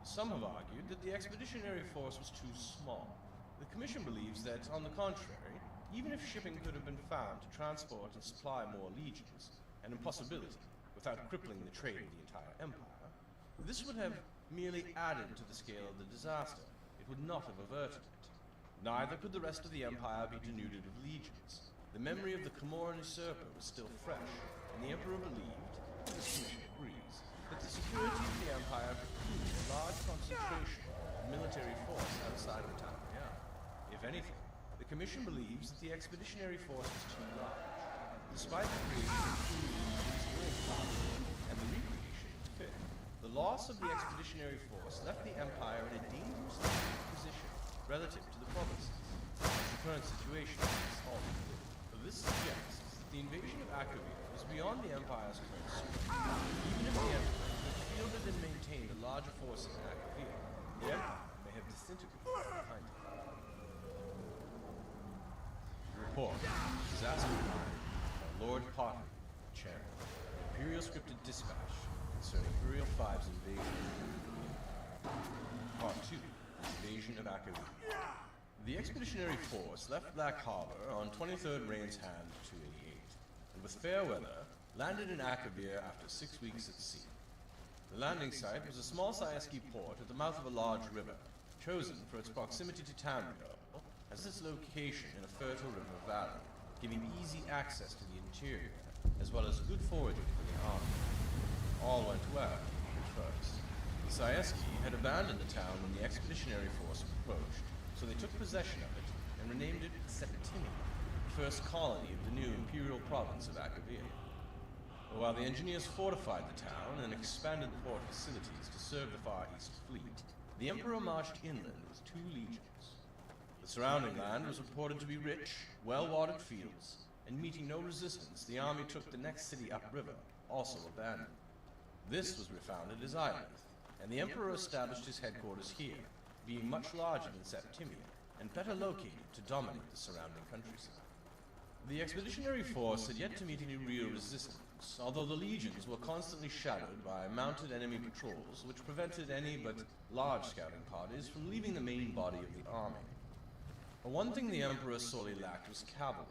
[SPEAKER 12] Some have argued that the expeditionary force was too small. The Commission believes that, on the contrary, even if shipping could have been found to transport and supply more legions, an impossibility without crippling the trade of the entire empire, this would have merely added to the scale of the disaster. It would not have averted it. Neither could the rest of the empire be denuded of legions. The memory of the Comoran usurper was still fresh, and the Emperor believed, and the Commission agrees, that the security of the empire precluded a large concentration of military force outside of Tamriel. If anything, the Commission believes that the expeditionary force was too large. Despite the creation of 2 legions during Tamriel and the recreation of the 5th, the loss of the expeditionary force left the empire in a dangerously weak position relative to the provinces. The current situation is altered. This suggests that the invasion of Akavir was beyond the Empire's current scope. Even if the Emperor had fielded and maintained a larger force in Akavir, the Empire may have disintegrated behind it. Report. Disaster Time by Lord Potter, Chairman. Imperial Scripted Dispatch concerning Uriel V's invasion of Akavir. Part 2. Invasion of Akavir. The expeditionary force left Black Harbor on 23rd Rain's Hand 288, and with fair weather, landed in Akavir after 6 weeks at sea. The landing site was a small Sieski port at the mouth of a large river, chosen for its proximity to Tamriel, as its location in a fertile river valley, giving easy access to the interior, as well as good foraging for the army. All went well at first. The Sieski had abandoned the town when the expeditionary force approached, so they took possession of it and renamed it Septimia, the first colony of the new imperial province of Akavir. While the engineers fortified the town and expanded the port facilities to serve the Far East fleet, the Emperor marched inland with 2 legions. The surrounding land was reported to be rich, well-watered fields, and meeting no resistance, the army took the next city upriver, also abandoned. This was refounded as Iolith, and the Emperor established his headquarters here, being much larger than Septimia, and better located to dominate the surrounding countryside. The expeditionary force had yet to meet any real resistance, although the legions were constantly shadowed by mounted enemy patrols, which prevented any but large scouting parties from leaving the main body of the army. But one thing the Emperor sorely lacked was cavalry,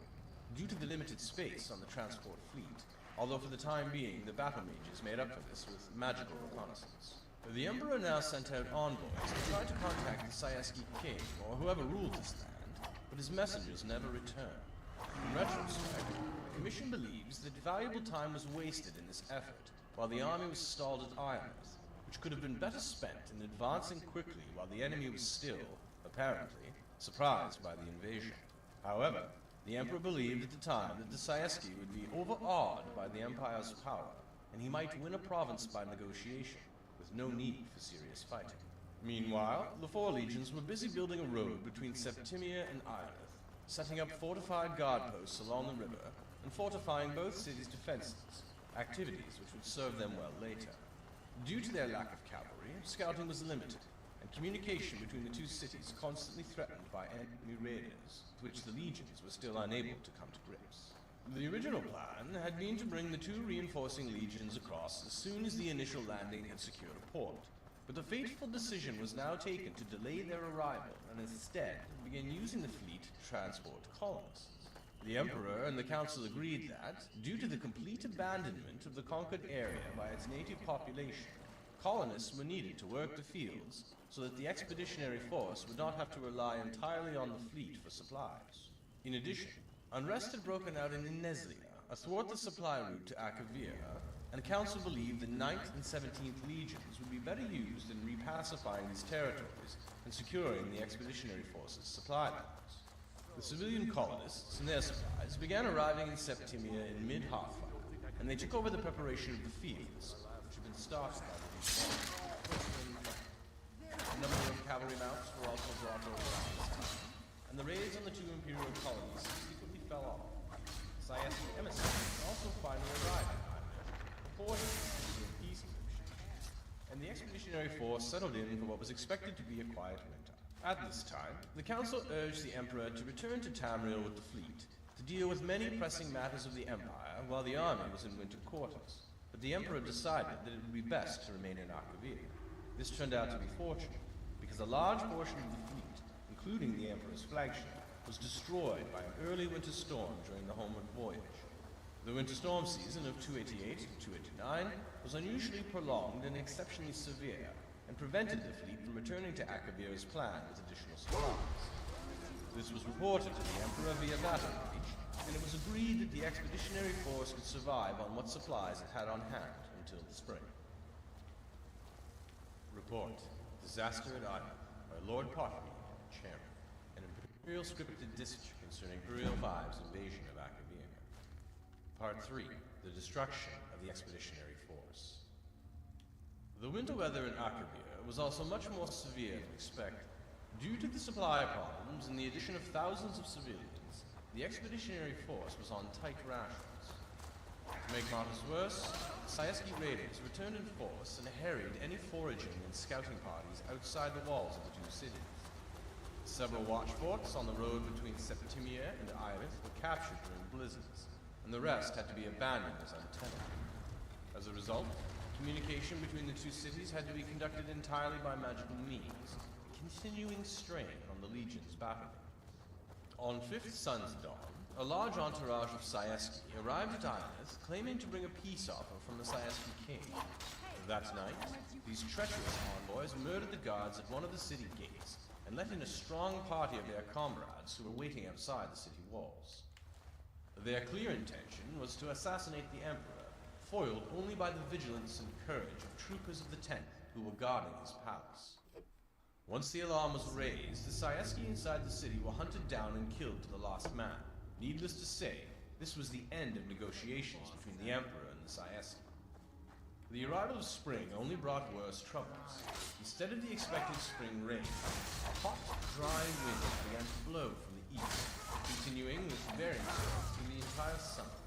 [SPEAKER 12] due to the limited space on the transport fleet, although for the time being the battle mages made up for this with magical reconnaissance. The Emperor now sent out envoys to try to contact the Sieski king, or whoever ruled this land, but his messengers never returned. In retrospect, the Commission believes that valuable time was wasted in this effort, while the army was stalled at Iolith, which could have been better spent in advancing quickly while the enemy was still, apparently, surprised by the invasion. However, the Emperor believed at the time that the Sieski would be overawed by the Empire's power, and he might win a province by negotiation, with no need for serious fighting. Meanwhile, the 4 legions were busy building a road between Septimia and Iolith, setting up fortified guard posts along the river, and fortifying both cities' defenses, activities which would serve them well later. Due to their lack of cavalry, scouting was limited, and communication between the two cities constantly threatened by enemy raiders, with which the legions were still unable to come to grips. The original plan had been to bring the two reinforcing legions across as soon as the initial landing had secured a port, but the fateful decision was now taken to delay their arrival and instead begin using the fleet to transport colonists. The Emperor and the Council agreed that, due to the complete abandonment of the conquered area by its native population, colonists were needed to work the fields so that the expeditionary force would not have to rely entirely on the fleet for supplies. In addition, unrest had broken out in Ineslia, athwart the supply route to Akavir, and the Council believed the 9th and 17th Legions would be better used in repacifying these territories and securing the expeditionary force's supply lines. The civilian colonists and their supplies began arriving in Septimia in mid-Hearthfire, and they took over the preparation of the fields, which had been started by the Legion. A number of cavalry mounts were also brought over at this time, and the raids on the two Imperial colonies subsequently fell off. Syaski emissaries also finally arrived at reporting a peace negotiations, and the expeditionary force settled in for what was expected to be a quiet winter. At this time, the Council urged the Emperor to return to Tamriel with the fleet, to deal with many pressing matters of the Empire while the army was in winter quarters. But the Emperor decided that it would be best to remain in Akavir. This turned out to be fortunate, because a large portion of the fleet, including the Emperor's flagship, was destroyed by an early winter storm during the homeward voyage. The winter storm season of 288 to 289 was unusually prolonged and exceptionally severe, and prevented the fleet from returning to Akavir as planned with additional supplies. This was reported to the Emperor via battle mage, and it was agreed that the expeditionary force could survive on what supplies it had on hand until the spring. Report: Disaster at Ida by Lord Pottery, Chairman. An Imperial scripted dispatch concerning Imperial V's invasion of Akavir. Part 3: The destruction of the expeditionary force. The winter weather in Akavir was also much more severe than expected. Due to the supply problems and the addition of thousands of civilians, the expeditionary force was on tight rations. To make matters worse, Syaski raiders returned in force and harried any foraging and scouting parties outside the walls of the two cities. Several watch forts on the road between Septimia and Iris were captured during blizzards, and the rest had to be abandoned as untenable. As a result, communication between the two cities had to be conducted entirely by magical means, a continuing strain on the Legion's battle. On Fifth Sun's dawn, a large entourage of Syaski arrived at Iris, claiming to bring a peace offer from the Syaski king. That night, these treacherous envoys murdered the guards at one of the city gates and let in a strong party of their comrades who were waiting outside the city walls. Their clear intention was to assassinate the Emperor, foiled only by the vigilance and courage of troopers of the 10th who were guarding his palace. Once the alarm was raised, the Syaski inside the city were hunted down and killed to the last man. Needless to say, this was the end of negotiations between the Emperor and the Syaski. The arrival of spring only brought worse troubles. Instead of the expected spring rain, a hot, dry wind began to blow from the east, continuing with varying strength through the entire summer.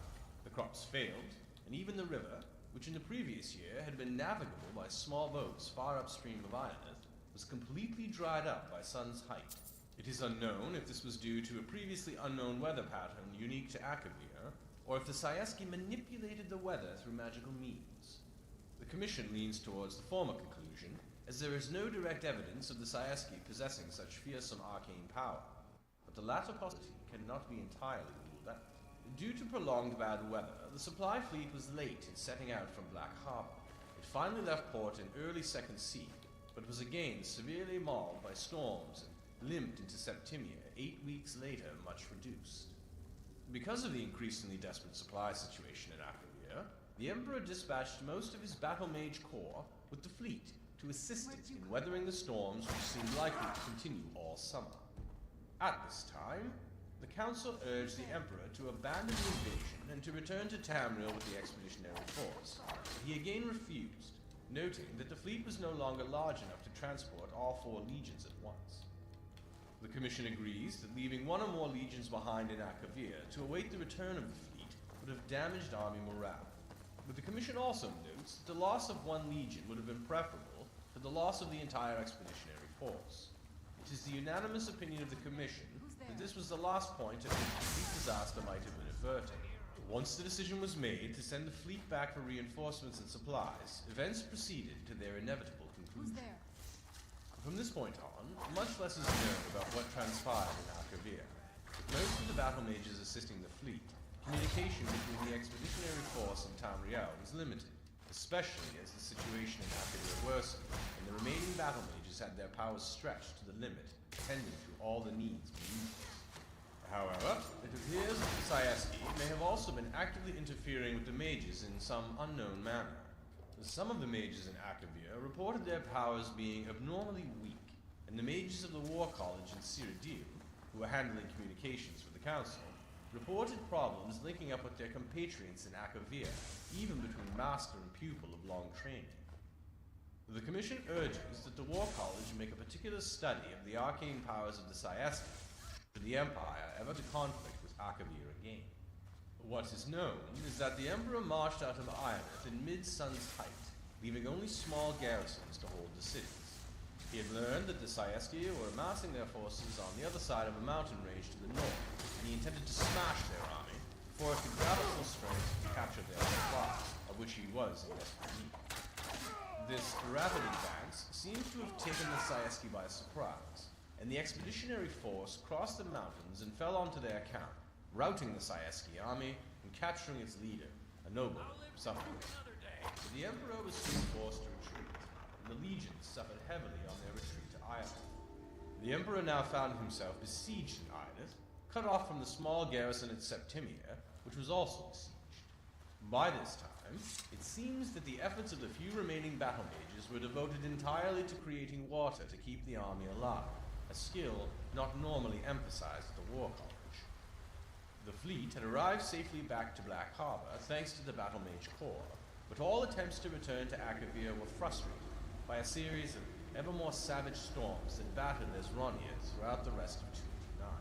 [SPEAKER 12] The crops failed, and even the river, which in the previous year had been navigable by small boats far upstream of Ionith, was completely dried up by sun's height. It is unknown if this was due to a previously unknown weather pattern unique to Akavir, or if the Syaski manipulated the weather through magical means. The Commission leans towards the former conclusion, as there is no direct evidence of the Syaski possessing such fearsome arcane power, but the latter possibility cannot be entirely ruled out. Due to prolonged bad weather, the supply fleet was late in setting out from Black Harbor. It finally left port in early Second Siege, but was again severely mauled by storms and limped into Septimia 8 weeks later, much reduced. Because of the increasingly desperate supply situation in Akavir, the Emperor dispatched most of his battle mage corps with the fleet to assist it in weathering the storms which seemed likely to continue all summer. At this time, the Council urged the Emperor to abandon the invasion and to return to Tamriel with the expeditionary force, but he again refused, noting that the fleet was no longer large enough to transport all 4 legions at once. The Commission agrees that leaving 1 or more legions behind in Akavir to await the return of the fleet would have damaged army morale, but the Commission also notes believes that the loss of one legion would have been preferable to the loss of the entire expeditionary force. It is the unanimous opinion of the Commission that this was the last point at which complete disaster might have been averted. Once the decision was made to send the fleet back for reinforcements and supplies, events proceeded to their inevitable conclusion.
[SPEAKER 4] Who's there?
[SPEAKER 12] From this point on, much less is known about what transpired in Akavir. With most of the battle mages assisting the fleet, communication between the expeditionary force and Tamriel was limited, especially as the situation in Akavir worsened and the remaining battle mages had their powers stretched to the limit, tending to all the needs beneath us. However, it appears that the Sieski may have also been actively interfering with the mages in some unknown manner. Some of the mages in Akavir reported their powers being abnormally weak, and the mages of the War College in Cyrodiil, who were handling communications for the Council, reported problems linking up with their compatriots in Akavir, even between master and pupil of long training. The Commission urges that the War College make a particular study of the arcane powers of the Sieski for the Empire ever to conflict with Akavir again. What is known is that the Emperor marched out of Ironeth in mid-sun's height, leaving only small garrisons to hold the cities. He had learned that the Sieski were amassing their forces on the other side of a mountain range to the north, and he intended to smash their army before it could gather full strength to capture their supply, of which he was in desperate need. This rapid advance seems to have taken the Sieski by surprise, and the expeditionary force crossed the mountains and fell onto their camp, routing the Sieski army and capturing its leader, a noble, suffering. But the Emperor was soon forced to retreat, and the legions suffered heavily on their retreat to Ironeth. The Emperor now found himself besieged in Ironeth, cut off from the small garrison at Septimia, which was also besieged. By this time, it seems that the efforts of the few remaining battle mages were devoted entirely to creating water to keep the army alive, a skill not normally emphasized at the War College. The fleet had arrived safely back to Black Harbor thanks to the Battle Mage Corps, but all attempts to return to Akavir were frustrated by a series of ever more savage storms that battered Esronia throughout the rest of 289.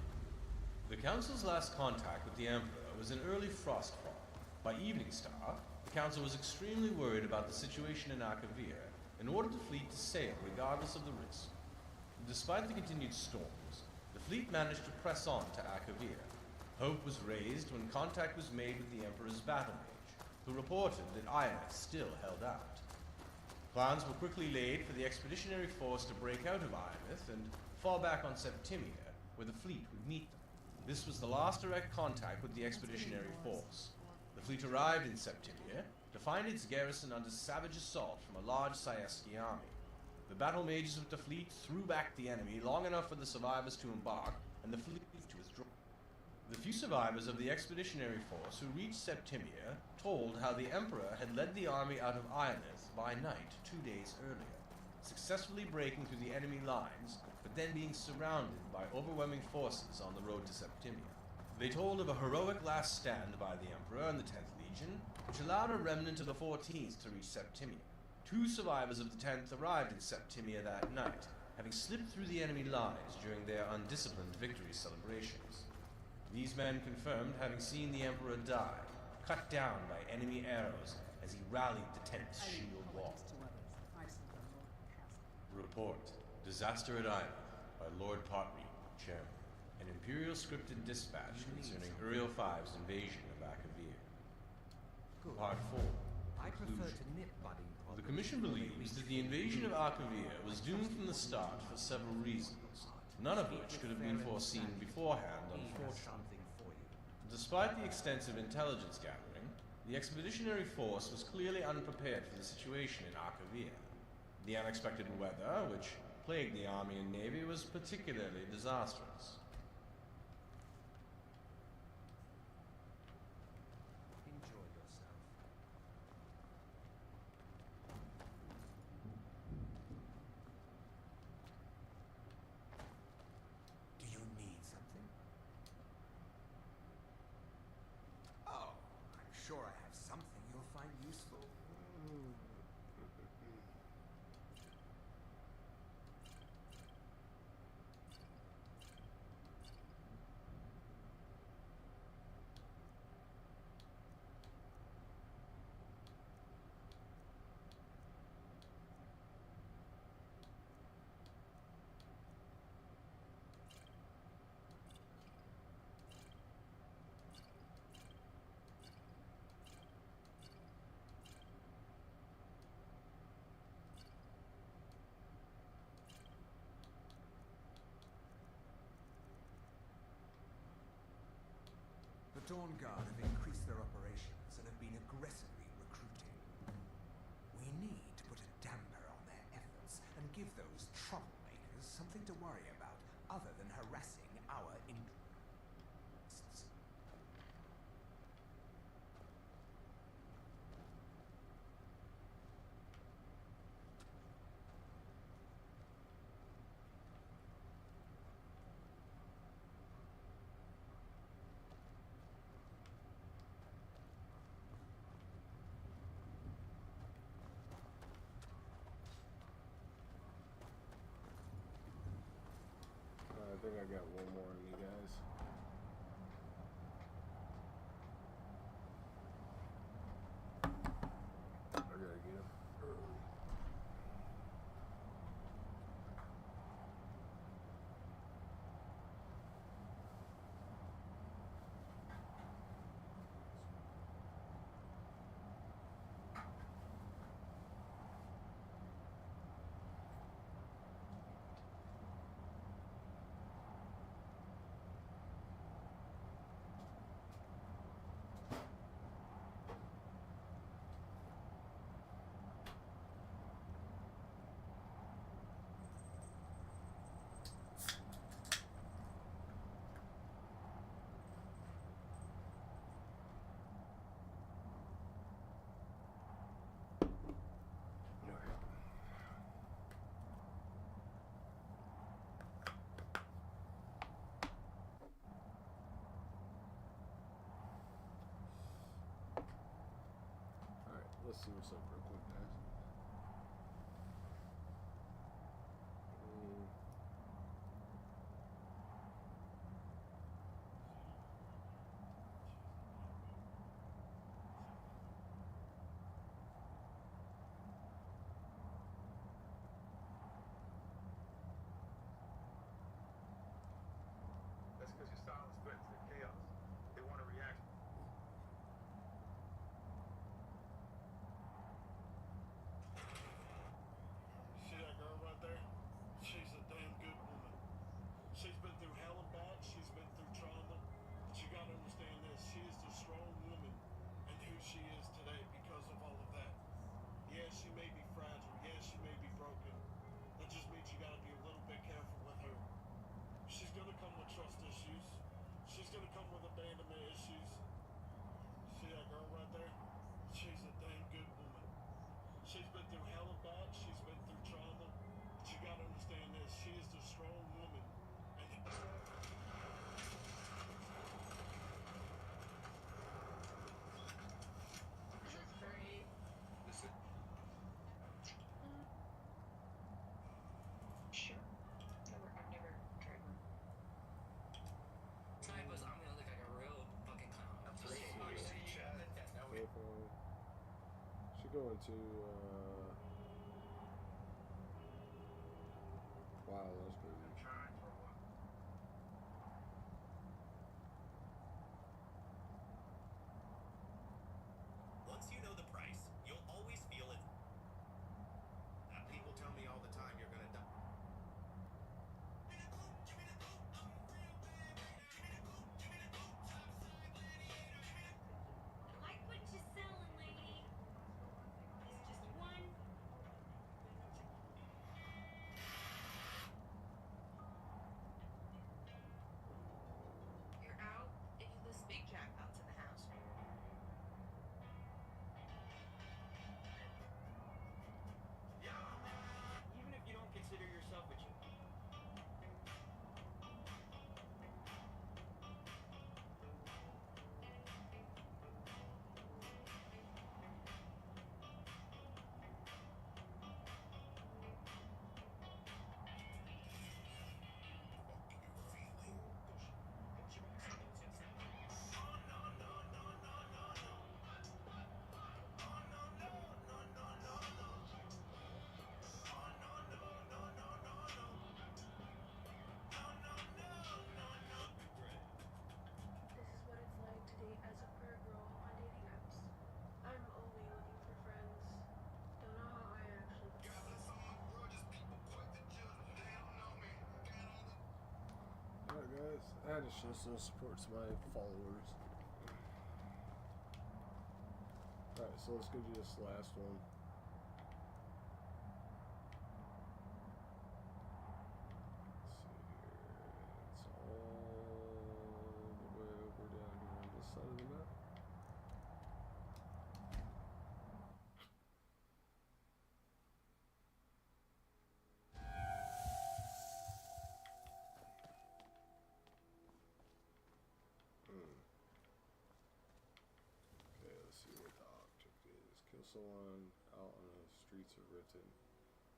[SPEAKER 12] The Council's last contact with the Emperor was in early frostfall. By Evening Star, the Council was extremely worried about the situation in Akavir and ordered the fleet to sail regardless of the risk. Despite the continued storms, the fleet managed to press on to Akavir. Hope was raised when contact was made with the Emperor's battle mage, who reported that Ironeth still held out. Plans were quickly laid for the expeditionary force to break out of Ironeth and fall back on Septimia, where the fleet would meet them. This was the last direct contact with the expeditionary force. The fleet arrived in Septimia to find its garrison under savage assault from a large Sieski army. The battle mages with the fleet threw back the enemy long enough for the survivors to embark and the fleet to withdraw. The few survivors of the expeditionary force who reached Septimia told how the Emperor had led the army out of Ironeth by night 2 days earlier, successfully breaking through the enemy lines, but then being surrounded by overwhelming forces on the road to Septimia. They told of a heroic last stand by the Emperor and the 10th Legion, which allowed a remnant of the 14th to reach Septimia. 2 survivors of the 10th arrived in Septimia that night, having slipped through the enemy lines during their undisciplined victory celebrations. These men confirmed having seen the Emperor die, cut down by enemy arrows as he rallied the 10th's shield wall. Report: Disaster at Ironeth by Lord Potreed, Chairman. An Imperial scripted dispatch concerning Uriel V's invasion of Akavir. Part 4.
[SPEAKER 20] I prefer
[SPEAKER 12] Conclusion.
[SPEAKER 20] to nip budding
[SPEAKER 12] The Commission believes that the invasion of Akavir was doomed from the start for several reasons, none of which could have been foreseen beforehand, unfortunately. Despite the extensive intelligence gathering, the expeditionary force was clearly unprepared for the situation in Akavir. The unexpected weather, which plagued the army and navy, was particularly disastrous.
[SPEAKER 20] Enjoy yourself.
[SPEAKER 17] Do you need something? Oh, I'm sure I have something you'll find useful. Dawn Guard have increased their operations and have been aggressively recruiting. We need to put a damper on their efforts and give those troublemakers something to worry about other than harassing our interests.
[SPEAKER 1] I think I got one more in me, guys. I gotta get him early. Let's see what's up real quick, guys.
[SPEAKER 2] That's because your style is threatened to chaos. They want a reaction.
[SPEAKER 5] See that girl right there? She's a damn good woman. She's been through hell and back. She's been through trauma. But you gotta understand this. She is the strong woman and who she is today because of all of that. Yeah, she may be fragile. Yeah, she may be broken. That just means you gotta be a little bit careful with her. She's gonna come with trust issues. She's gonna come with abandonment issues. See that girl right there? She's a damn good woman. She's been through hell and back. She's been through trauma. But you gotta understand this. She is the strong woman. And
[SPEAKER 2] Listen.
[SPEAKER 3] Sure. I've never tried one. Typos, I'm gonna look like a real fucking clown.
[SPEAKER 1] Should go into wow, that's crazy.
[SPEAKER 23] Once you know the price, you'll always feel it. People tell me all the time you're gonna die.
[SPEAKER 24] Like what you selling, lady? It's just one.
[SPEAKER 3] You're out if you list big jackpots in the house.
[SPEAKER 18] Even if you don't consider yourself a
[SPEAKER 6] This is what it's like to date as a queer girl on dating apps. I'm only looking for friends. Don't know how I actually look.
[SPEAKER 1] Alright guys, I had to show some support to my followers. Alright, so let's go do this last one. Let's see here. It's all the way over down here on this side of the map. Okay, let's see what the object is. Kill someone out on the streets of Riften.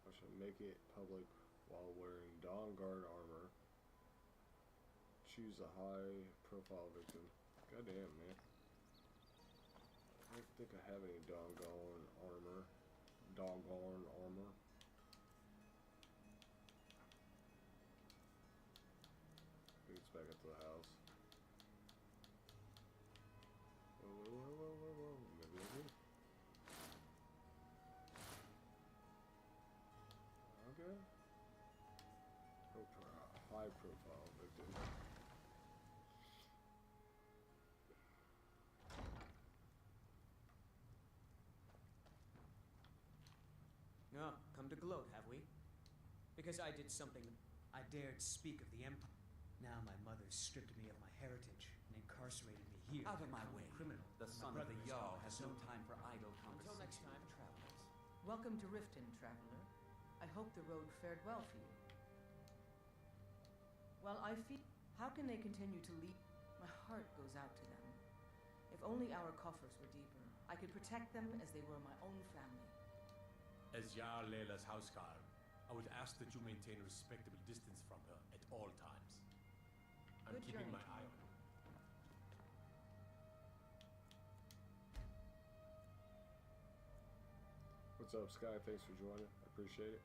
[SPEAKER 1] I should make it public while wearing Dawn Guard armor. Choose a high profile victim. Goddamn, man. I don't think I have any doggone armor. Doggone armor. He gets back into the house. Whoa. Maybe. Okay. High profile victim.
[SPEAKER 8] Oh, come to gloat, have we? Because I did something. I dared speak of the Empire. Now my mother stripped me of my heritage and incarcerated me here.
[SPEAKER 19] Out of my way.
[SPEAKER 8] Criminal.
[SPEAKER 19] The son of the Jarl has no time for idle conversation.
[SPEAKER 8] Until next time, travelers.
[SPEAKER 10] Welcome to Riften, traveler. I hope the road fared well for you. Well, I feel... How can they continue to lead? My heart goes out to them. If only our coffers were deeper, I could protect them as they were my own family.
[SPEAKER 9] As Jarl Leila's houseguard, I would ask that you maintain a respectable distance from her at all times. I'm
[SPEAKER 10] Good
[SPEAKER 9] keeping
[SPEAKER 10] journey,
[SPEAKER 9] my eye on her.
[SPEAKER 1] What's up, Sky? Thanks for joining. I appreciate it.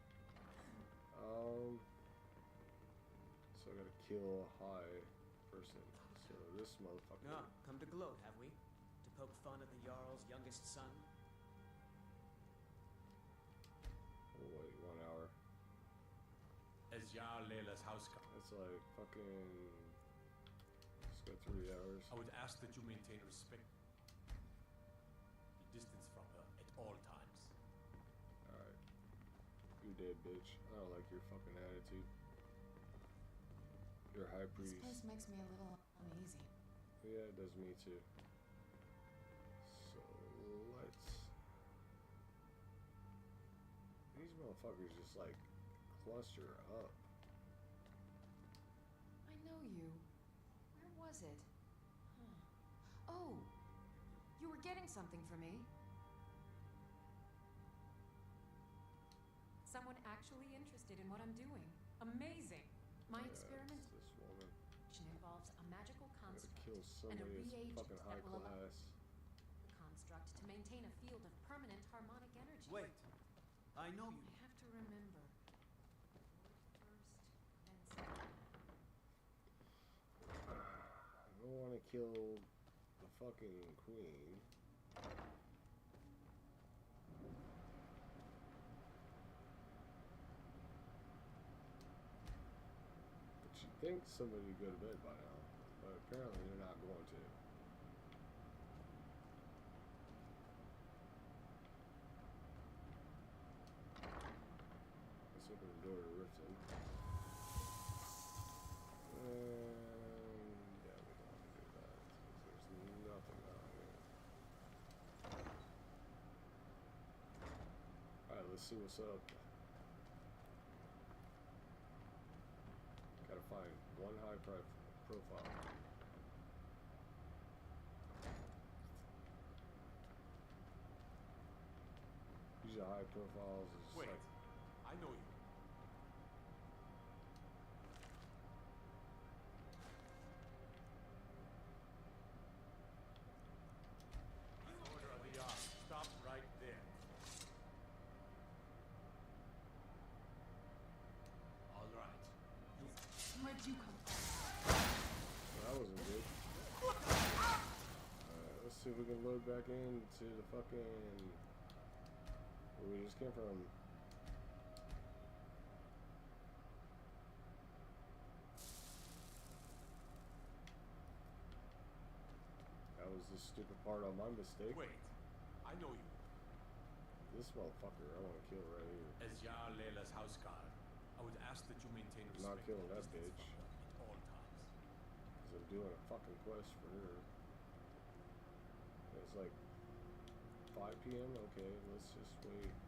[SPEAKER 1] So I gotta kill a high person. So this motherfucker.
[SPEAKER 8] No, come to gloat, have we? To poke fun at the Jarl's youngest son?
[SPEAKER 1] Oh, wait, 1 hour.
[SPEAKER 9] As Jarl Leila's houseguard.
[SPEAKER 1] That's like fucking. Let's go 3 hours.
[SPEAKER 9] I would ask that you maintain a respect distance from her at all times.
[SPEAKER 1] Alright. You dead, bitch. I don't like your fucking attitude. Your high priest.
[SPEAKER 4] This place makes me a little uneasy.
[SPEAKER 1] Yeah, it does me too. So let's. These motherfuckers just like cluster up.
[SPEAKER 4] I know you. Where was it? Huh. Oh! You were getting something for me.
[SPEAKER 15] Someone actually interested in what I'm doing. Amazing. My
[SPEAKER 1] Yeah,
[SPEAKER 15] experiment
[SPEAKER 1] it's this woman.
[SPEAKER 15] involves a magical
[SPEAKER 1] I'm gonna
[SPEAKER 15] construct
[SPEAKER 1] kill
[SPEAKER 15] and a
[SPEAKER 1] somebody that's
[SPEAKER 15] reagent
[SPEAKER 1] fucking high
[SPEAKER 15] that will allow
[SPEAKER 1] class.
[SPEAKER 15] the construct to maintain a field of permanent harmonic energy.
[SPEAKER 14] Wait. I know you.
[SPEAKER 15] I have to remember. First, then second.
[SPEAKER 1] I don't want to kill the fucking queen. But you'd think somebody would go to bed by now, but apparently they're not going to. Let's open the door to Riften. Yeah, we don't want to do that because there's nothing out here. Alright, let's see what's up. Gotta find one high profile. Usually high profiles is
[SPEAKER 9] Wait,
[SPEAKER 1] like.
[SPEAKER 9] I know you. Order of the Jarl. Stop right there. All right.
[SPEAKER 4] Where'd you come from?
[SPEAKER 1] Well, that wasn't good. Alright, let's see if we can load back into the fucking. Where we just came from. That was the stupid part on my mistake.
[SPEAKER 9] Wait, I I know you.
[SPEAKER 1] This motherfucker I want to kill right here.
[SPEAKER 9] As Yar Layla's houseguard, I would ask that you maintain
[SPEAKER 1] I'm not killing
[SPEAKER 9] respectable
[SPEAKER 1] that
[SPEAKER 9] distance
[SPEAKER 1] bitch.
[SPEAKER 9] from her at all times.
[SPEAKER 1] Because I'm doing a fucking quest for her. It's like 5 p.m. Okay, let's just wait. A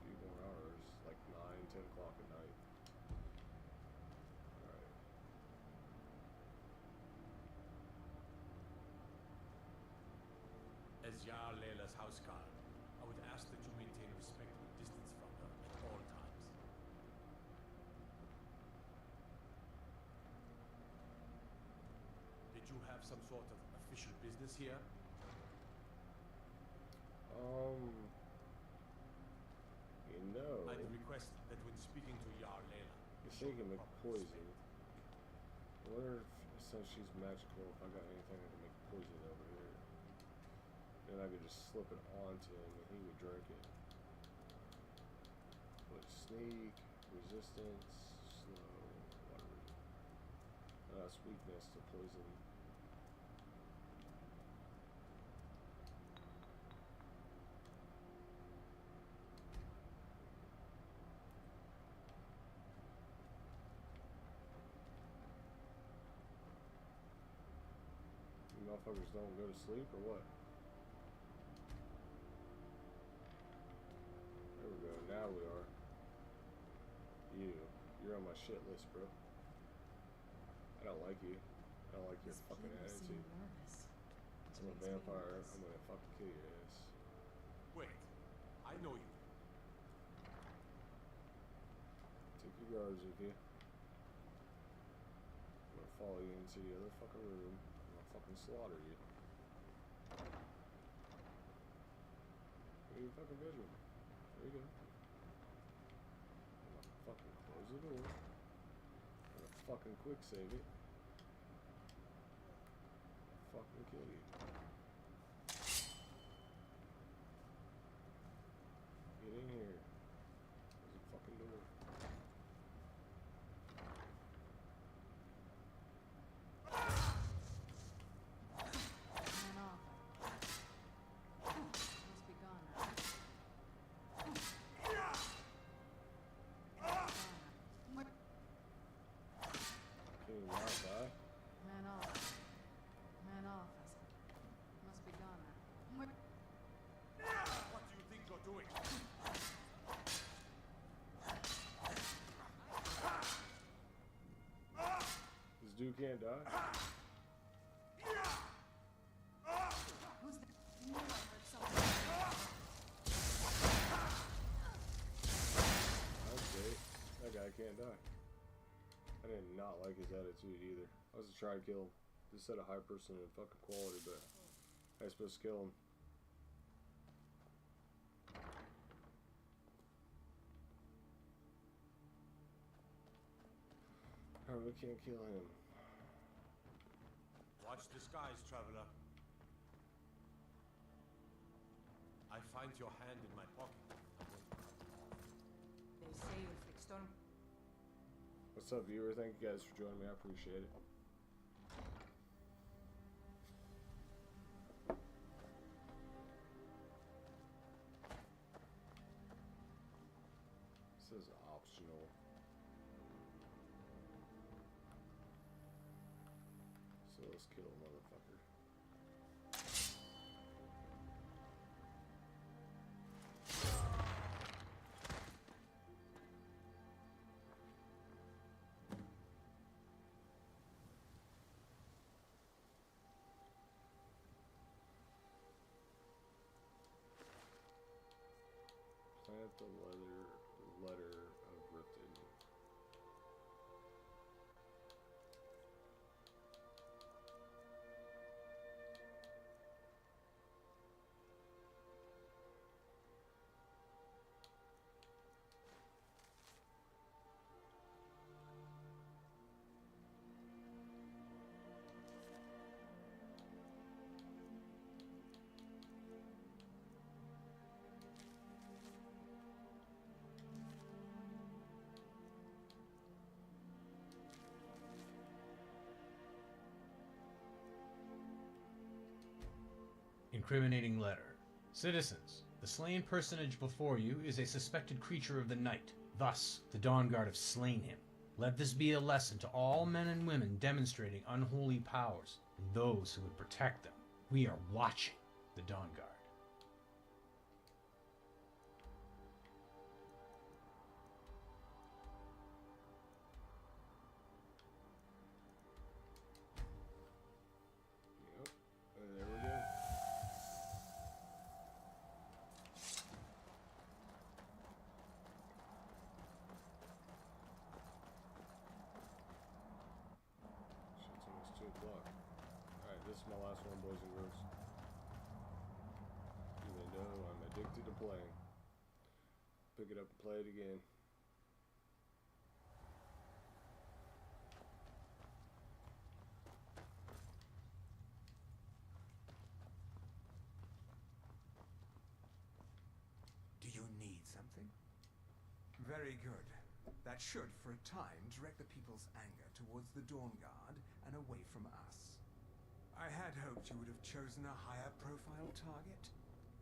[SPEAKER 1] few more hours. Like 9, 10 o'clock at night. Alright.
[SPEAKER 9] As Yar Layla's houseguard, I would ask that you maintain a respectable distance from her at all times. Did you have some sort of official business here?
[SPEAKER 1] You know.
[SPEAKER 9] I'd request that when speaking to Yar Layla,
[SPEAKER 1] You think you can make poison. I wonder if, since she's magical, if I got anything I can make poison over here. Then I could just slip it onto him and he would drink it. But sneak, resistance, slow, water. That's weakness to poison. You motherfuckers don't go to sleep or what? There we go, now we are. You're on my shit list, bro. I don't like you. I don't like your fucking attitude. I'm a vampire. I'm gonna fucking kill your ass.
[SPEAKER 9] Wait, I know you.
[SPEAKER 1] Take your guards with you. I'm gonna follow you into the other fucking room. I'm gonna fucking slaughter you. Where you fucking bedroom? There you go. I'm gonna fucking close the door. I'm gonna fucking quick save it. Fucking kill you. Get in here. There's a fucking door.
[SPEAKER 4] Man off. Must be gone now. What?
[SPEAKER 1] Can you not die?
[SPEAKER 4] Man off. Man off, I said. Must be gone now. What?
[SPEAKER 9] What do you think you're doing?
[SPEAKER 1] This dude can't die?
[SPEAKER 4] Who's that? You knew I heard something.
[SPEAKER 1] That's great. That guy can't die. I did not like his attitude either. I was trying to kill him. Just said a high person in fucking quality, but I was supposed to kill him. Alright, we can't kill him.
[SPEAKER 9] Watch the skies, traveler. I find your hand in my pocket.
[SPEAKER 10] They say you'll fix storm.
[SPEAKER 1] What's up, viewer? Thank you guys for joining me. I appreciate it. This is optional. So let's kill a motherfucker. Plant the letter of Ripton.
[SPEAKER 7] incriminating letter. Citizens, the slain personage before you is a suspected creature of the night. Thus, the Dawn Guard have slain him. Let this be a lesson to all men and women demonstrating unholy powers and those who would protect them. We are watching the Dawn Guard.
[SPEAKER 1] Yep. And there we go. Shit's almost 2 o'clock. Alright, this is my last one, boys and girls. Even though I'm addicted to playing. Pick it up and play it again.
[SPEAKER 17] Do you need something? Very good. That should, for a time, direct the people's anger towards the Dawn Guard and away from us. I had hoped you would have chosen a higher profile target,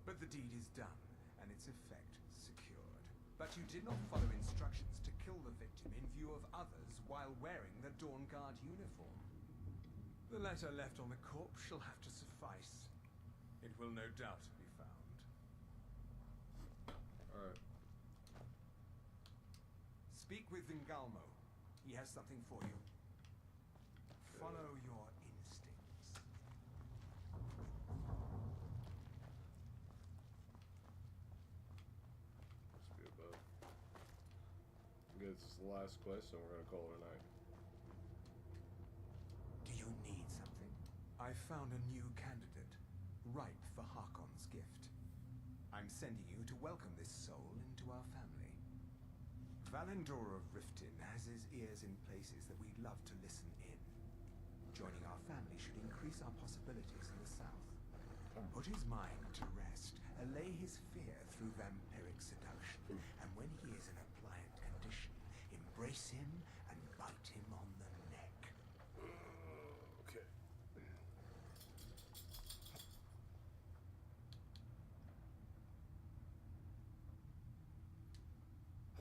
[SPEAKER 17] but the deed is done, and its effect secured. But you did not follow instructions to kill the victim in view of others while wearing the Dawn Guard uniform. The letter left on the corpse shall have to suffice. It will no doubt be found.
[SPEAKER 1] Alright.
[SPEAKER 17] Speak with Vingalmo. He has something for you. Follow your instincts.
[SPEAKER 1] Must be above. I guess this is the last quest, so we're gonna call it a night.
[SPEAKER 17] Do you need something? I found a new candidate, ripe for Harkon's gift. I'm sending you to welcome this soul into our family. Valendor of Riften has his ears in places that we'd love to listen in. Joining our family should increase our possibilities in the south. Put his mind to rest, allay his fear through vampiric seduction, and when he is in a pliant condition, embrace him and bite him on the neck.
[SPEAKER 1] Okay.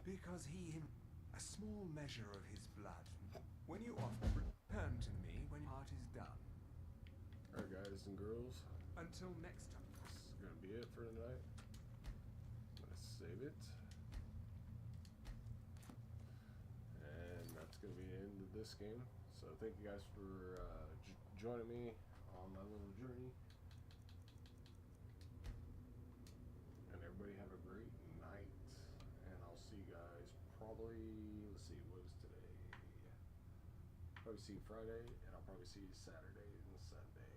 [SPEAKER 17] Because a small measure of his blood. When you offer, return to me when your heart is done.
[SPEAKER 1] Alright, guys and girls.
[SPEAKER 17] Until next time.
[SPEAKER 1] This is gonna be it for tonight. I'm gonna save it. And that's gonna be the end of this game. So thank you guys for joining me on my little journey. And everybody have a great night. And I'll see you guys probably, let's see, what is today? Probably see you Friday, and I'll probably see you Saturday and Sunday.